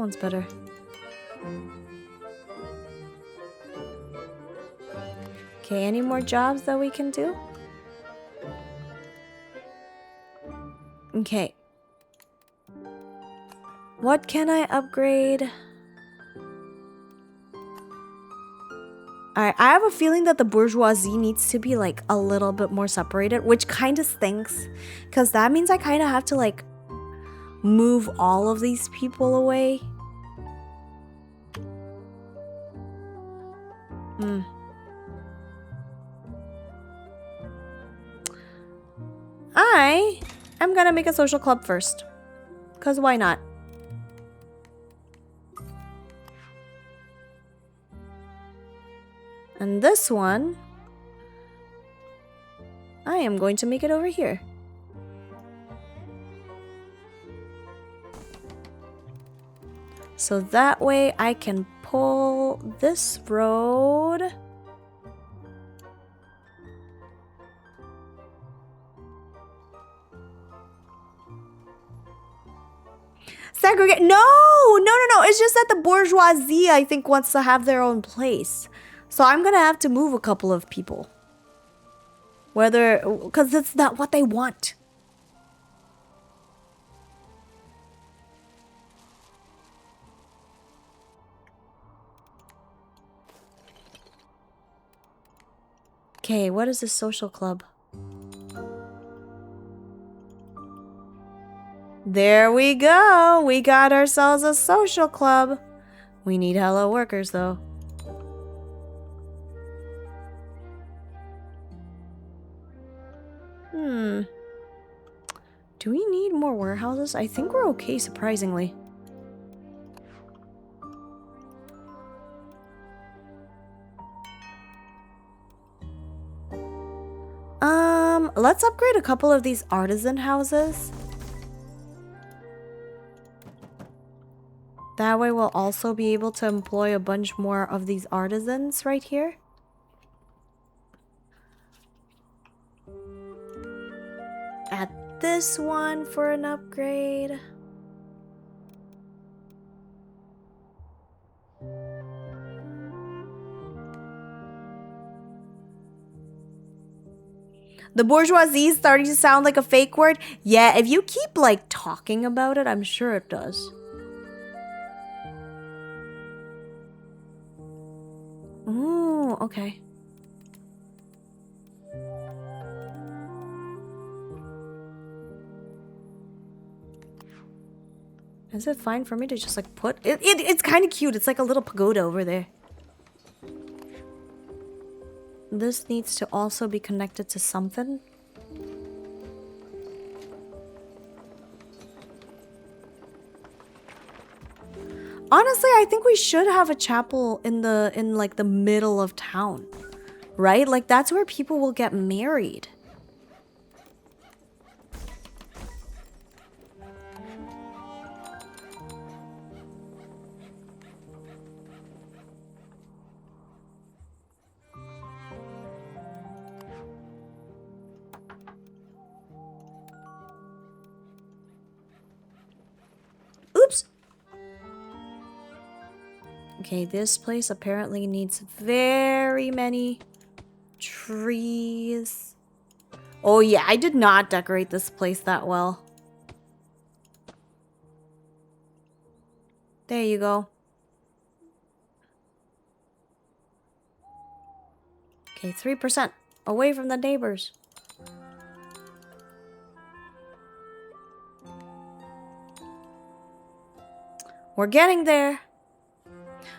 Speaker 1: one's better. Okay, any more jobs that we can do? Okay. What can I upgrade? Alright, I have a feeling that the bourgeoisie needs to be like a little bit more separated, which kind of stinks. Because that means I kind of have to like move all of these people away. I am gonna make a social club first. Because why not? And this one, I am going to make it over here. So that way I can pull this road. Segregate. No. It's just that the bourgeoisie, I think, wants to have their own place. So I'm going to have to move a couple of people. Because it's not what they want. Okay, what is this social club? There we go. We got ourselves a social club. We need hello workers, though. Do we need more warehouses? I think we're okay, surprisingly. Let's upgrade a couple of these artisan houses. That way we'll also be able to employ a bunch more of these artisans right here. Add this one for an upgrade. The bourgeoisie is starting to sound like a fake word. Yeah, if you keep like talking about it, I'm sure it does. Ooh, okay. Is it fine for me to just like put it? It's kind of cute. It's like a little pagoda over there. This needs to also be connected to something. Honestly, I think we should have a chapel in like the middle of town, right? Like that's where people will get married. Oops. Okay, this place apparently needs very many trees. Oh yeah, I did not decorate this place that well. There you go. Okay, 3% away from the neighbors. We're getting there.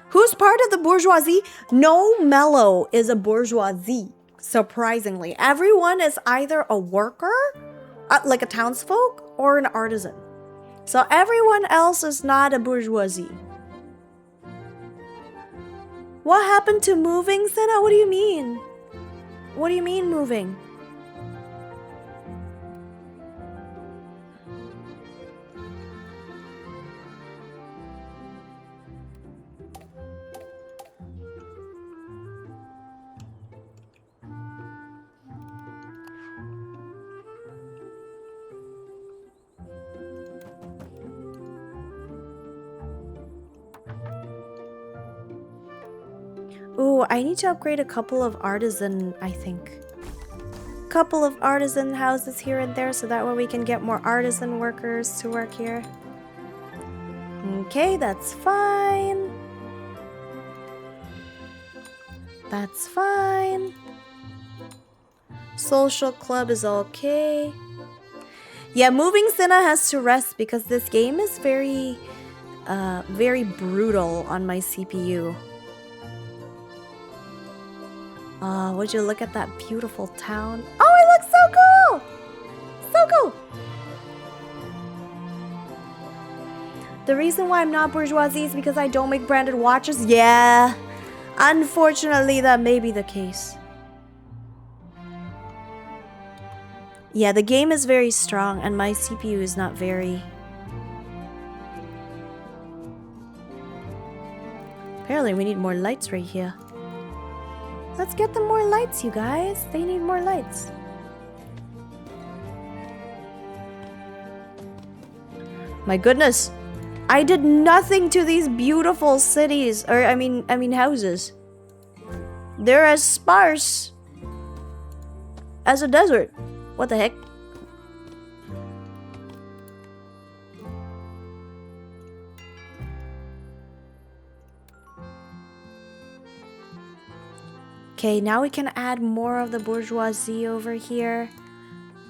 Speaker 1: Who's part of the bourgeoisie? No mellow is a bourgeoisie, surprisingly. Everyone is either a worker, like a townsfolk, or an artisan. So everyone else is not a bourgeoisie. What happened to moving, Senna? What do you mean? What do you mean moving? Ooh, I need to upgrade a couple of artisan, I think. Couple of artisan houses here and there so that way we can get more artisan workers to work here. Okay, that's fine. That's fine. Social club is okay. Yeah, moving Cinna has to rest because this game is very brutal on my CPU. Would you look at that beautiful town? Oh, it looks so cool! So cool! The reason why I'm not bourgeoisie is because I don't make branded watches? Yeah. Unfortunately, that may be the case. Yeah, the game is very strong and my CPU is not very... Apparently, we need more lights right here. Let's get them more lights, you guys. They need more lights. My goodness. I did nothing to these beautiful cities. Or, I mean houses. They're as sparse as a desert. What the heck? Okay, now we can add more of the bourgeoisie over here.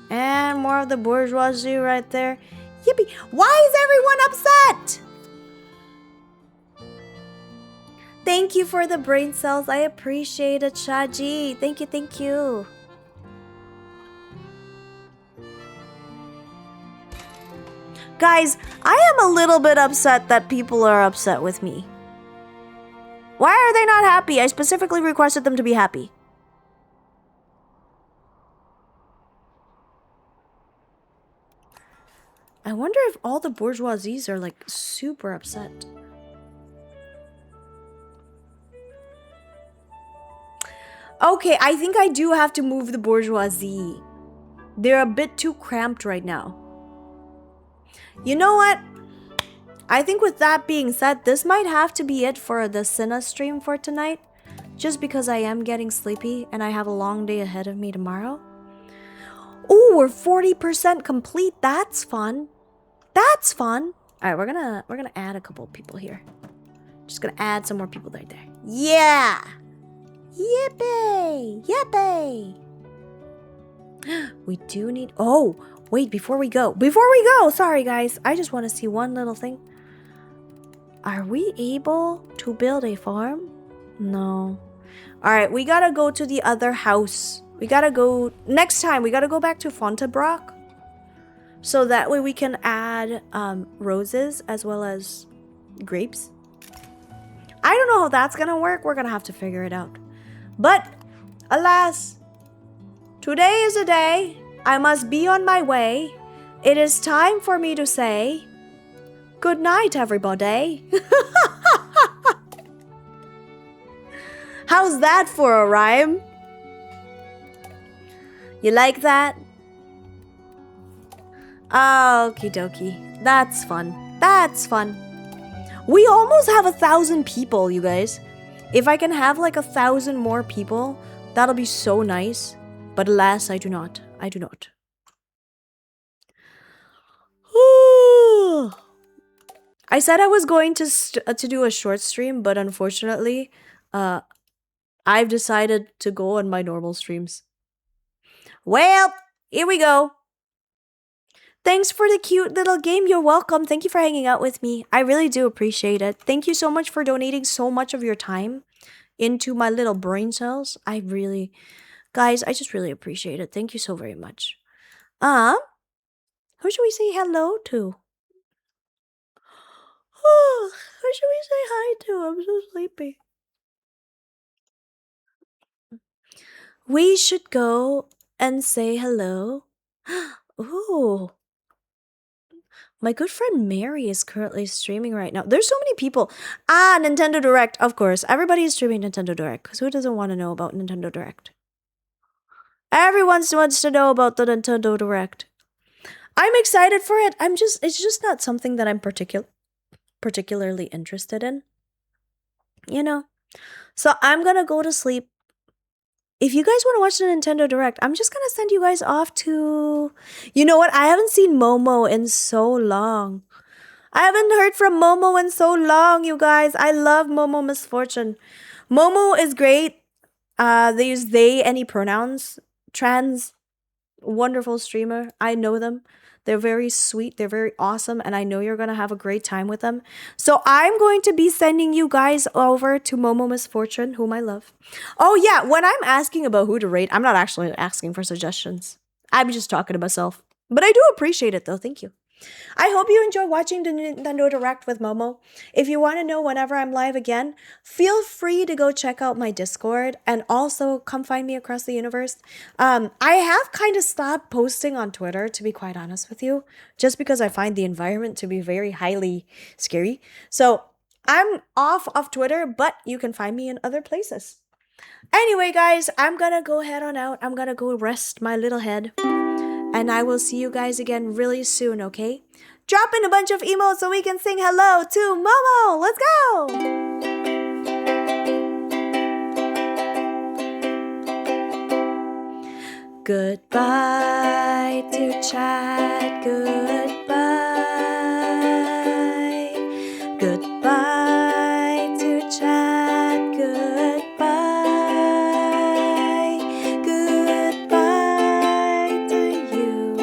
Speaker 1: And more of the bourgeoisie right there. Yippee! Why is everyone upset? Thank you for the brain cells. I appreciate it, Shaji. Thank you, thank you. Guys, I am a little bit upset that people are upset with me. Why are they not happy? I specifically requested them to be happy. I wonder if all the bourgeoisies are like super upset. Okay, I think I do have to move the bourgeoisie. They're a bit too cramped right now. You know what? I think with that being said, this might have to be it for the Cinna stream for tonight. Just because I am getting sleepy and I have a long day ahead of me tomorrow. Oh, we're 40% complete. That's fun. That's fun. All right, we're gonna add a couple people here. Just gonna add some more people right there. Yeah. Yippee! Yippee! We do need... Oh, wait, before we go. Sorry, guys. I just want to see one little thing. Are we able to build a farm? No. All right, we gotta go to the other house. We gotta go... Next time, we gotta go back to Fontebrock. So that way we can add roses as well as grapes. I don't know how that's gonna work. We're gonna have to figure it out. But, alas, today is a day. I must be on my way. It is time for me to say, good night, everybody. How's that for a rhyme? You like that? Okie dokie. That's fun. That's fun. We almost have 1,000 people, you guys. If I can have like 1,000 more people, that'll be so nice. But alas, I do not. I do not. I said I was going to do a short stream, but unfortunately, I've decided to go on my normal streams. Well, here we go. Thanks for the cute little game. You're welcome. Thank you for hanging out with me. I really do appreciate it. Thank you so much for donating so much of your time into my little brain cells. Guys, I just really appreciate it. Thank you so very much. Who should we say hello to? Who should we say hi to? I'm so sleepy. We should go and say hello. Ooh. My good friend Mary is currently streaming right now. There's so many people. Nintendo Direct, of course. Everybody is streaming Nintendo Direct, because who doesn't want to know about Nintendo Direct? Everyone wants to know about the Nintendo Direct. I'm excited for it. It's just not something that I'm particularly interested in. You know? So I'm gonna go to sleep. If you guys want to watch the Nintendo Direct, I'm just gonna send you guys off to. You know what? I haven't seen Momo in so long. I haven't heard from Momo in so long, you guys. I love Momo Misfortune. Momo is great. They use they, any pronouns. Trans, wonderful streamer. I know them. They're very sweet. They're very awesome. And I know you're going to have a great time with them. So I'm going to be sending you guys over to Momo Misfortune, whom I love. Oh, yeah. When I'm asking about who to rate, I'm not actually asking for suggestions. I'm just talking to myself. But I do appreciate it, though. Thank you. I hope you enjoy watching the Nintendo Direct with Momo. If you want to know whenever I'm live again, feel free to go check out my Discord and also come find me across the universe. I have kind of stopped posting on Twitter, to be quite honest with you, just because I find the environment to be very highly scary. So I'm off of Twitter, but you can find me in other places. Anyway, guys, I'm gonna go head on out. I'm gonna go rest my little head. And I will see you guys again really soon, okay? Drop in a bunch of emotes so we can sing hello to Momo! Let's go! Goodbye to chat, goodbye. Goodbye to chat, goodbye. Goodbye to you,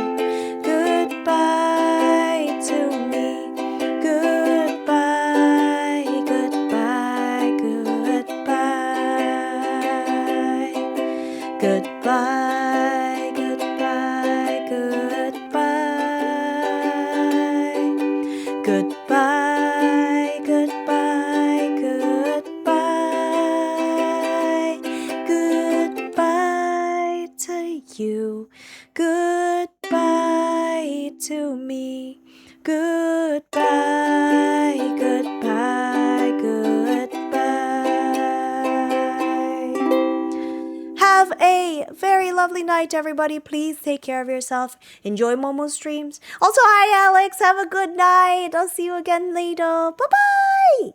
Speaker 1: goodbye to me. Goodbye, goodbye, goodbye. Goodbye, goodbye, goodbye. Goodbye, goodbye, goodbye. Goodbye to you. Goodbye to me. Goodbye, goodbye, goodbye. Have a very lovely night, everybody. Please take care of yourself. Enjoy Momo's streams. Also, hi, Alex. Have a good night. I'll see you again later. Bye-bye.